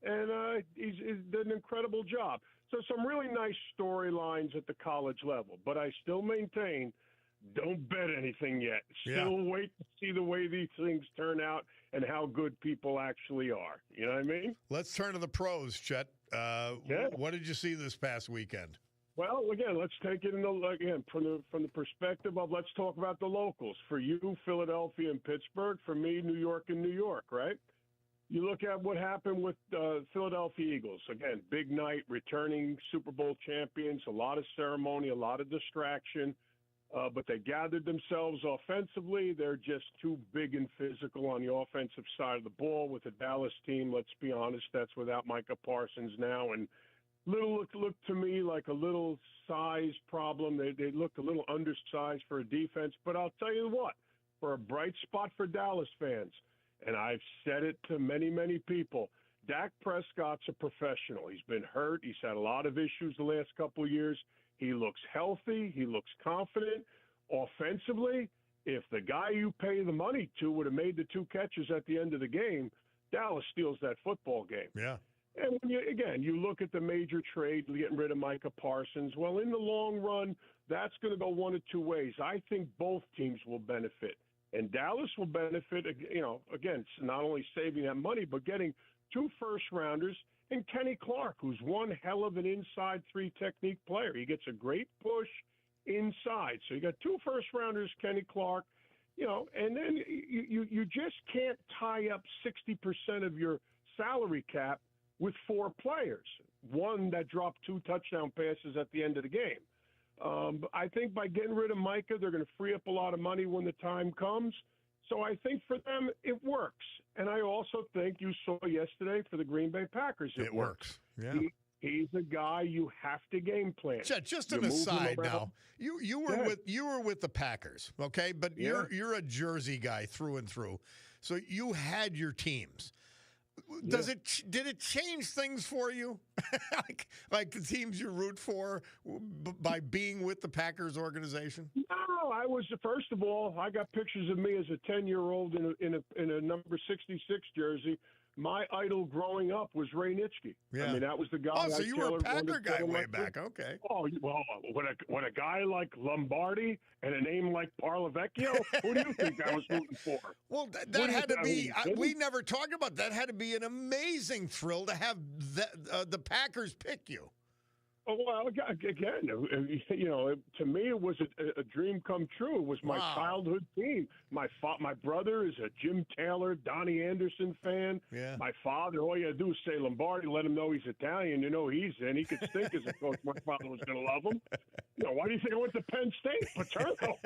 and he's did an incredible job. So some really nice storylines at the college level, but I still maintain, don't bet anything yet. Still wait to see the way these things turn out and how good people actually are. You know what I mean? Let's turn to the pros, Chet. What did you see this past weekend? Well, again, let's take it from the perspective of, let's talk about the locals. For you, Philadelphia and Pittsburgh. For me, New York and New York, right? You look at what happened with Philadelphia Eagles. Again, big night, returning Super Bowl champions, a lot of ceremony, a lot of distraction. But they gathered themselves offensively. They're just too big and physical on the offensive side of the ball with the Dallas team. Let's be honest, that's without Micah Parsons now. And looked to me like a little size problem. They looked a little undersized for a defense. But I'll tell you what, for a bright spot for Dallas fans, and I've said it to many, many people, Dak Prescott's a professional. He's been hurt. He's had a lot of issues the last couple of years. He looks healthy. He looks confident. Offensively, if the guy you pay the money to would have made the two catches at the end of the game, Dallas steals that football game. Yeah. And when you look at the major trade, getting rid of Micah Parsons, well, in the long run, that's going to go one of two ways. I think both teams will benefit. And Dallas will benefit, again, not only saving that money, but getting 2 first-rounders and Kenny Clark, who's one hell of an inside 3 technique player. He gets a great push inside. So you got 2 first-rounders, Kenny Clark, and then you just can't tie up 60% of your salary cap with 4 players, one that dropped 2 touchdown passes at the end of the game. I think by getting rid of Micah, they're going to free up a lot of money when the time comes. So I think for them, it works. And I also think you saw yesterday for the Green Bay Packers, it works. Yeah. He's a guy you have to game plan. Chet, just an aside now. You were with the Packers, okay? But you're a Jersey guy through and through. So you had your teams. Did it change things for you? like the teams you root for by being with the Packers organization? No, first of all, I got pictures of me as a 10-year-old in a number 66 jersey my idol growing up was Ray Nitschke. Yeah. I mean, that was the guy. Oh, so you were a Packer guy way back. Okay. Oh, well, when a guy like Lombardi and a name like Parlavecchio, who do you think I was rooting for? Well, that had to be, we never talked about that. Had to be an amazing thrill to have the Packers pick you. Oh, well, again, to me, it was a dream come true. It was my childhood team. My brother is a Jim Taylor, Donnie Anderson fan. Yeah. My father, all you got to do is say Lombardi, let him know he's Italian. You know he's in. He could stink as a coach. My father was going to love him. Why do you think I went to Penn State? Paterno.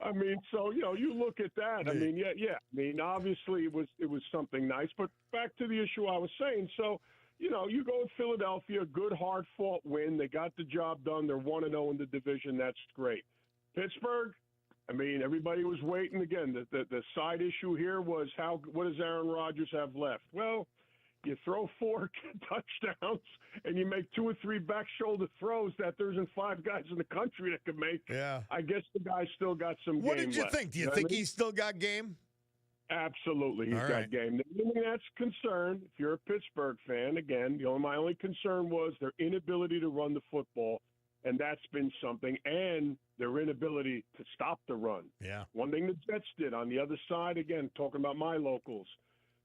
I mean, so, you look at that. I mean, yeah. I mean, obviously, it was something nice. But back to the issue I was saying. So, you go with Philadelphia, good hard-fought win. They got the job done. They're 1-0 in the division. That's great. Pittsburgh, I mean, everybody was waiting. Again, the side issue here was what does Aaron Rodgers have left? Well, you throw 4 touchdowns and you make 2 or 3 back shoulder throws that there isn't 5 guys in the country that can make. Yeah. I guess the guy still got some game What did you left. think? Do you think he's still got game? Absolutely, he's got game. The only thing that's concern, if you're a Pittsburgh fan, again, my only concern was their inability to run the football, and that's been something, and their inability to stop the run. Yeah. One thing the Jets did on the other side, again, talking about my locals,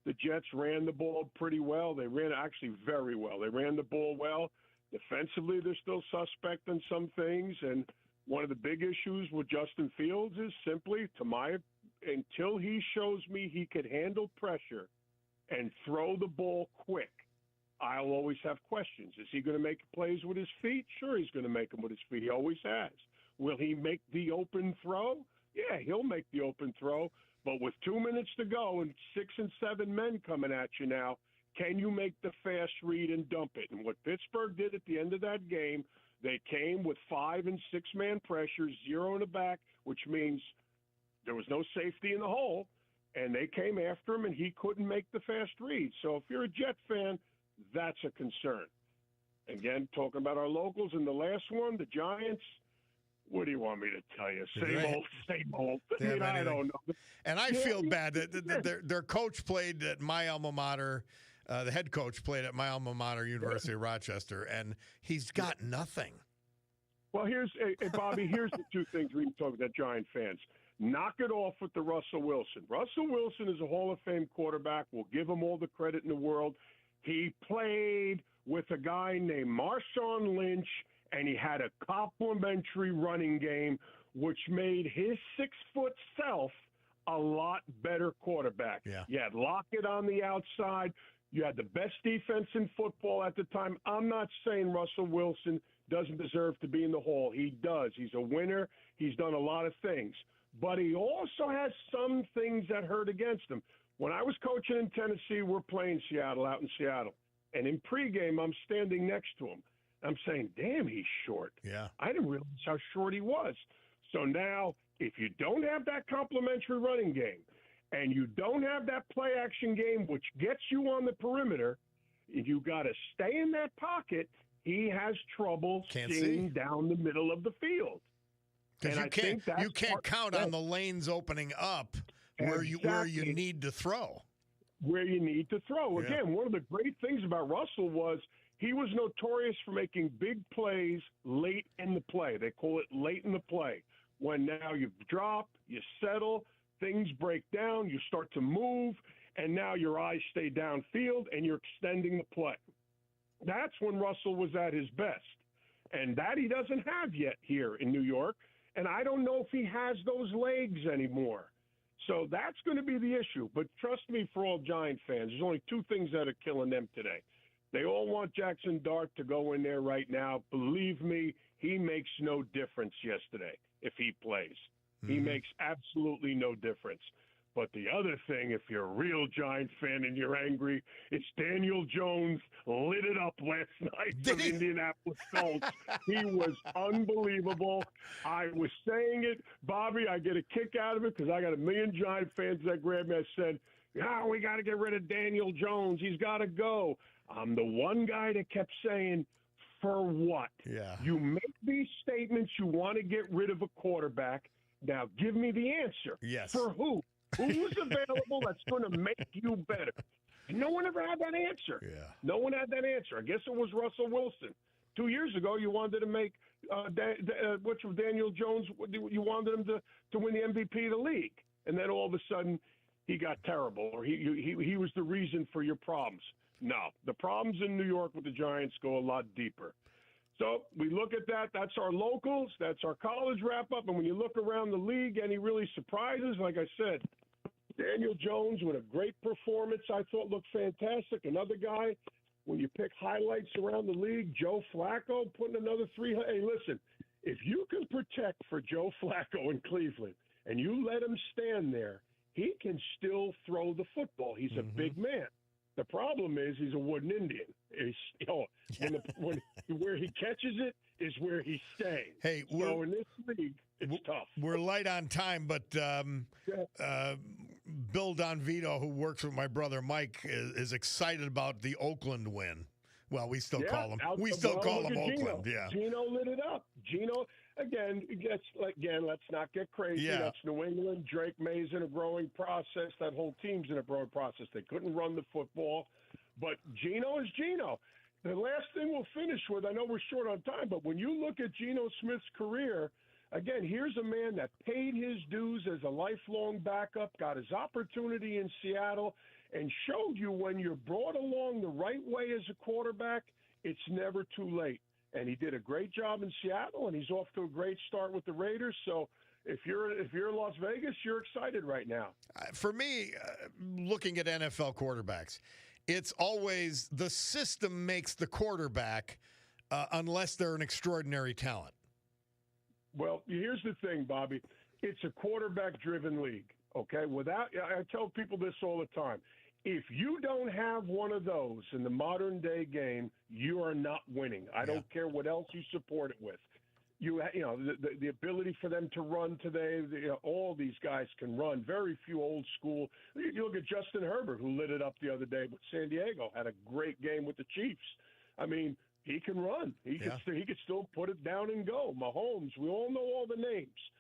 the Jets ran the ball pretty well. They ran actually very well. They ran the ball well. Defensively, they're still suspect in some things, and one of the big issues with Justin Fields is simply, until he shows me he could handle pressure and throw the ball quick, I'll always have questions. Is he going to make plays with his feet? Sure, he's going to make them with his feet. He always has. Will he make the open throw? Yeah, he'll make the open throw. But with 2 minutes to go and 6 and 7 men coming at you now, can you make the fast read and dump it? And what Pittsburgh did at the end of that game, they came with 5 and 6 man pressure, 0 in the back, which means there was no safety in the hole, and they came after him, and he couldn't make the fast read. So if you're a Jet fan, that's a concern. Again, talking about our locals in the last one, the Giants, what do you want me to tell you? Same old. I don't know. And I feel bad that their coach played at my alma mater. The head coach played at my alma mater, University of Rochester, and he's got nothing. Well, Bobby, here's the 2 things we can talk about Giant fans. Knock it off with the Russell Wilson. Russell Wilson is a Hall of Fame quarterback. We'll give him all the credit in the world. He played with a guy named Marshawn Lynch, and he had a complimentary running game, which made his 6-foot self a lot better quarterback. Yeah. You had Lockett on the outside. You had the best defense in football at the time. I'm not saying Russell Wilson doesn't deserve to be in the Hall. He does. He's a winner. He's done a lot of things. But he also has some things that hurt against him. When I was coaching in Tennessee, we're playing out in Seattle. And in pregame, I'm standing next to him. I'm saying, damn, he's short. Yeah. I didn't realize how short he was. So now, if you don't have that complimentary running game and you don't have that play-action game, which gets you on the perimeter, you got to stay in that pocket. He has trouble seeing down the middle of the field. Because you can't count on the lanes opening up where you need to throw. Where you need to throw. Again, one of the great things about Russell was he was notorious for making big plays late in the play. They call it late in the play. When now you drop, you settle, things break down, you start to move, and now your eyes stay downfield and you're extending the play. That's when Russell was at his best. And that he doesn't have yet here in New York. And I don't know if he has those legs anymore. So that's going to be the issue. But trust me, for all Giant fans, there's only 2 things that are killing them today. They all want Jackson Dart to go in there right now. Believe me, he makes no difference yesterday if he plays. Mm-hmm. He makes absolutely no difference. But the other thing, if you're a real Giant fan and you're angry, it's Daniel Jones lit it up last night for the Indianapolis Colts. He was unbelievable. I was saying it. Bobby, I get a kick out of it because I got a million Giant fans that grabbed me. I said, we got to get rid of Daniel Jones. He's got to go. I'm the one guy that kept saying, for what? Yeah. You make these statements, you want to get rid of a quarterback. Now give me the answer. Yes. For who? Who's available that's going to make you better? And no one ever had that answer. Yeah. No one had that answer. I guess it was Russell Wilson. 2 years ago, you wanted to make Daniel Jones. You wanted him to win the MVP of the league, and then all of a sudden, he got terrible, or he was the reason for your problems. No, the problems in New York with the Giants go a lot deeper. So we look at that. That's our locals. That's our college wrap-up. And when you look around the league, any really surprises? Like I said, Daniel Jones with a great performance, I thought looked fantastic. Another guy, when you pick highlights around the league, Joe Flacco putting another 3. Hey, listen, if you can protect for Joe Flacco in Cleveland and you let him stand there, he can still throw the football. He's a big man. The problem is he's a wooden Indian. Where he catches it is where he's staying. Hey, so in this league, it's tough. We're light on time, but Bill Donvito, who works with my brother Mike, is excited about the Oakland win. Well, we still call him. Call him Oakland. Yeah. Gino lit it up. Gino again. Let's not get crazy. Yeah. That's New England. Drake May's in a growing process. That whole team's in a growing process. They couldn't run the football, but Gino is Gino. The last thing we'll finish with. I know we're short on time, but when you look at Geno Smith's career, again, here's a man that paid his dues as a lifelong backup, got his opportunity in Seattle, and showed you when you're brought along the right way as a quarterback, it's never too late. And he did a great job in Seattle, and he's off to a great start with the Raiders. So if you're in Las Vegas, you're excited right now. For me, looking at NFL quarterbacks, it's always the system makes the quarterback unless they're an extraordinary talent. Well, here's the thing, Bobby. It's a quarterback-driven league, okay? I tell people this all the time. If you don't have one of those in the modern-day game, you are not winning. I don't care what else you support it with. The ability for them to run today, all these guys can run. Very few old school. You look at Justin Herbert, who lit it up the other day with San Diego, had a great game with the Chiefs. I mean, he can run. He could still put it down and go. Mahomes, we all know all the names.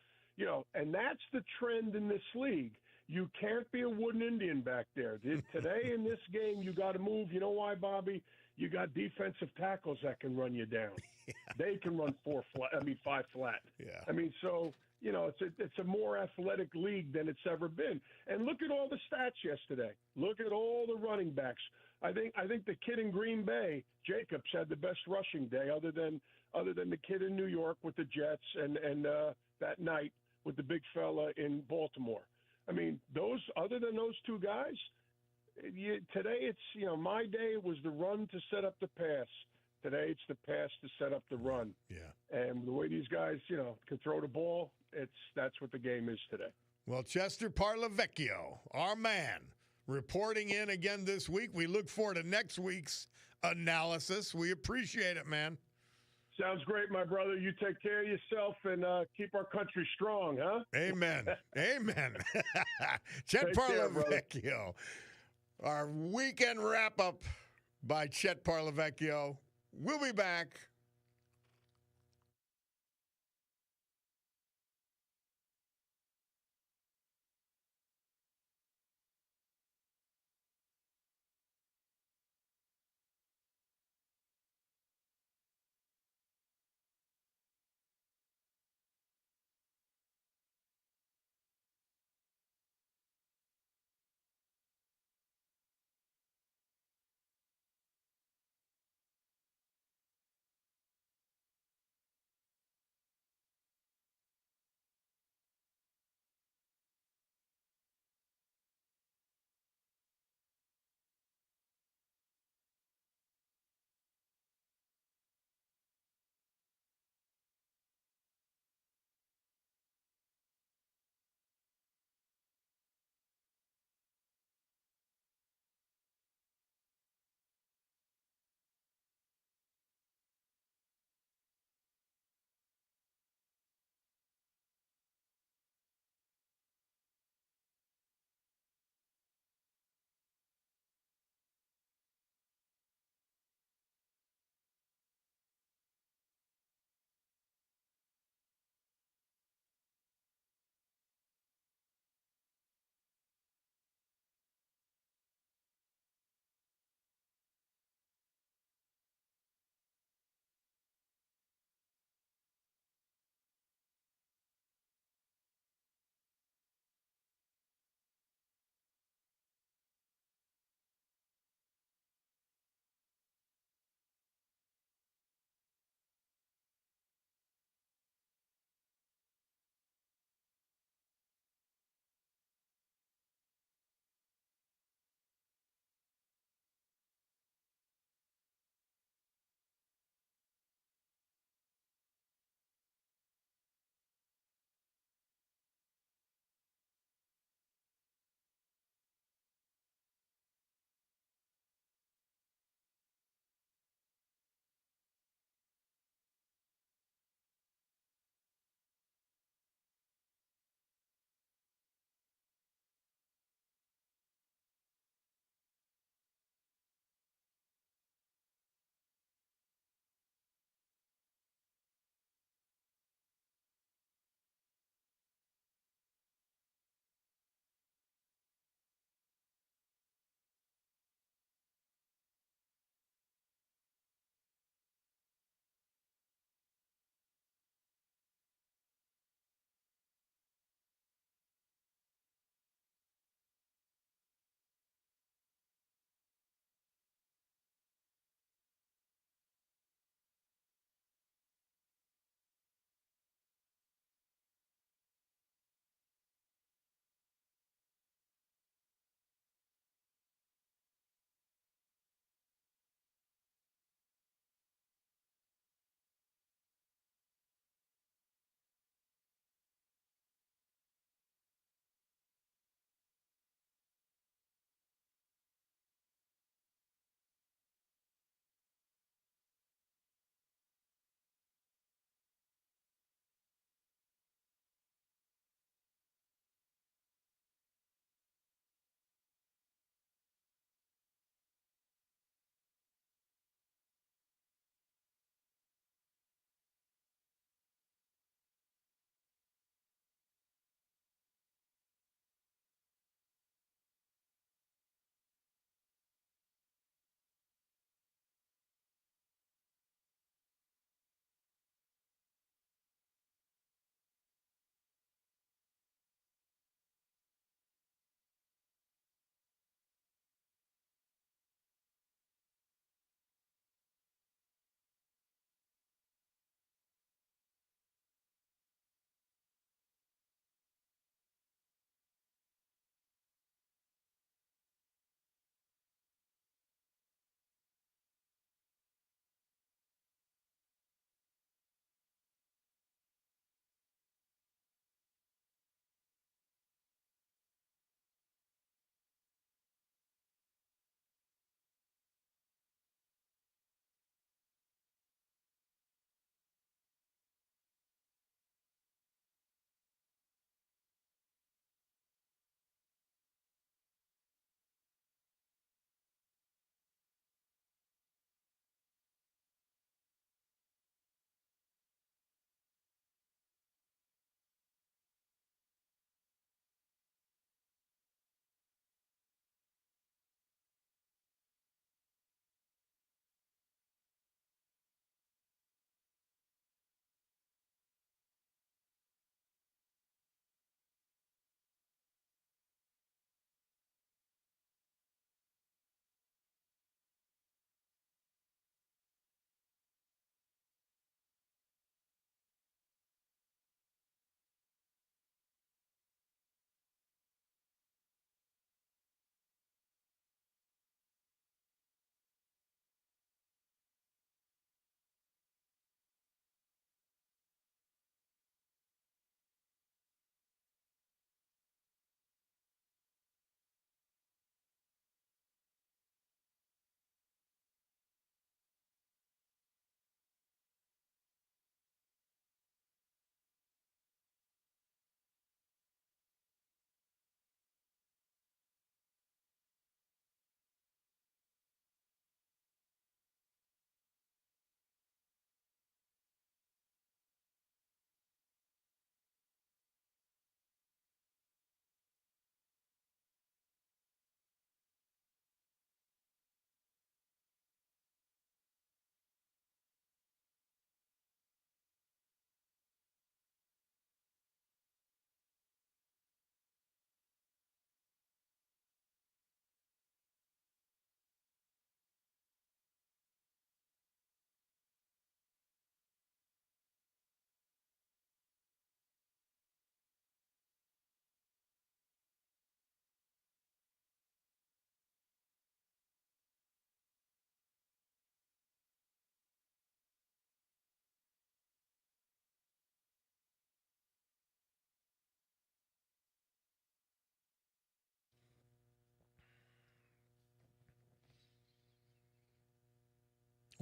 And that's the trend in this league. You can't be a wooden Indian back there. Today in this game, you got to move. You know why, Bobby? You got defensive tackles that can run you down. They can run 5 flat. Yeah. I mean, so it's a more athletic league than it's ever been. And look at all the stats yesterday. Look at all the running backs. I think the kid in Green Bay, Jacobs, had the best rushing day, other than the kid in New York with the Jets and that night with the big fella in Baltimore. I mean, other than those two guys, today it's my day was the run to set up the pass. Today it's the pass to set up the run. Yeah. And the way these guys can throw the ball, that's what the game is today. Well, Chester Parlavecchio, our man, reporting in again this week. We look forward to next week's analysis. We appreciate it, man. Sounds great, my brother. You take care of yourself and keep our country strong, huh? Amen. Amen. Chet Parlavecchio. Our weekend wrap-up by Chet Parlavecchio. We'll be back.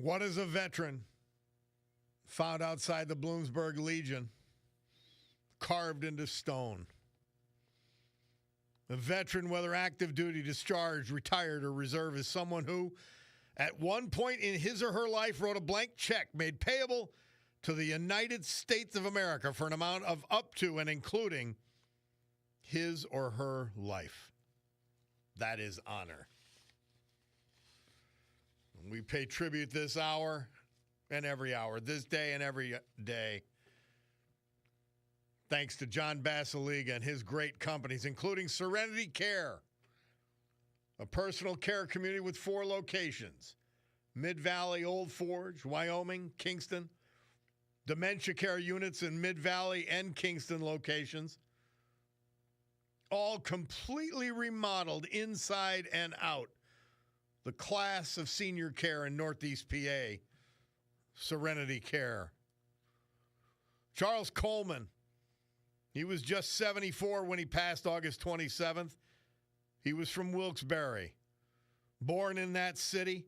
What is a veteran found outside the Bloomsburg Legion, carved into stone? A veteran, whether active duty, discharged, retired, or reserve, is someone who, at one point in his or her life, wrote a blank check made payable to the United States of America for an amount of up to and including his or her life. That is honor. We pay tribute this hour and every hour, this day and every day, thanks to John Basiliga and his great companies, including Serenity Care, a personal care community with 4 locations: Mid-Valley, Old Forge, Wyoming, Kingston. Dementia care units in Mid-Valley and Kingston locations, all completely remodeled inside and out. The class of senior care in Northeast PA, Serenity Care. Charles Coleman, he was just 74 when he passed August 27th. He was from Wilkes-Barre. Born in that city,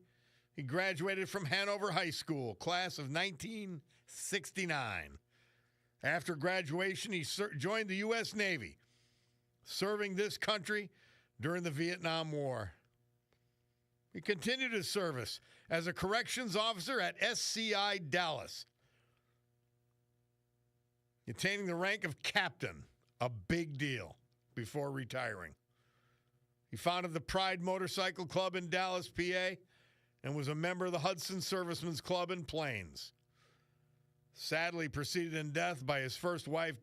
he graduated from Hanover High School, class of 1969. After graduation, he joined the U.S. Navy, serving this country during the Vietnam War. He continued his service as a corrections officer at SCI Dallas, attaining the rank of captain, a big deal, before retiring. He founded the Pride Motorcycle Club in Dallas, PA, and was a member of the Hudson Servicemen's Club in Plains. Sadly preceded in death by his first wife,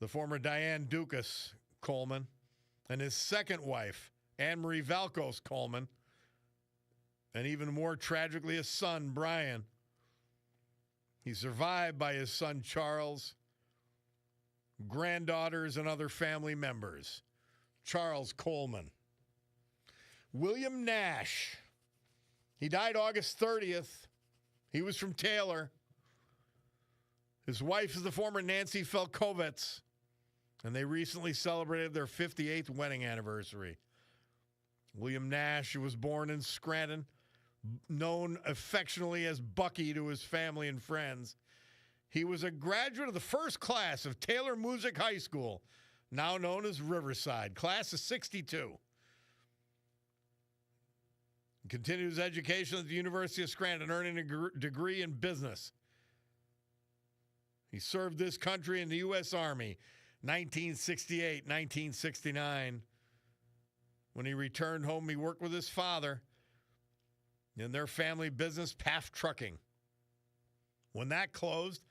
the former Diane Dukas Coleman, and his second wife, Anne Marie Valkos Coleman, and even more tragically, his son, Brian. He's survived by his son, Charles, granddaughters, and other family members. Charles Coleman. William Nash. He died August 30th. He was from Taylor. His wife is the former Nancy Felkovitz, and they recently celebrated their 58th wedding anniversary. William Nash was born in Scranton, known affectionately as Bucky to his family and friends. He was a graduate of the first class of Taylor Music High School, now known as Riverside, class of 62. He continued his education at the University of Scranton, earning a degree in business. He served this country in the U.S. Army, 1968, 1969. When he returned home, he worked with his father in their family business, PAF Trucking. When that closed,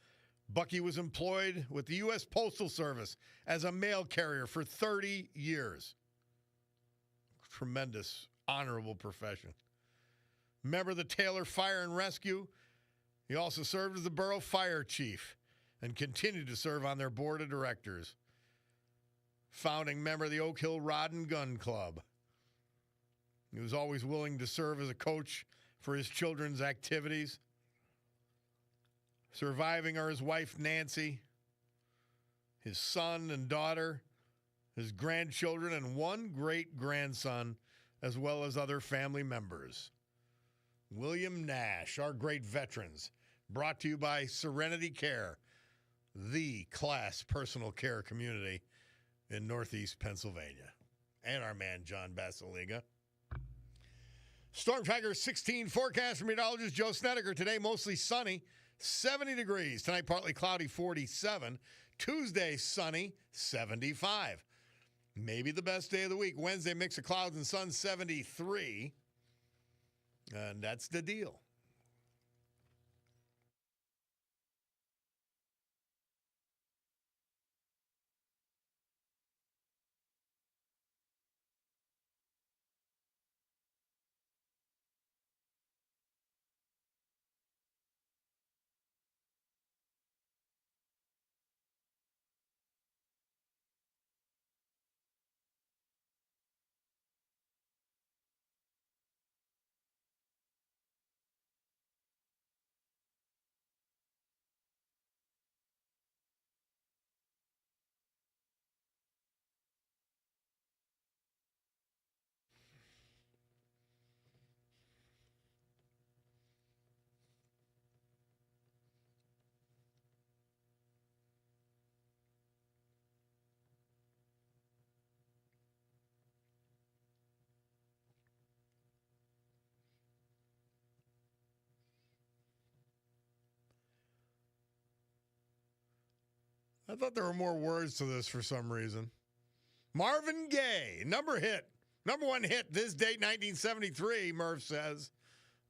Bucky was employed with the U.S. Postal Service as a mail carrier for 30 years. Tremendous, honorable profession. Member of the Taylor Fire and Rescue, he also served as the borough fire chief and continued to serve on their board of directors. Founding member of the Oak Hill Rod and Gun Club. He was always willing to serve as a coach for his children's activities. Surviving are his wife, Nancy, his son and daughter, his grandchildren, and one great-grandson, as well as other family members. William Nash, our great veterans, brought to you by Serenity Care, the class personal care community in Northeast Pennsylvania. And our man, John Basiliga. Storm Tracker 16 forecast from meteorologist Joe Snedeker. Today, mostly sunny, 70 degrees. Tonight, partly cloudy, 47. Tuesday, sunny, 75. Maybe the best day of the week. Wednesday, mix of clouds and sun, 73. And that's the deal. I thought there were more words to this for some reason. Marvin Gaye, number one hit this date, 1973, Murph says.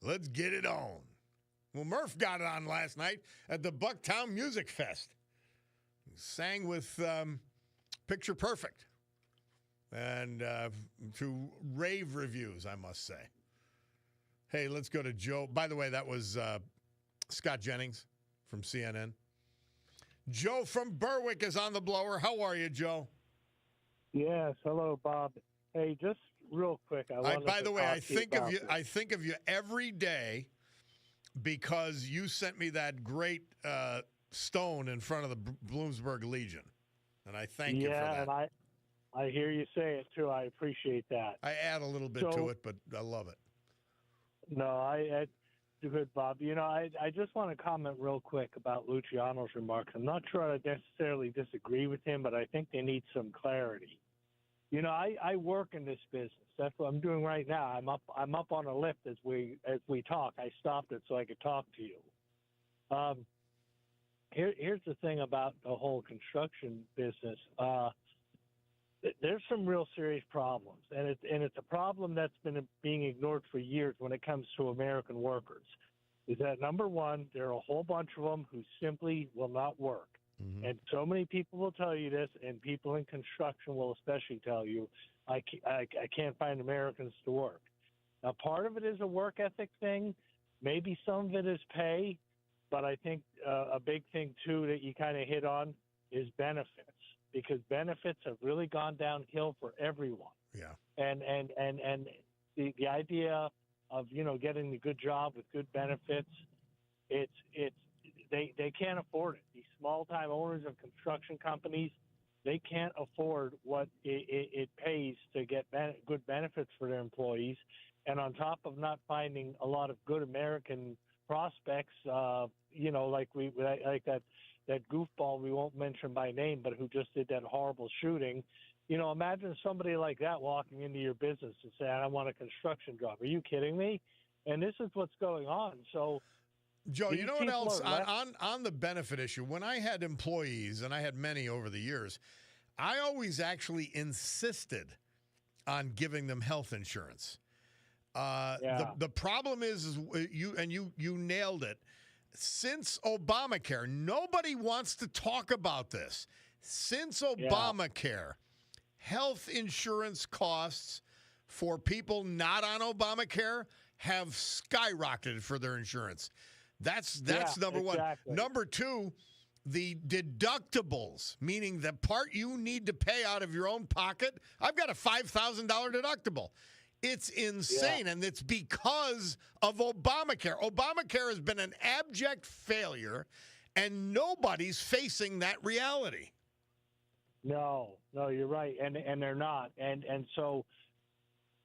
Let's get it on. Well, Murph got it on last night at the Bucktown Music Fest. He sang with Picture Perfect. And to rave reviews, I must say. Hey, let's go to Joe. By the way, that was Scott Jennings from CNN. Joe from Berwick is on the blower. How are you, Joe? Yes, hello, Bob. Hey, just real quick, by the way, I think of you every day because you sent me that great stone in front of the Bloomsburg Legion, and I thank you for that. Yeah, and I hear you say it too. I appreciate that. I add a little bit to it, but I love it. No, I good, Bob. You know, I just want to comment real quick about Luciano's remarks. I'm not sure I necessarily disagree with him, but I think they need some clarity. You know, I work in this business. That's what I'm doing right now. I'm up on a lift as we talk. I stopped it so I could talk to you. Here's the thing about the whole construction business. There's some real serious problems, and it's a problem that's been being ignored for years when it comes to American workers. Is that number one, there are a whole bunch of them who simply will not work. Mm-hmm. And so many people will tell you this, and people in construction will especially tell you, I can't find Americans to work. Now, part of it is a work ethic thing. Maybe some of it is pay, but I think a big thing, too, that you kind of hit on is benefits, because benefits have really gone downhill for everyone. Yeah. And the idea of, you know, getting a good job with good benefits, they can't afford it. These small-time owners of construction companies, they can't afford what it pays to get good benefits for their employees. And on top of not finding a lot of good American prospects, you know, like that goofball we won't mention by name, but who just did that horrible shooting. You know, imagine somebody like that walking into your business and saying, I want a construction job. Are you kidding me? And this is what's going on. So, Joe, you know what else? On the benefit issue, when I had employees, and I had many over the years, I always actually insisted on giving them health insurance. The problem is you nailed it. Since Obamacare, nobody wants to talk about this. Since Obamacare, health insurance costs for people not on Obamacare have skyrocketed for their insurance. That's number one. Number two, the deductibles, meaning the part you need to pay out of your own pocket. I've got a $5,000 deductible. It's insane, and it's because of Obamacare. Obamacare has been an abject failure, and nobody's facing that reality. No, you're right, and they're not. And so,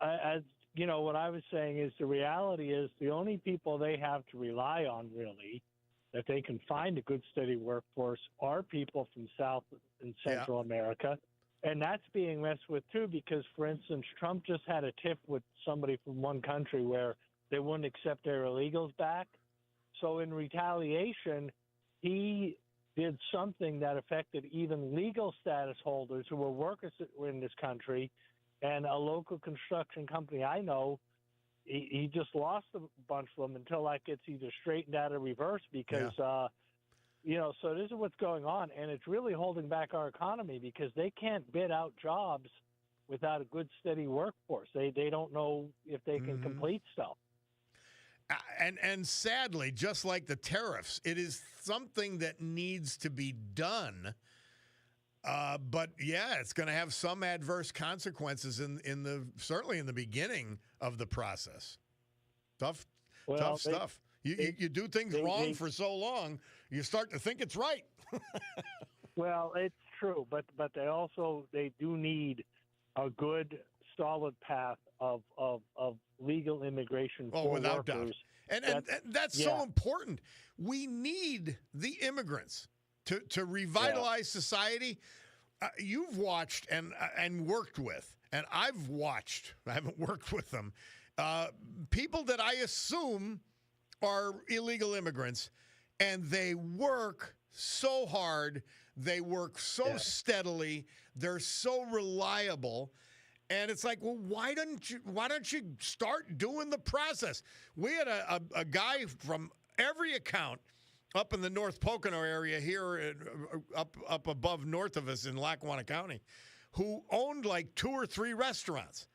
as you know, what I was saying is the reality is the only people they have to rely on, really, that they can find a good, steady workforce are people from South and Central America. And that's being messed with, too, because, for instance, Trump just had a tiff with somebody from one country where they wouldn't accept their illegals back. So in retaliation, he did something that affected even legal status holders who were workers in this country. And a local construction company I know, he just lost a bunch of them until that gets either straightened out or reversed because you know, so this is what's going on, and it's really holding back our economy because they can't bid out jobs without a good, steady workforce. They don't know if they can complete stuff. And sadly, just like the tariffs, it is something that needs to be done. But it's going to have some adverse consequences certainly in the beginning of the process. Tough stuff. You do things wrong for so long, you start to think it's right. Well, it's true, but they do need a good, solid path of legal immigration for without workers. Doubt. And that's so important. We need the immigrants to revitalize society. You've watched and worked with, and I've watched. I haven't worked with them. People that I assume are illegal immigrants, and they work so hard. They work so steadily. They're so reliable. And it's like, well, why don't you start doing the process? We had a guy from every account up in the North Pocono area here, up above north of us in Lackawanna County, who owned like 2 or 3 restaurants.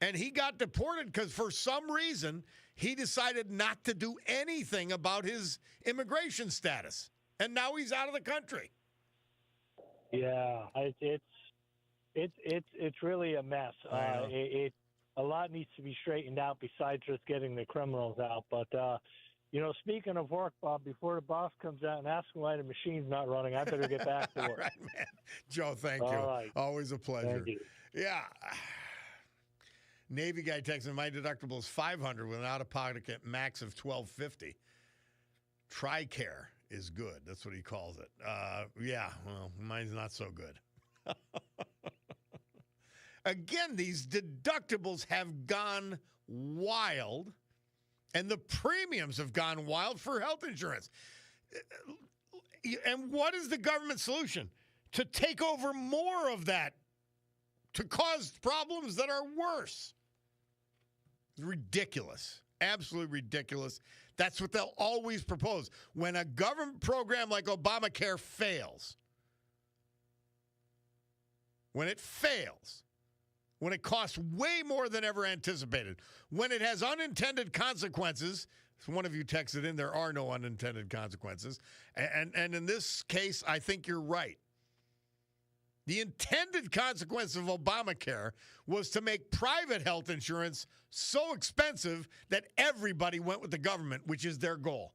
And he got deported because for some reason he decided not to do anything about his immigration status. And now he's out of the country. Yeah, it's really a mess. A lot needs to be straightened out besides just getting the criminals out. But speaking of work, Bob, before the boss comes out and asks why the machine's not running, I better get back to work. All right, man. Joe, thank you. All right. Always a pleasure. Thank you. Yeah. Navy guy texting, my deductible is $500 with an out-of-pocket max of $1,250. TRICARE is good. That's what he calls it. Yeah, well, mine's not so good. Again, these deductibles have gone wild, and the premiums have gone wild for health insurance. And what is the government solution? To take over more of that, to cause problems that are worse. Ridiculous. Absolutely ridiculous. That's what they'll always propose. When a government program like Obamacare fails, when it fails, when it costs way more than ever anticipated, when it has unintended consequences, one of you texted in, there are no unintended consequences. And in this case, I think you're right. The intended consequence of Obamacare was to make private health insurance so expensive that everybody went with the government, which is their goal.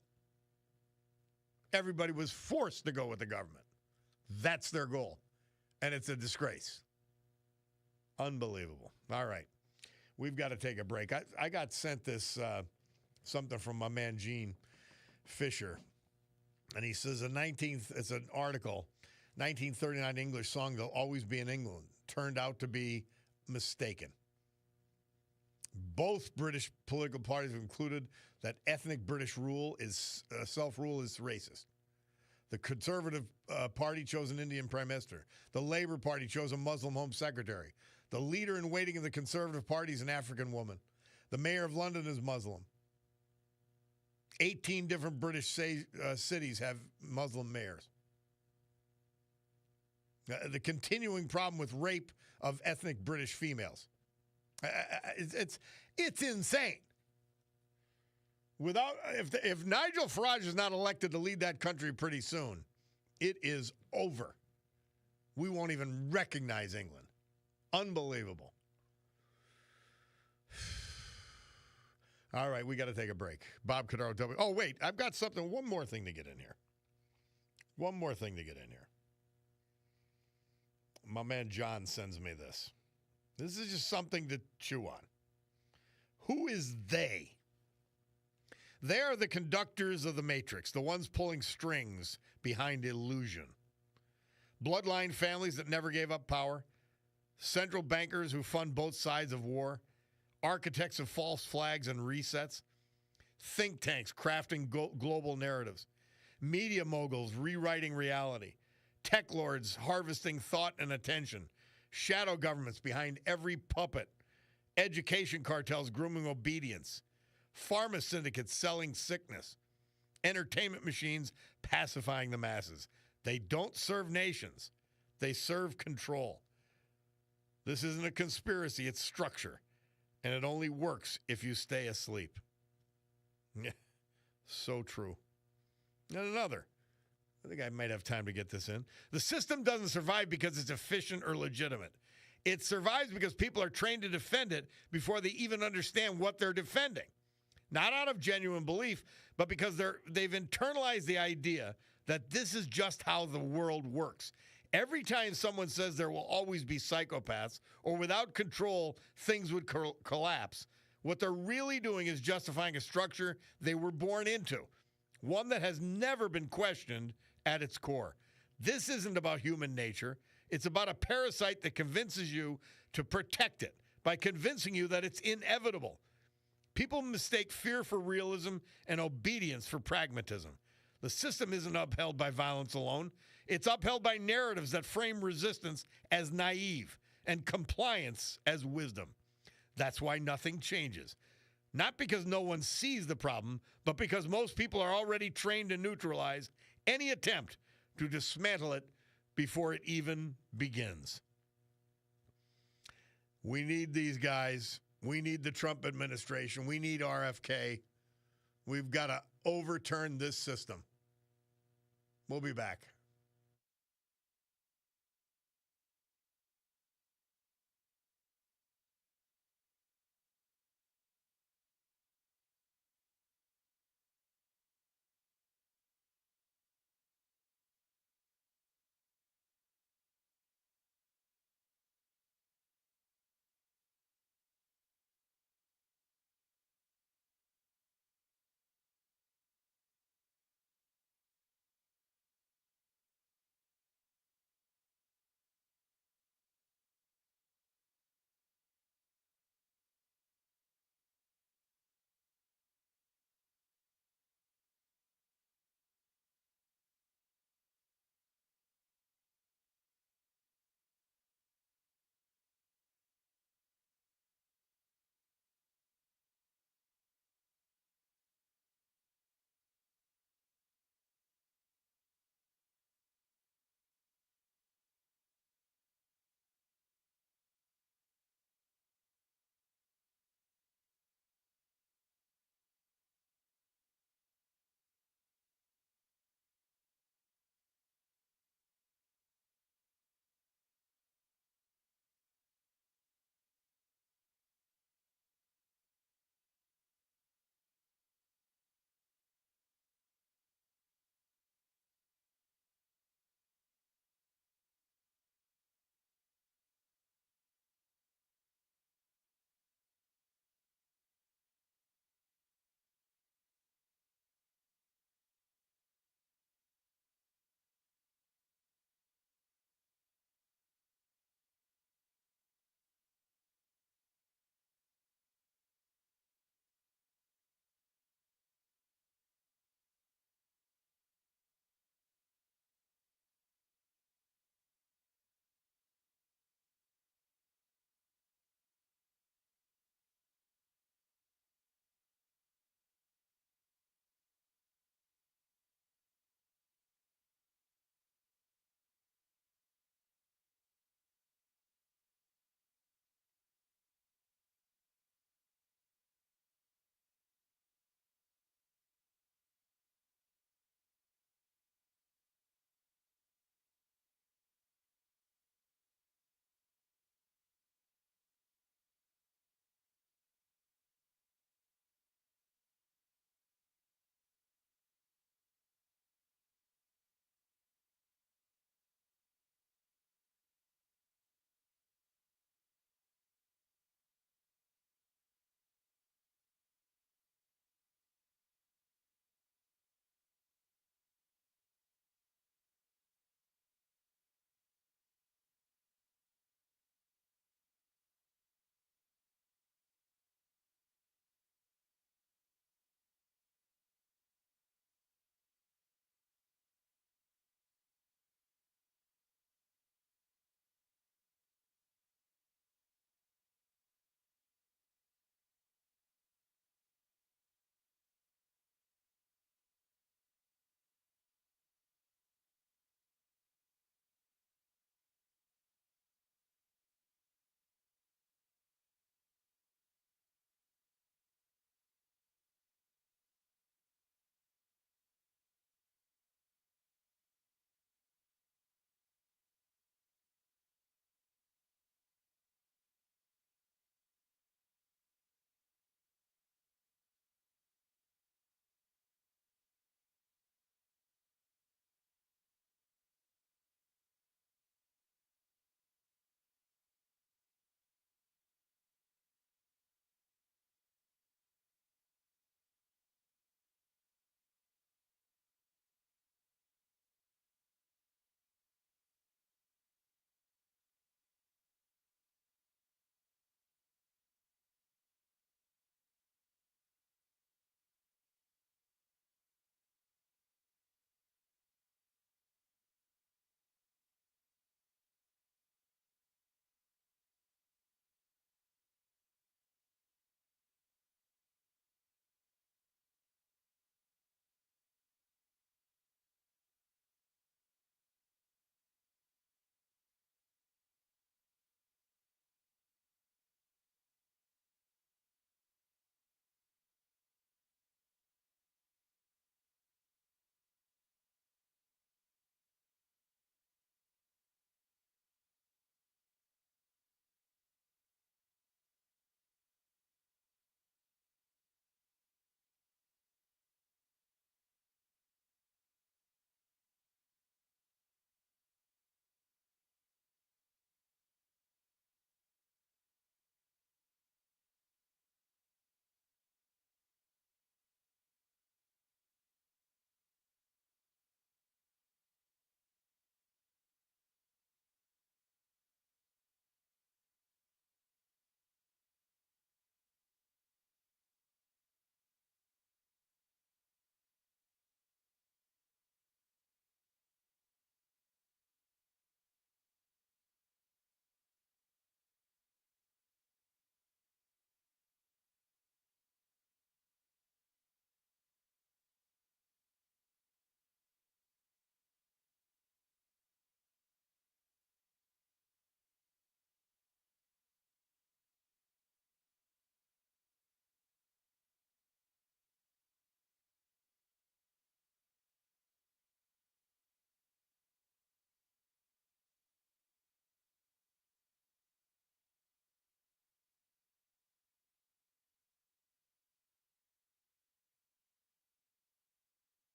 Everybody was forced to go with the government. That's their goal. And it's a disgrace. Unbelievable. All right. We've got to take a break. I got sent this something from my man Gene Fisher. And he says it's an article, 1939 English song, They'll Always Be in England, turned out to be mistaken. Both British political parties have concluded that ethnic British rule is self-rule is racist. The Conservative Party chose an Indian prime minister. The Labour Party chose a Muslim home secretary. The leader in waiting of the Conservative Party is an African woman. The mayor of London is Muslim. 18 different British cities have Muslim mayors. The continuing problem with rape of ethnic British females. It's insane. If Nigel Farage is not elected to lead that country pretty soon, it is over. We won't even recognize England. Unbelievable. All right, we got to take a break. Bob Cordaro. Oh, wait, I've got one more thing to get in here. My man John sends me this. This is just something to chew on. Who is they? They are the conductors of the Matrix, the ones pulling strings behind illusion. Bloodline families that never gave up power, central bankers who fund both sides of war, architects of false flags and resets, think tanks crafting global narratives, media moguls rewriting reality, tech lords harvesting thought and attention, shadow governments behind every puppet, education cartels grooming obedience, pharma syndicates selling sickness, entertainment machines pacifying the masses. They don't serve nations. They serve control. This isn't a conspiracy, it's structure. And it only works if you stay asleep. So true. And another. I think I might have time to get this in. The system doesn't survive because it's efficient or legitimate. It survives because people are trained to defend it before they even understand what they're defending. Not out of genuine belief, but because they've internalized the idea that this is just how the world works. Every time someone says there will always be psychopaths or without control, things would collapse, what they're really doing is justifying a structure they were born into, one that has never been questioned at its core. This isn't about human nature. It's about a parasite that convinces you to protect it by convincing you that it's inevitable. People mistake fear for realism and obedience for pragmatism. The system isn't upheld by violence alone. It's upheld by narratives that frame resistance as naive and compliance as wisdom. That's why nothing changes. Not because no one sees the problem, but because most people are already trained to neutralize any attempt to dismantle it before it even begins. We need these guys. We need the Trump administration. We need RFK. We've got to overturn this system. We'll be back.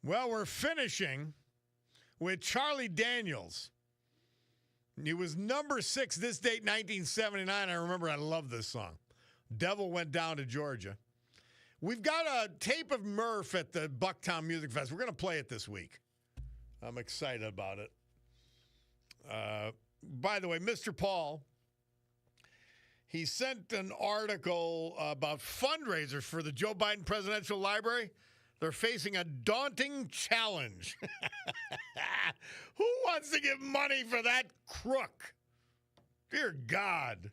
Well, we're finishing with Charlie Daniels. He was number 6 this date, 1979. I remember I love this song. Devil Went Down to Georgia. We've got a tape of Murph at the Bucktown Music Fest. We're going to play it this week. I'm excited about it. By the way, Mr. Paul, he sent an article about fundraisers for the Joe Biden Presidential Library. They're facing a daunting challenge. Who wants to give money for that crook? Dear God.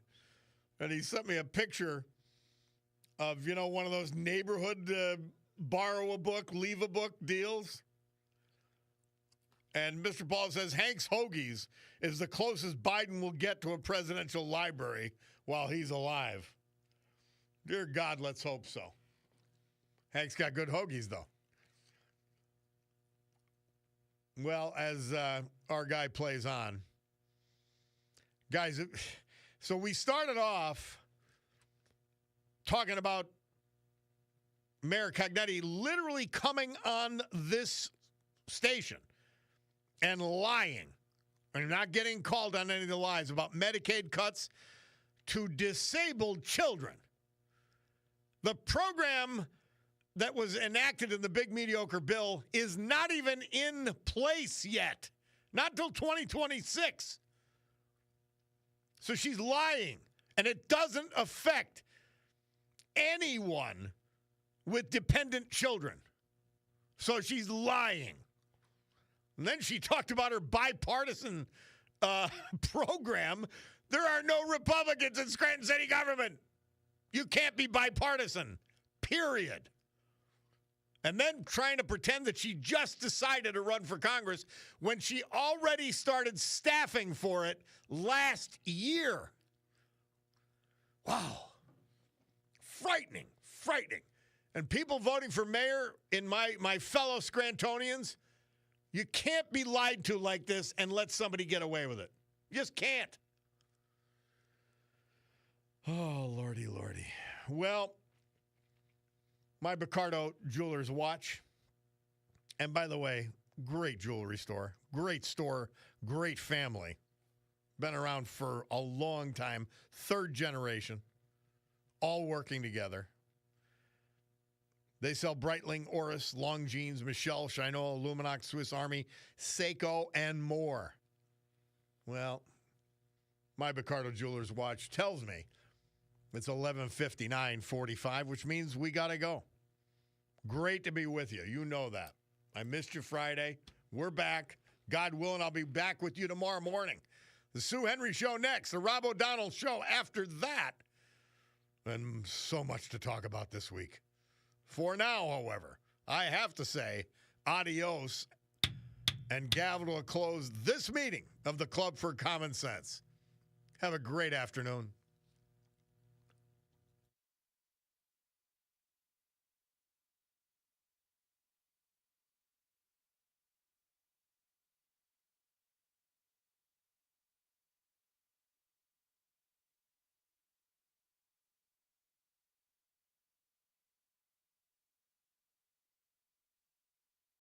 And he sent me a picture of, one of those neighborhood borrow a book, leave a book deals. And Mr. Paul says Hank's Hoagies is the closest Biden will get to a presidential library while he's alive. Dear God, let's hope so. Hank's got good hoagies, though. Well, as our guy plays on, guys, so we started off talking about Mayor Cognetti literally coming on this station and lying and not getting called on any of the lies about Medicaid cuts to disabled children. The program that was enacted in the big mediocre bill is not even in place yet. Not till 2026. So she's lying. And it doesn't affect anyone with dependent children. So she's lying. And then she talked about her bipartisan program. There are no Republicans in Scranton City government. You can't be bipartisan, period. And then trying to pretend that she just decided to run for Congress when she already started staffing for it last year. Wow. Frightening. And people voting for mayor in my fellow Scrantonians, you can't be lied to like this and let somebody get away with it. You just can't. Oh, Lordy. Well, my Picardo Jewelers watch. And by the way, great jewelry store, great family. Been around for a long time, 3rd generation, all working together. They sell Breitling, Oris, Longines, Michelle, Shinola, Luminox, Swiss Army, Seiko, and more. Well, my Picardo Jewelers watch tells me it's 11:59:45, which means we got to go. Great to be with you. You know that. I missed you Friday. We're back. God willing, I'll be back with you tomorrow morning. The Sue Henry Show next. The Rob O'Donnell Show after that. And so much to talk about this week. For now, however, I have to say adios and gavel to a close this meeting of the Club for Common Sense. Have a great afternoon.